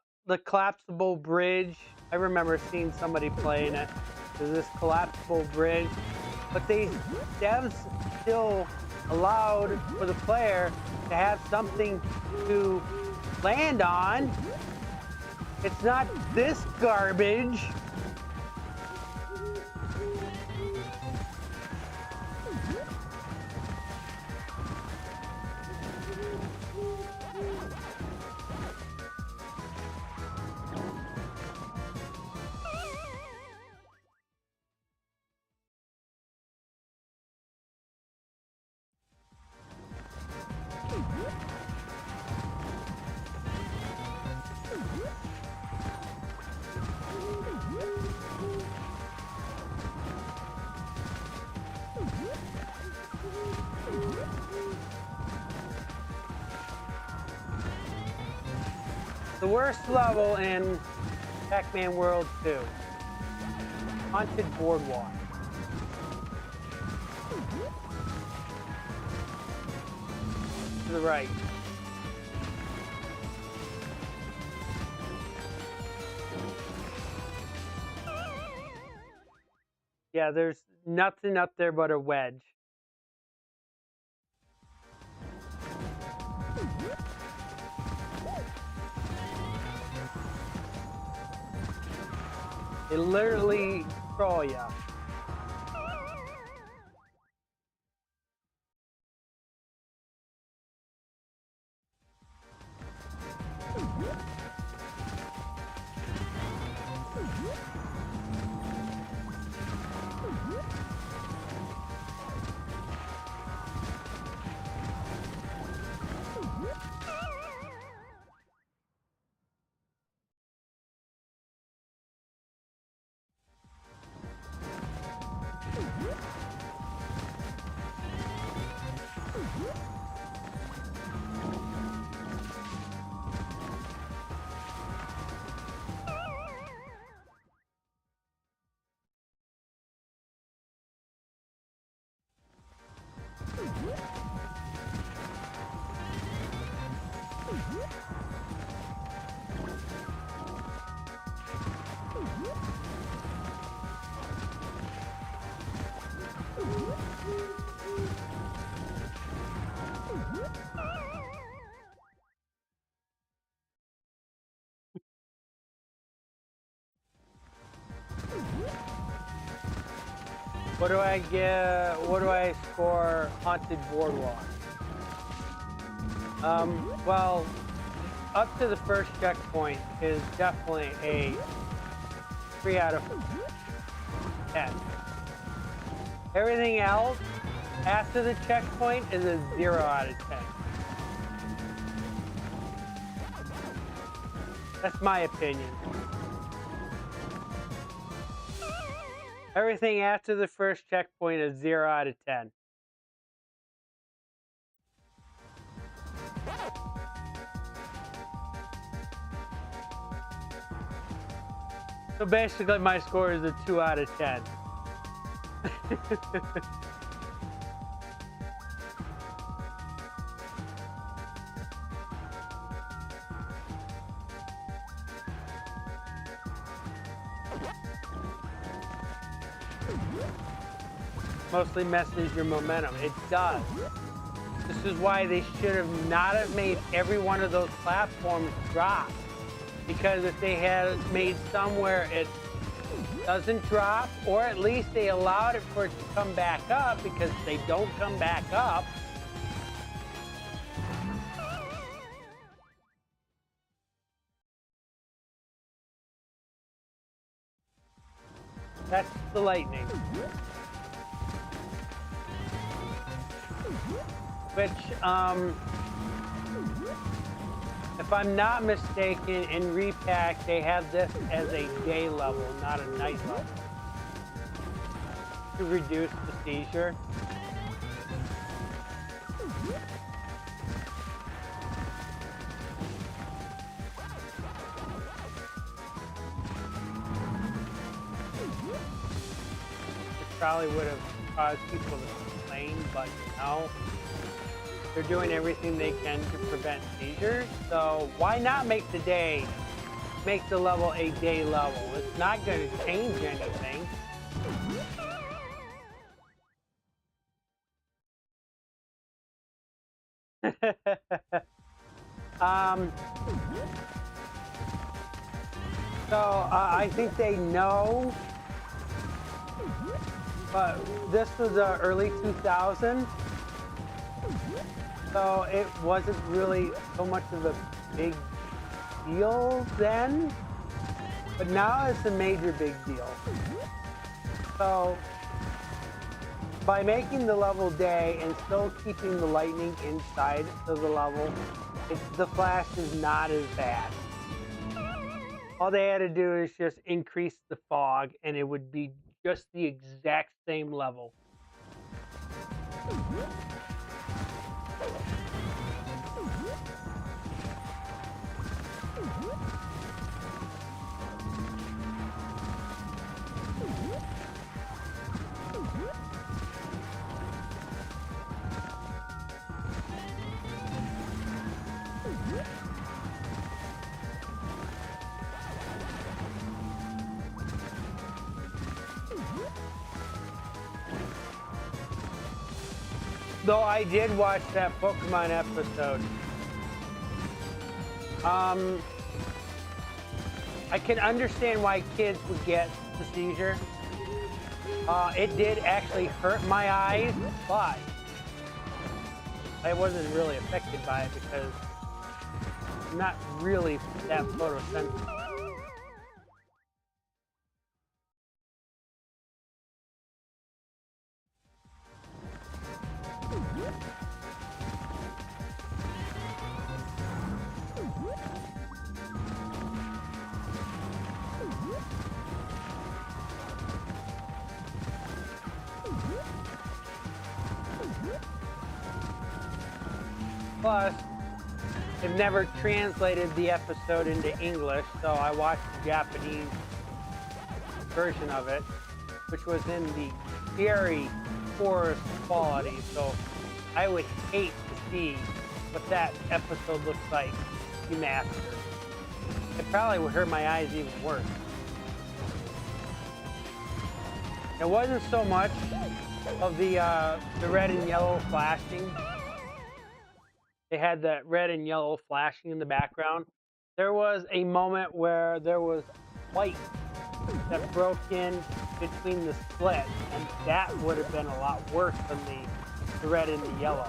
collapsible bridge. I remember seeing somebody playing it. There's this collapsible bridge, but they devs still allowed for the player to have something to land on. It's not this garbage. The worst level in Pac-Man World 2. Haunted Boardwalk. To the right. Yeah, there's nothing up there but a wedge. They literally troll you. What do I get? What do I score Haunted Boardwalk? Well, up to the first checkpoint is definitely a 3 out of 10. Everything else after the checkpoint is a 0 out of 10. That's my opinion. Everything after the first checkpoint is 0 out of 10. So basically my score is a 2 out of 10. Mostly messes your momentum. It does. This is why they should have not have made every one of those platforms drop. Because if they had made somewhere it doesn't drop, or at least they allowed it for it to come back up, because they don't come back up, That's the lightning. Which, if I'm not mistaken, in Repack, they have this as a day level, not a night level, to reduce the seizure. It probably would have caused people to complain, but no. They're doing everything they can to prevent seizures, so why not make the level a day level? It's not going to change anything. I think they know, but this was early 2000s. So it wasn't really so much of a big deal then, but now it's a major big deal. So by making the level day and still keeping the lightning inside of the level, the flash is not as bad. All they had to do is just increase the fog and it would be just the exact same level. Though I did watch that Pokemon episode. I can understand why kids would get the seizure. It did actually hurt my eyes, but I wasn't really affected by it because I'm not really that photosensitive. Plus, they've never translated the episode into English, so I watched the Japanese version of it, which was in the very poorest quality, so I would hate to see what that episode looks like remastered. It probably would hurt my eyes even worse. It wasn't so much of the red and yellow flashing. They had that red and yellow flashing in the background. There was a moment where there was white that broke in between the split, and that would have been a lot worse than the red and the yellow.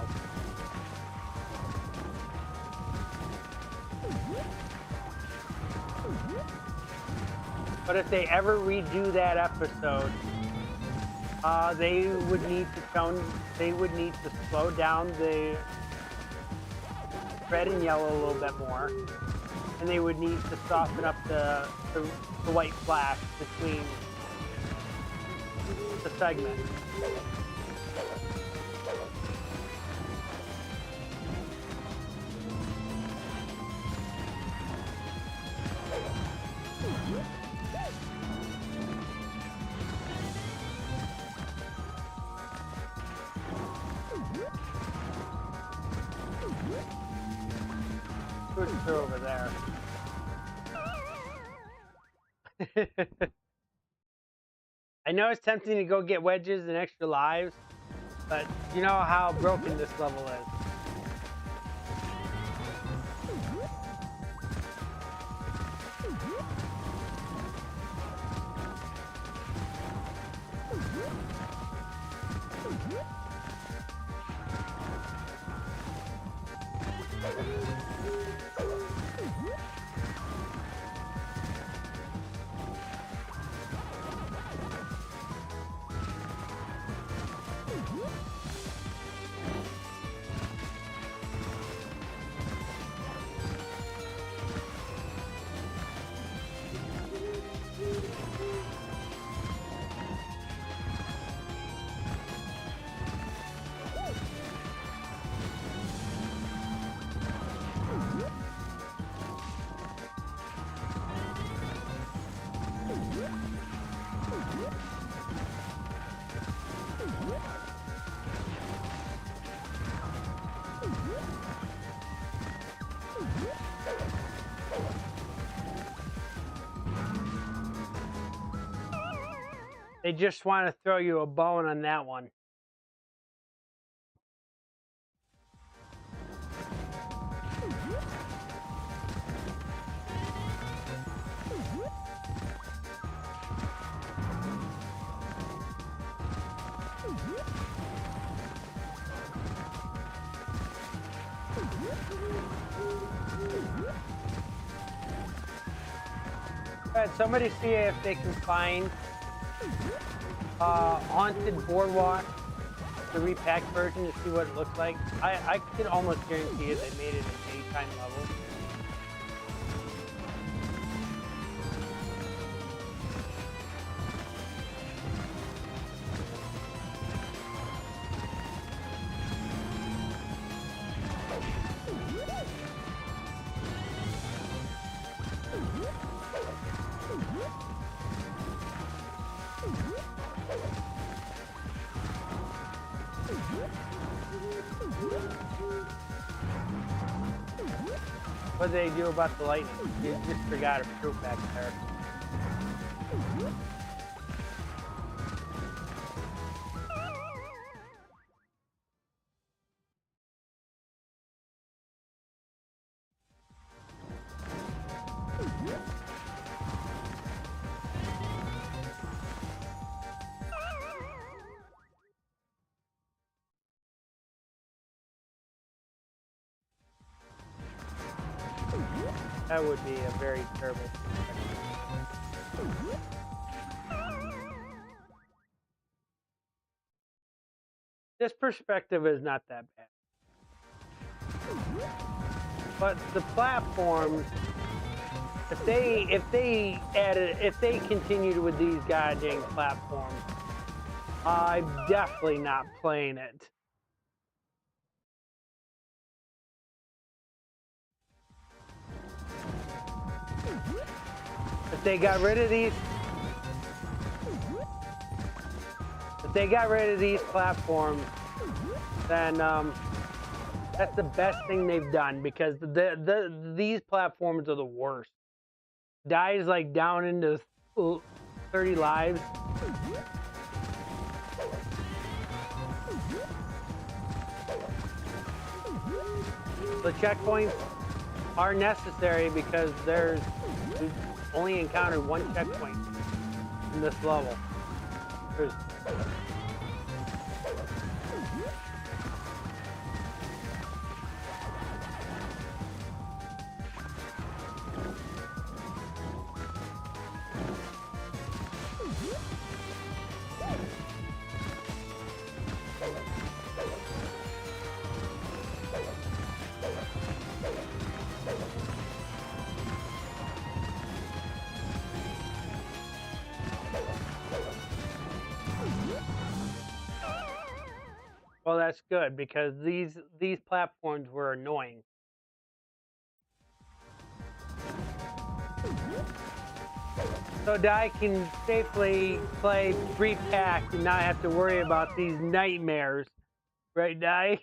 But if they ever redo that episode, they would need to slow down the red and yellow a little bit more, and they would need to soften up the white flash between the segments. Switch her over there. I know it's tempting to go get wedges and extra lives, but you know how broken this level is. They just want to throw you a bone on that one. Alright, somebody see if they can find Haunted Boardwalk, the repacked version, to see what it looks like. I could almost guarantee it they made it a daytime level. What did they do about the lightning? You just forgot a fruit back there. That would be a very terrible perspective. This perspective is not that bad. But the platforms, if they continued with these goddamn platforms, I'm definitely not playing it. If they got rid of these platforms, then that's the best thing they've done, because these platforms are the worst. Dies like down into 30 lives. The checkpoints are necessary because we've only encountered one checkpoint in this level. Well, that's good, because these platforms were annoying. So Dai can safely play repacked and not have to worry about these nightmares, right, Dai?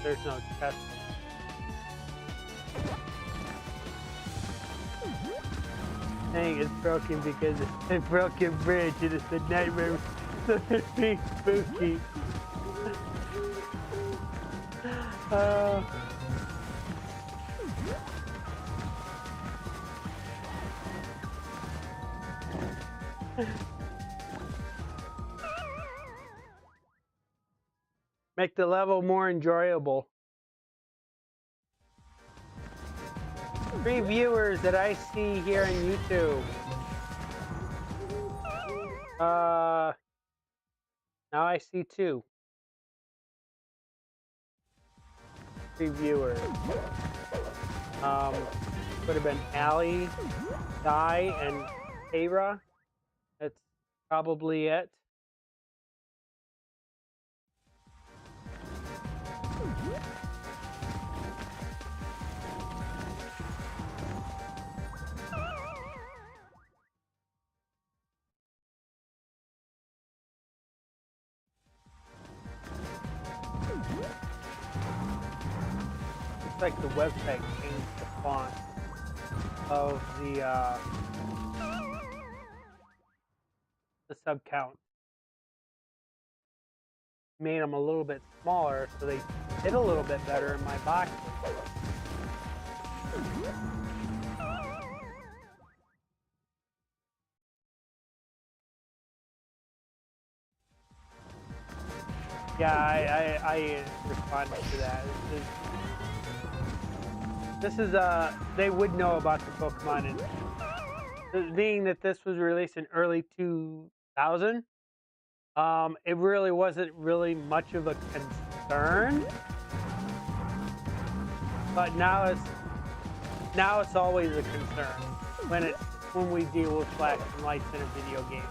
There's no test. Dang, it's broken because it's a broken bridge and it's a nightmare. So it's being spooky. Make the level more enjoyable. 3 viewers that I see here on YouTube. Now I see two. Reviewers. Would have been Ali, Di, and Tara. That's probably it. Looks like the website changed the font of the sub count. Made them a little bit smaller so they fit a little bit better in my box. Yeah, I responded to that. This is they would know about the Pokemon, and being that this was released in early 2000, it really wasn't really much of a concern. But now it's always a concern when we deal with flash and lights in a video game.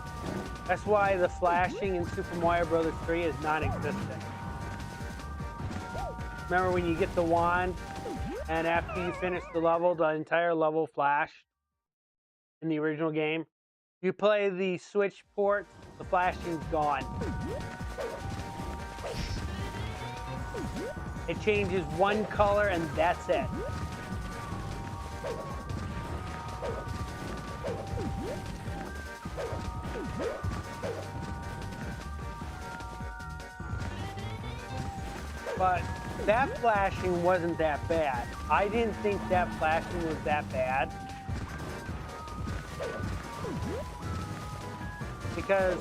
That's why the flashing in Super Mario Bros. 3 is non-existent. Remember when you get the wand and after you finish the level, the entire level flashed in the original game? You play the Switch ports, the flashing's gone. It changes one color and that's it. But that flashing wasn't that bad. I didn't think that flashing was that bad. Because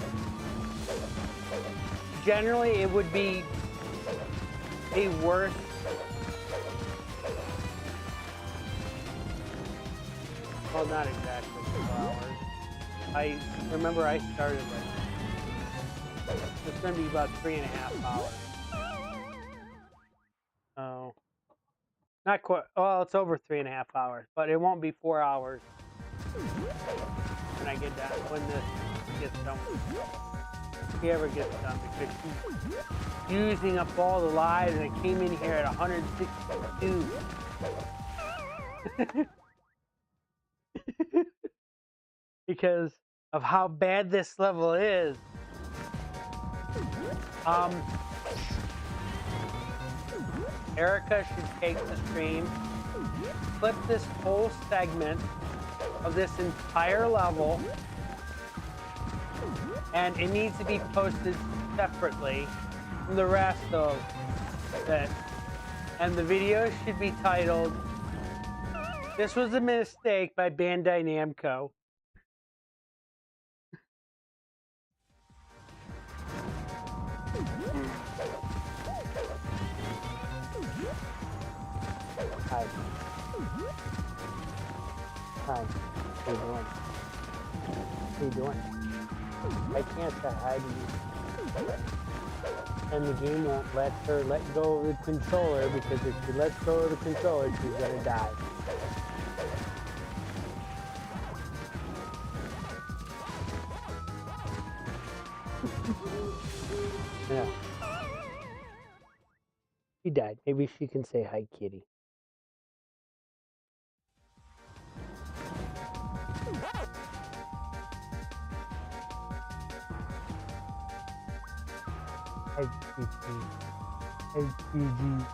generally it would be a worse well, not exactly 4 hours. I remember I started like it's going to be about 3.5 hours. Oh, not quite. Well, it's over 3.5 hours, but it won't be 4 hours when I get done. When this gets done, if he ever gets done, because she's using up all the lives, and it came in here at 162. Because of how bad this level is. Erica should take the stream, clip this whole segment of this entire level, and it needs to be posted separately from the rest of it. And the video should be titled, "This was a mistake by Bandai Namco." Hi. Hi. How you doing? How you doing? I can't say hi to you. And the game won't let her let go of the controller, because if she lets go of the controller, she's gonna die. Yeah. She died. Maybe she can say hi, kitty. Hi, kitty. Hi, kitty.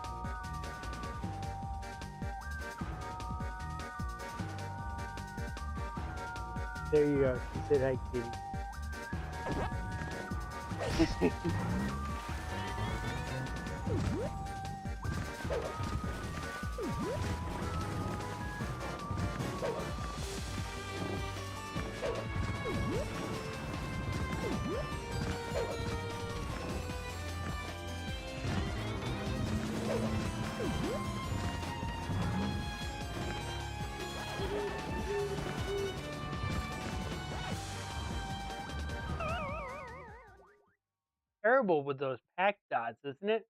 There you go. She said hi, kitty. terrible with those pack dots, isn't it?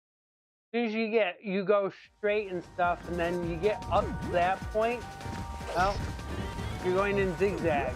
As soon as you go straight and stuff, and then you get up to that point, well, you're going in zigzag.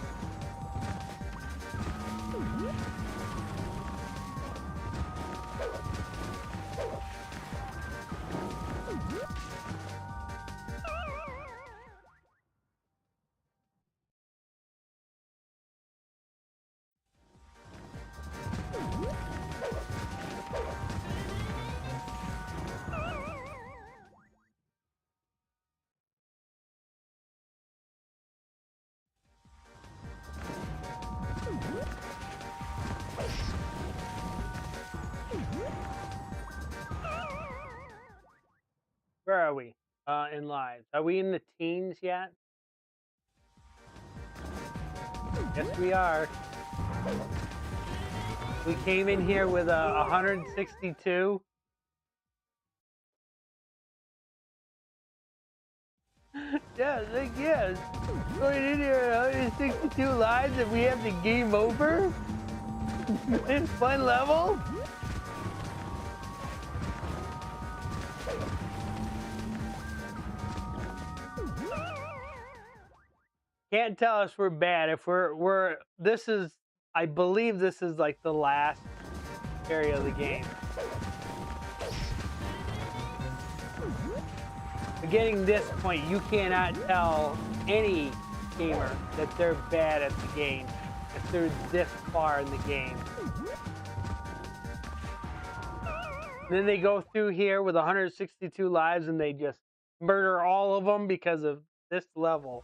Where are we in lives? Are we in the teens yet? Yes, we are. We came in here with 162. Yeah, going in here at 162 lives and we have the game over? It's fun level? Can't tell us we're bad if this is, I believe this is like the last area of the game. But getting this point, you cannot tell any gamer that they're bad at the game if they're this far in the game. And then they go through here with 162 lives and they just murder all of them because of this level.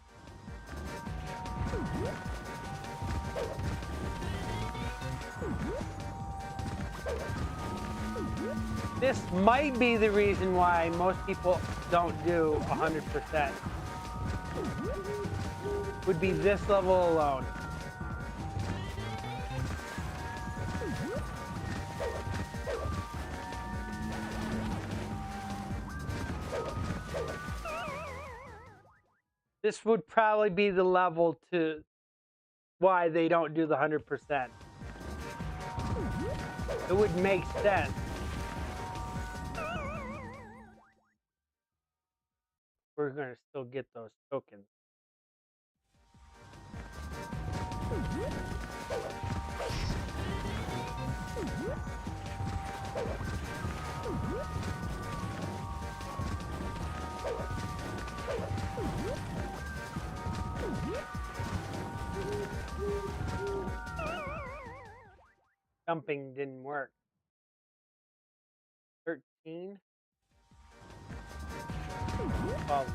This might be the reason why most people don't do 100%. Would be this level alone. This would probably be the level to why they don't do the 100%. It would make sense. We're going to still get those tokens. Jumping didn't work. 13. Oh,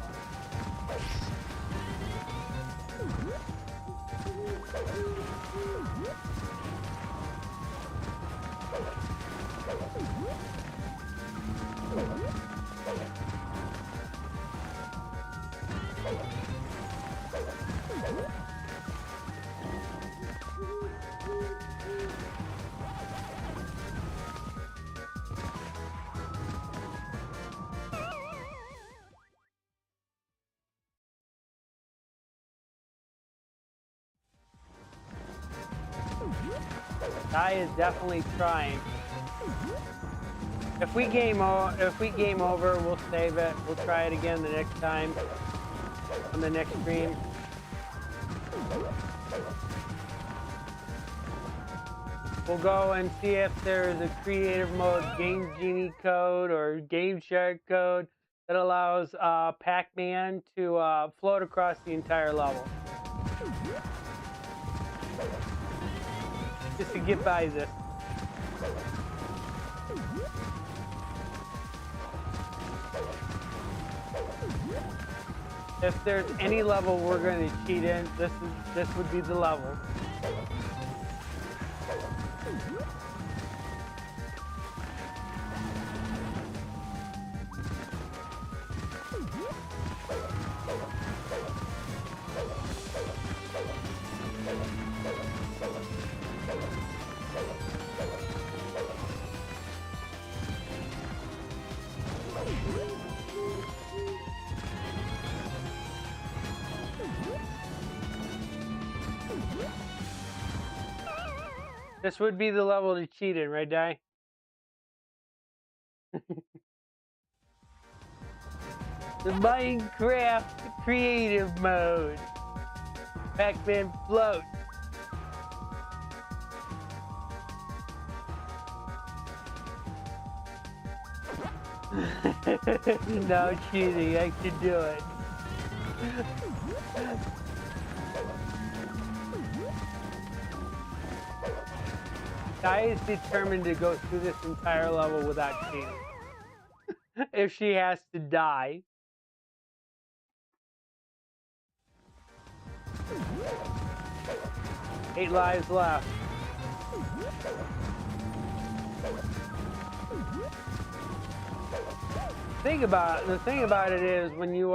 Guy is definitely trying. If we game over, we'll save it. We'll try it again the next time on the next stream. We'll go and see if there's a creative mode Game Genie code or Game Shark code that allows Pac-Man to float across the entire level. Just to get by this. If there's any level we're going to cheat in, this would be the level. This would be the level to cheat in, right, Di? The Minecraft creative mode. Pac-Man float. No cheating, I can do it. Di is determined to go through this entire level without cheating. If she has to die. Eight lives left. The thing about it is when you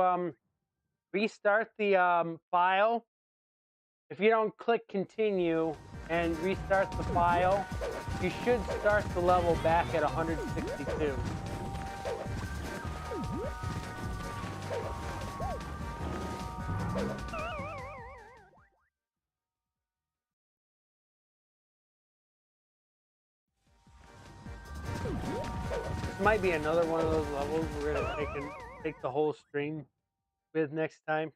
restart the file, if you don't click continue and restart the file, you should start the level back at 162. This might be another one of those levels we're gonna take the whole stream with next time.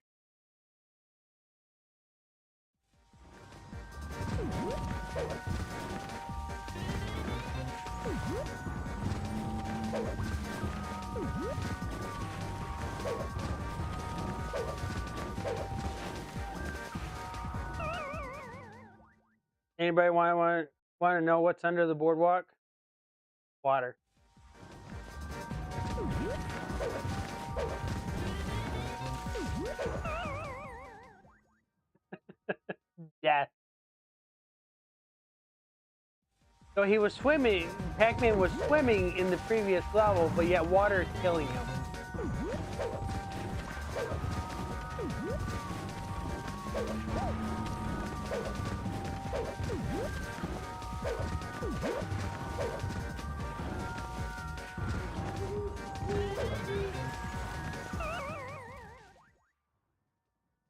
Anybody want to know what's under the boardwalk? Water. Death. So he was swimming. Pac-Man was swimming in the previous level, but yet water is killing him.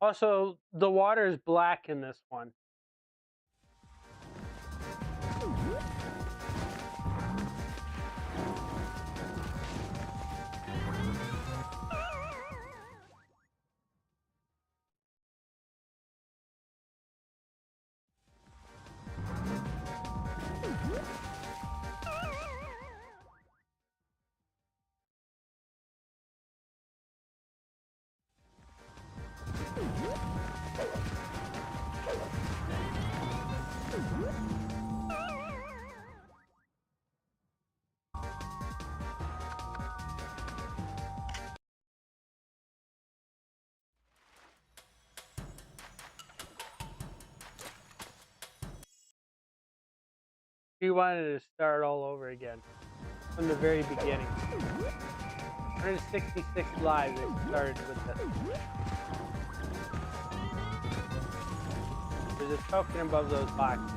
Also, the water is black in this one. He wanted to start all over again from the very beginning. 166 lives it started with this. There's a token above those boxes.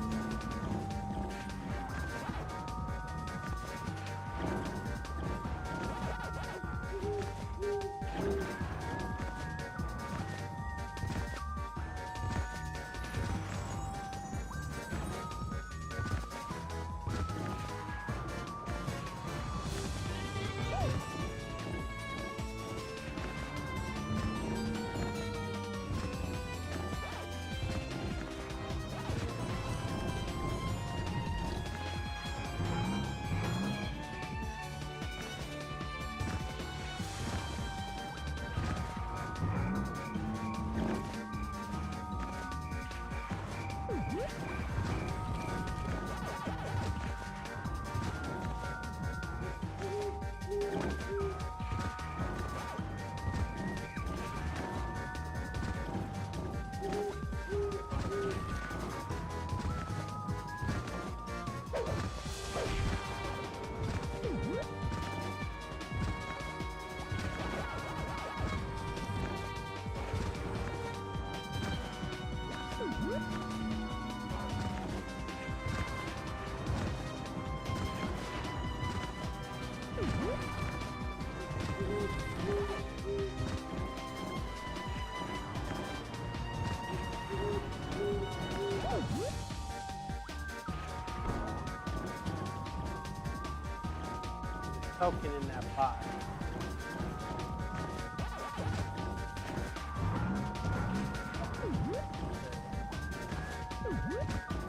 token in that pot.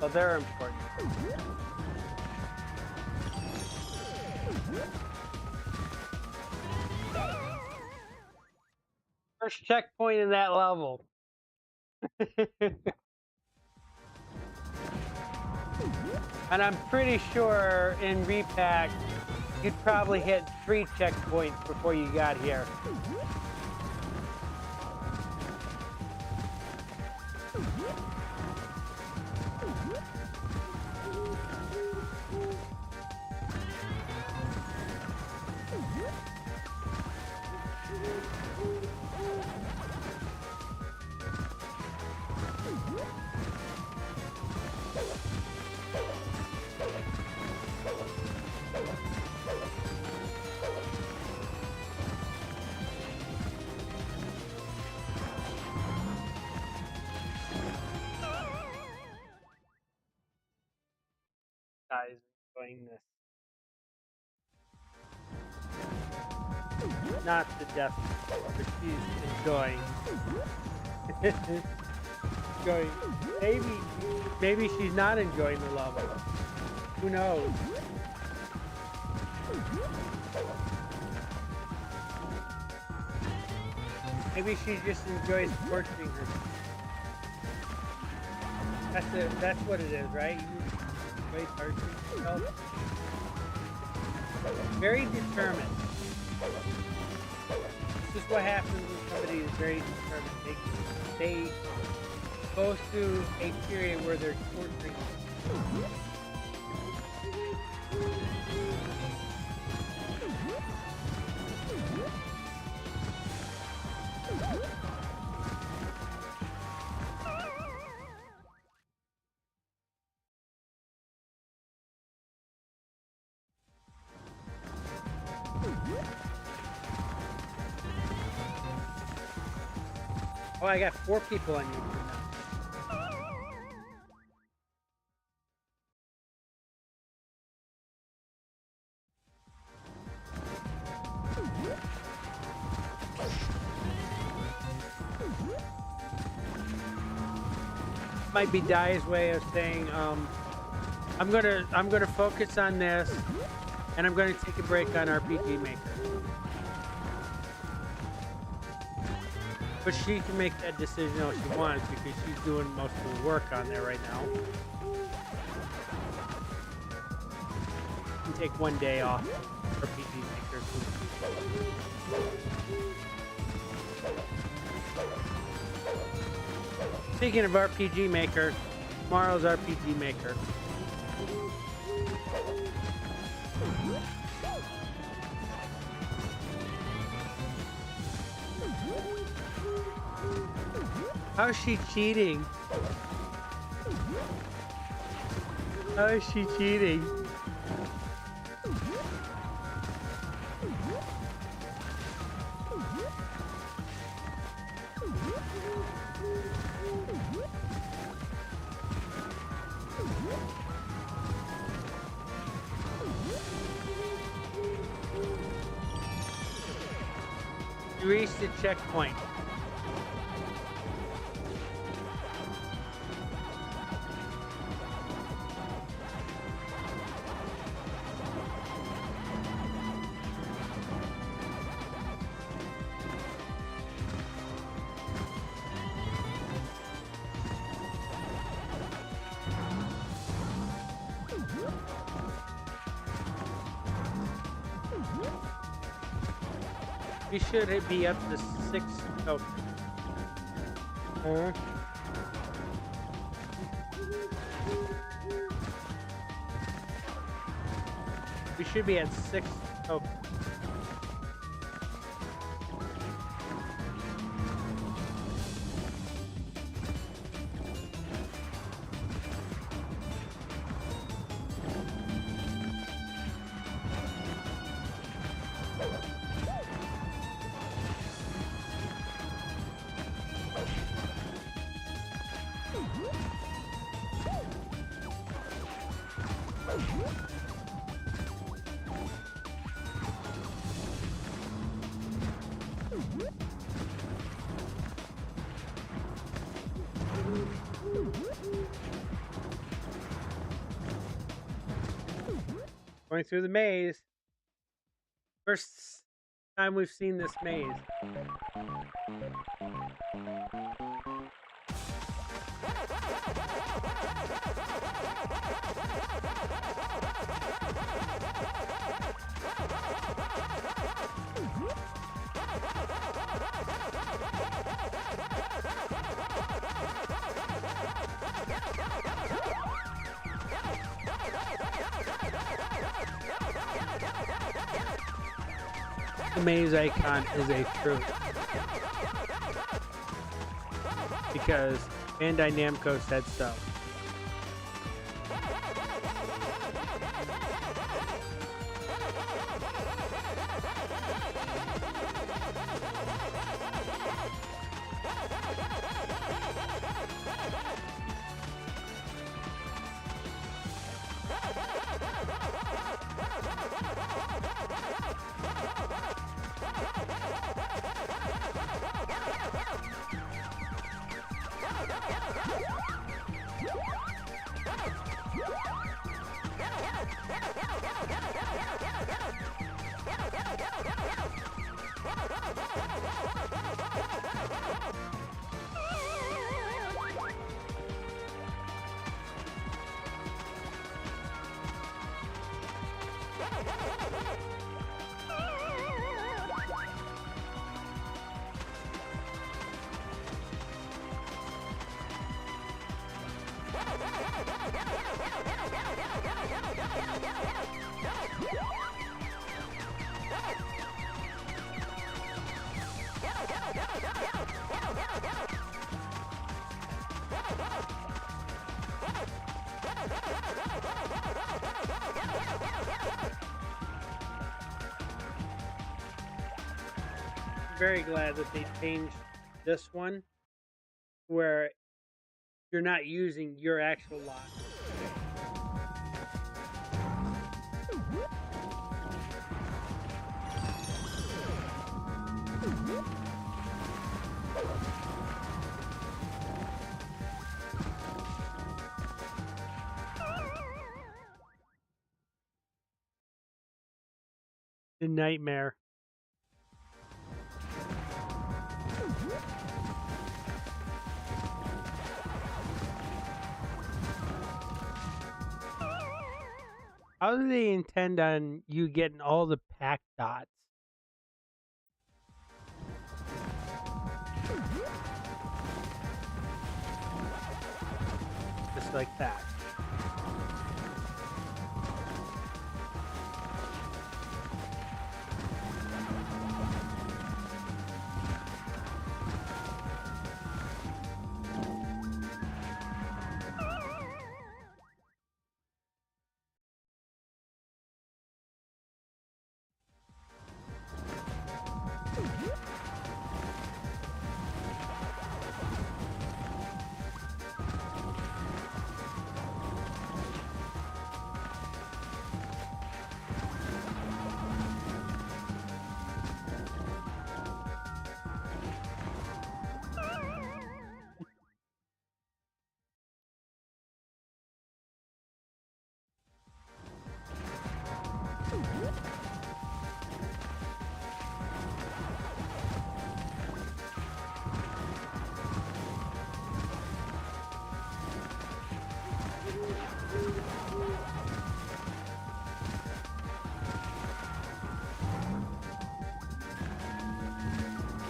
So they're important. First checkpoint in that level. And I'm pretty sure in repack, you'd probably hit 3 checkpoints before you got here. Guys, enjoying this. Not to death, but she's enjoying. Enjoying. Maybe she's not enjoying the level. Who knows? Maybe she just enjoys torturing herself. That's what it is, right? You enjoy torturing yourself. Very determined. This is what happens when somebody is very determined. They go through a period where they're torturing themselves. Oh, I got 4 people on YouTube now. Might be Dai's way of saying, I'm gonna focus on this, and I'm gonna take a break on RPG Maker. But she can make that decision if she wants, because she's doing most of the work on there right now. You can take one day off RPG Maker. Speaking of RPG Maker, tomorrow's RPG Maker. How is she cheating? How is she cheating? You reached the checkpoint. We should be up to 6 tokens. We should be at 6 tokens. Going through the maze. First time we've seen this maze. The maze icon is a truth. Because Bandai Namco said so. Very glad that they changed this one where you're not using your actual lock. The nightmare. How do they intend on you getting all the pack dots? Just like that.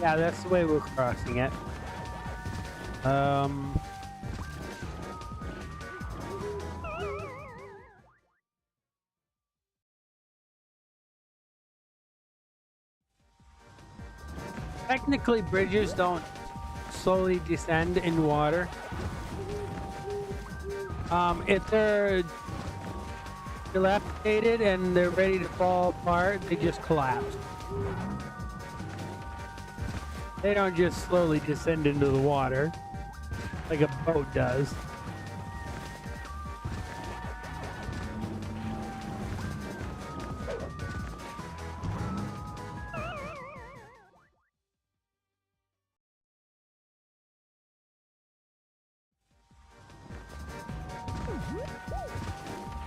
Yeah, that's the way we're crossing it. Technically, bridges don't slowly descend in water. If they're dilapidated and they're ready to fall apart, they just collapse. They don't just slowly descend into the water like a boat does.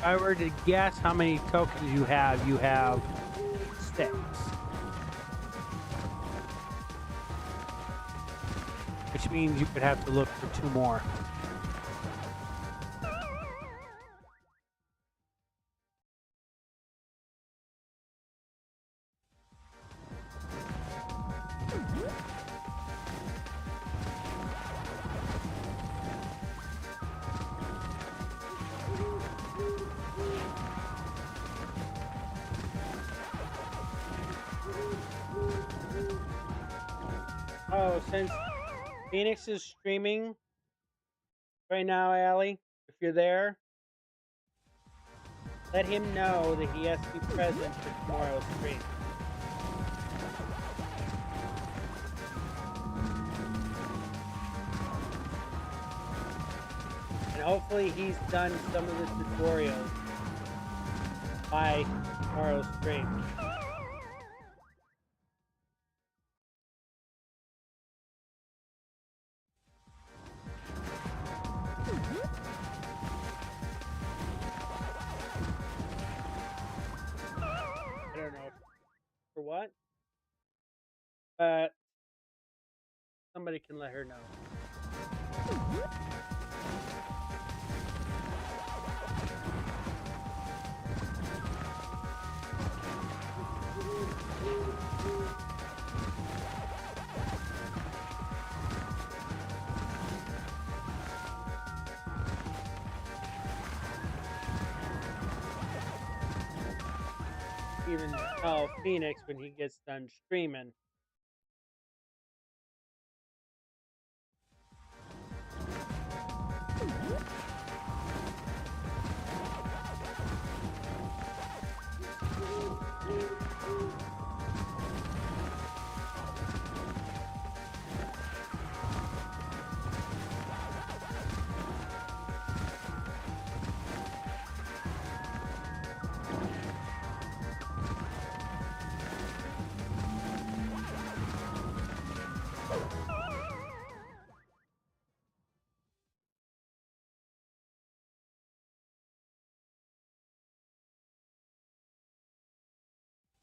If I were to guess how many tokens you have 6. Which means you could have to look for 2 more. Oh, since Phoenix is streaming right now, Allie, if you're there, let him know that he has to be present for tomorrow's stream. And hopefully he's done some of the tutorials by tomorrow's stream. I don't know for what, but somebody can let her know. Even tell Phoenix when he gets done streaming.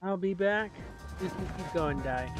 I'll be back. You can keep going, Di.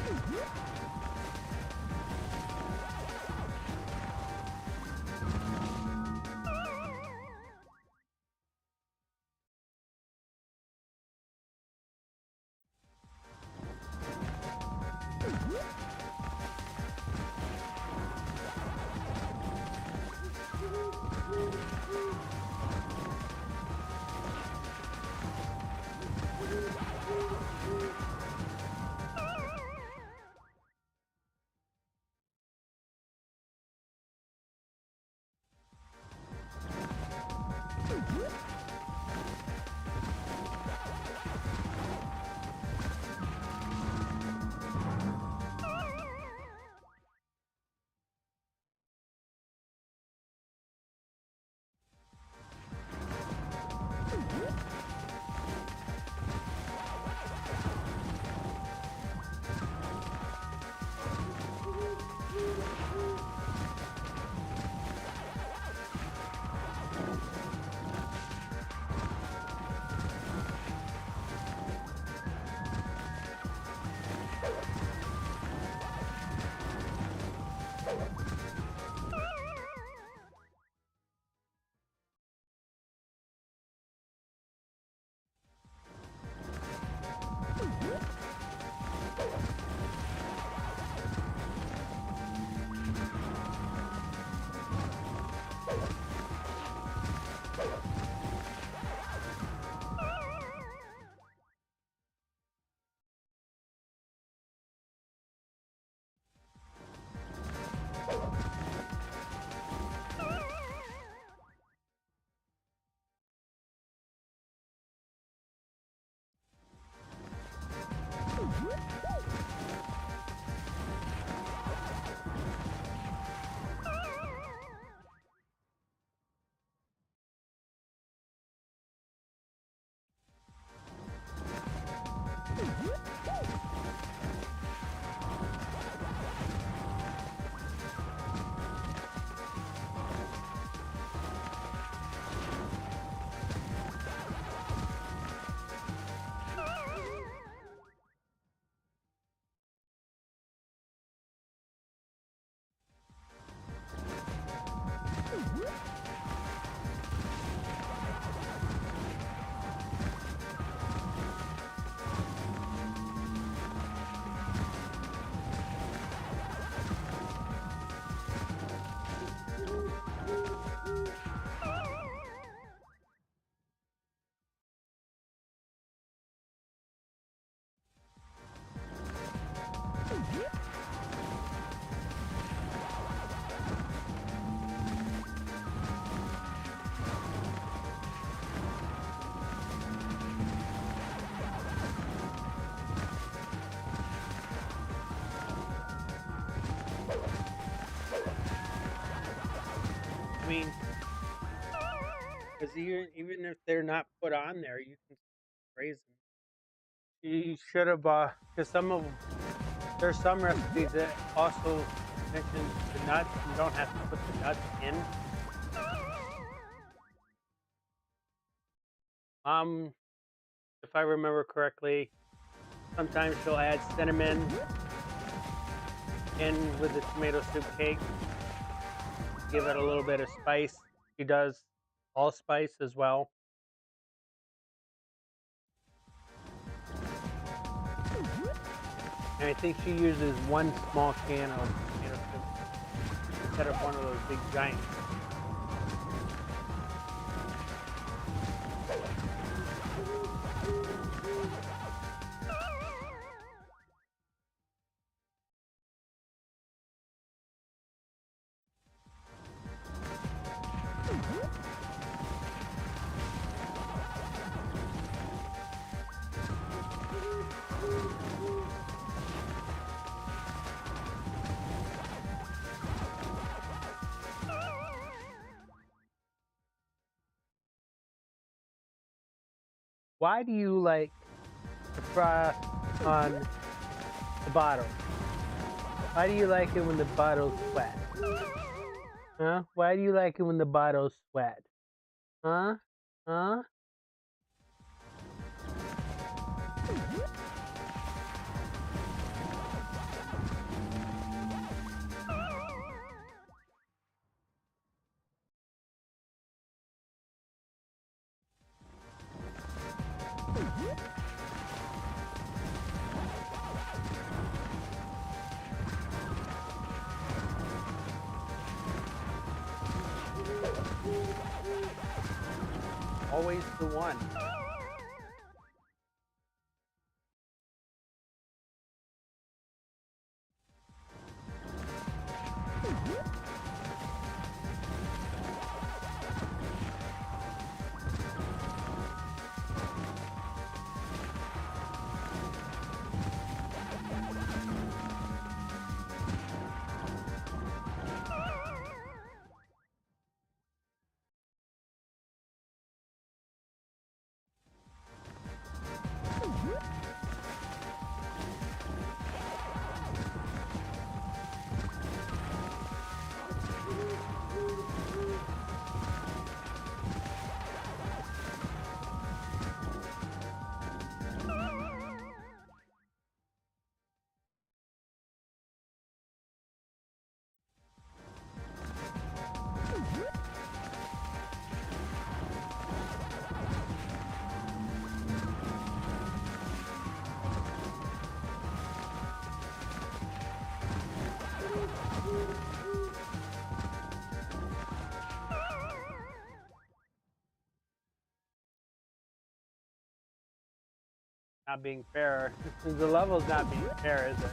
mean, because even if they're not put on there, you can raise them. You should have, because there's some recipes that also mention the nuts. You don't have to put the nuts in. If I remember correctly, sometimes she'll add cinnamon in with the tomato soup cake, give it a little bit of spice. She does allspice as well. And I think she uses one small can of tomato soup instead of one of those big giants. Why do you like the frost on the bottle? Why do you like it when the bottle's wet? Huh? Why do you like it when the bottle's wet? Huh? Huh? Always the one. Not being fair. The level's not being fair, is it?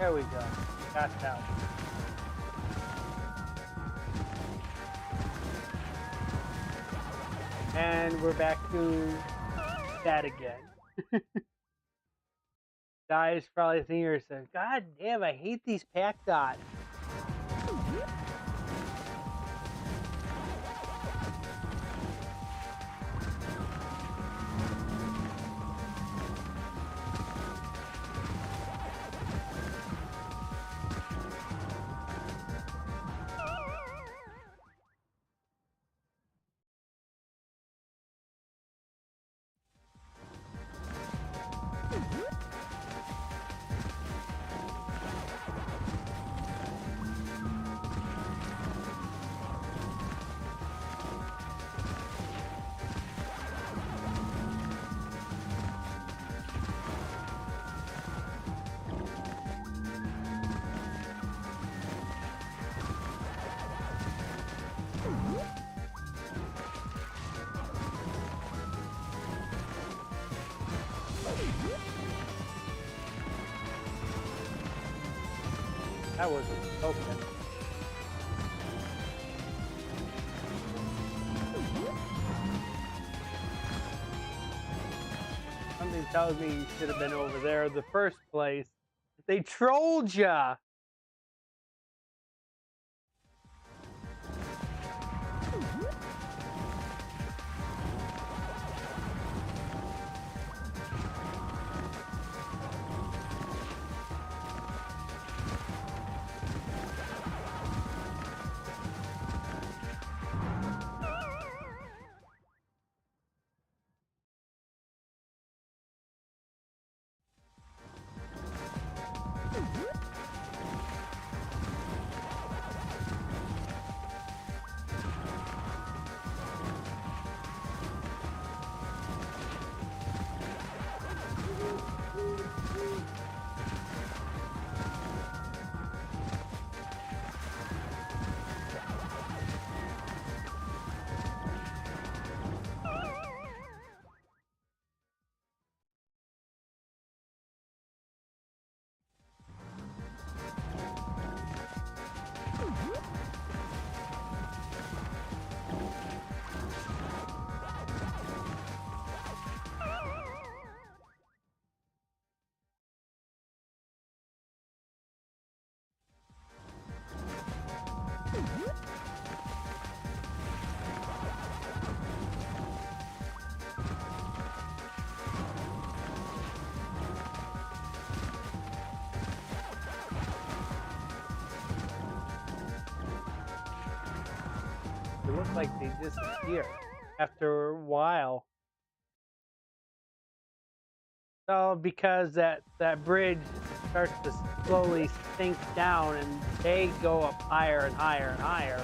There we go. Got that one. And we're back to that again. Guys probably thinking to yourself, God damn, I hate these pack dots. That was open. Something tells me you should have been over there in the first place. They trolled ya! It looks like they disappear after a while. So because that bridge starts to slowly sink down and they go up higher and higher and higher.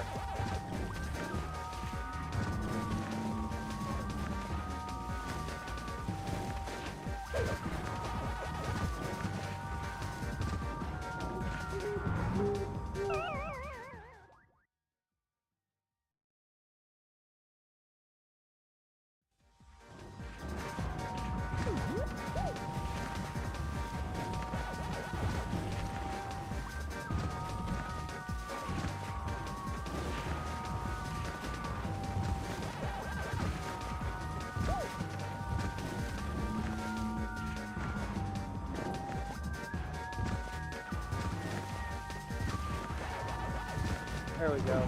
There we go.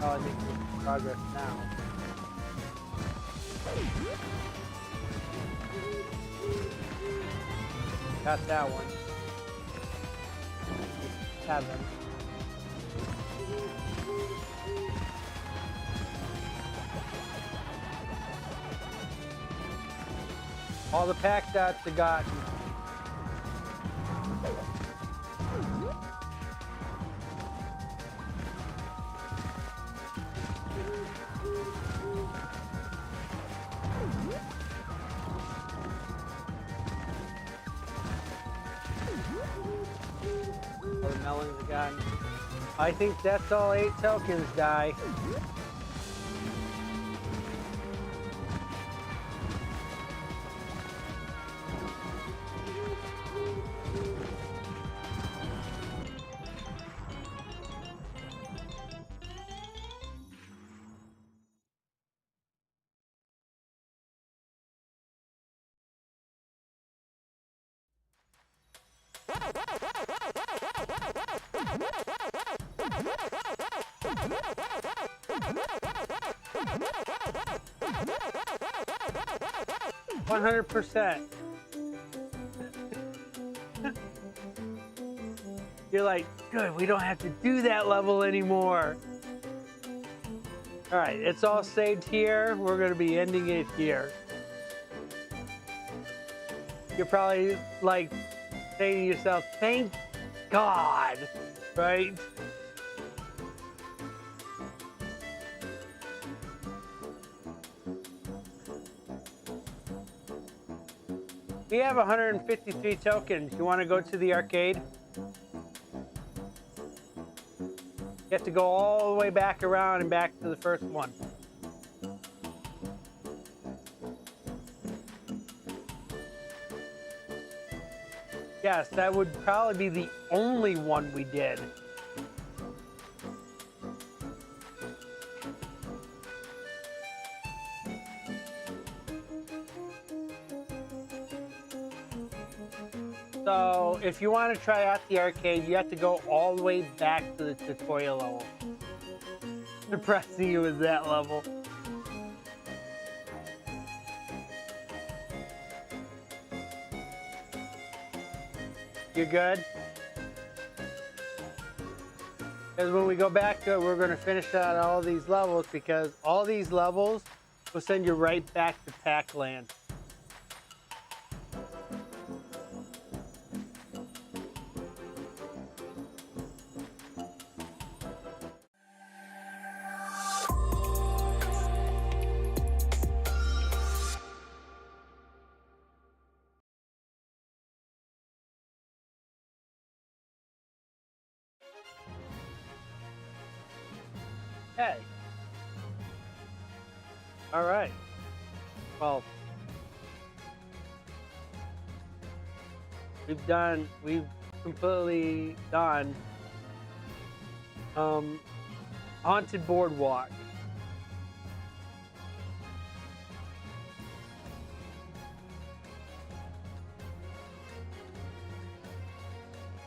Oh, I think we're progress now. Got that one. 7. All the pack dots are gotten. All the melons are gotten. I think that's all 8 tokens, die. %. You're like, good, we don't have to do that level anymore. All right, it's all saved here. We're going to be ending it here. You're probably like saying to yourself, thank God, right? We have 153 tokens. You want to go to the arcade? You have to go all the way back around and back to the first one. Yes, that would probably be the only one we did. So, if you want to try out the arcade, you have to go all the way back to the tutorial level. Depressing it was that level. You good? Because when we go back to it, we're going to finish out all these levels, because all these levels will send you right back to Pac-Land. Hey. All right. Well, we've completely done Haunted Boardwalk.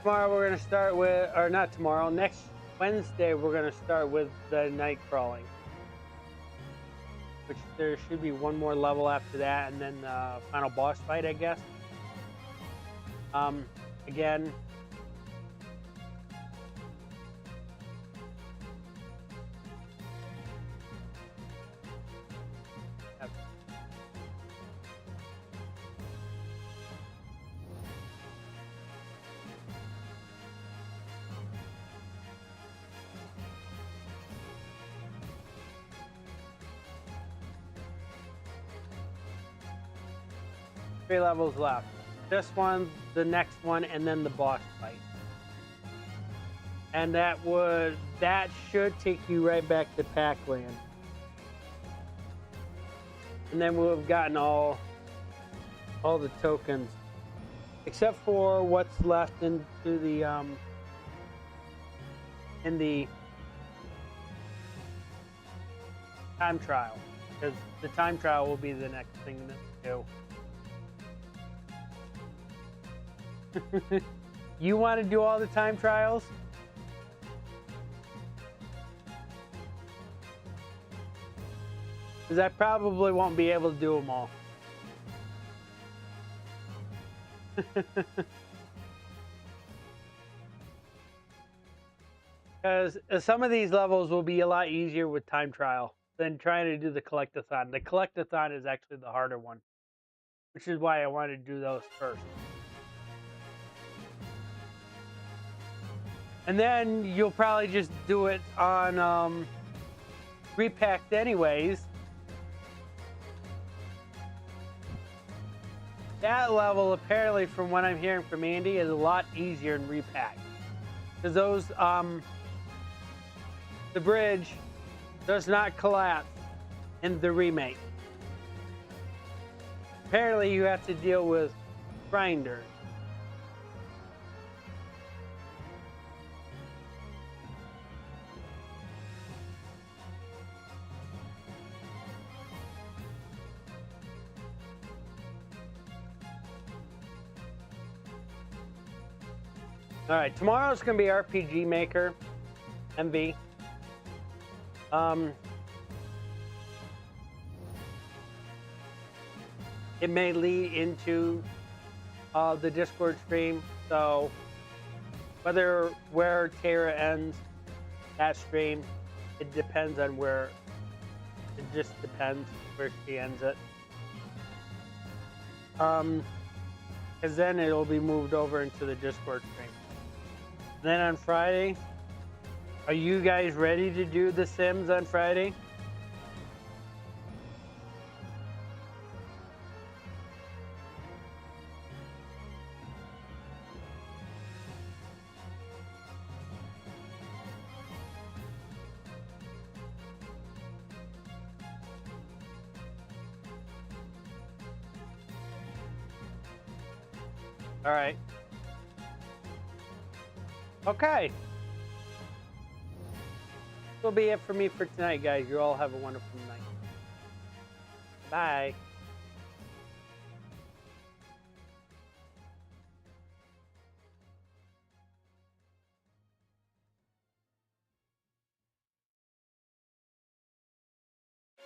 Tomorrow we're going to start with, or not tomorrow, next Wednesday we're going to start with the night crawling. Which there should be one more level after that, and then the final boss fight, I guess. Again, three levels left. This one, the next one, and then the boss fight. And that should take you right back to Pac-Land. And then we'll have gotten all the tokens. Except for what's left into the in the time trial. Because the time trial will be the next thing that we do. You want to do all the time trials? Because I probably won't be able to do them all. Because some of these levels will be a lot easier with time trial than trying to do the collect-a-thon. The collect-a-thon is actually the harder one, which is why I wanted to do those first. And then you'll probably just do it on repacked anyways. That level, apparently, from what I'm hearing from Andy, is a lot easier in repacked. Because those, the bridge does not collapse in the remake. Apparently, you have to deal with grinders. All right, tomorrow's gonna be RPG Maker, MV. It may lead into the Discord stream, so where Tara ends that stream, it depends on where. It just depends where she ends it. Because then it'll be moved over into the Discord stream. Then on Friday, are you guys ready to do The Sims on Friday? All right. Okay. This will be it for me for tonight, guys. You all have a wonderful night. Bye.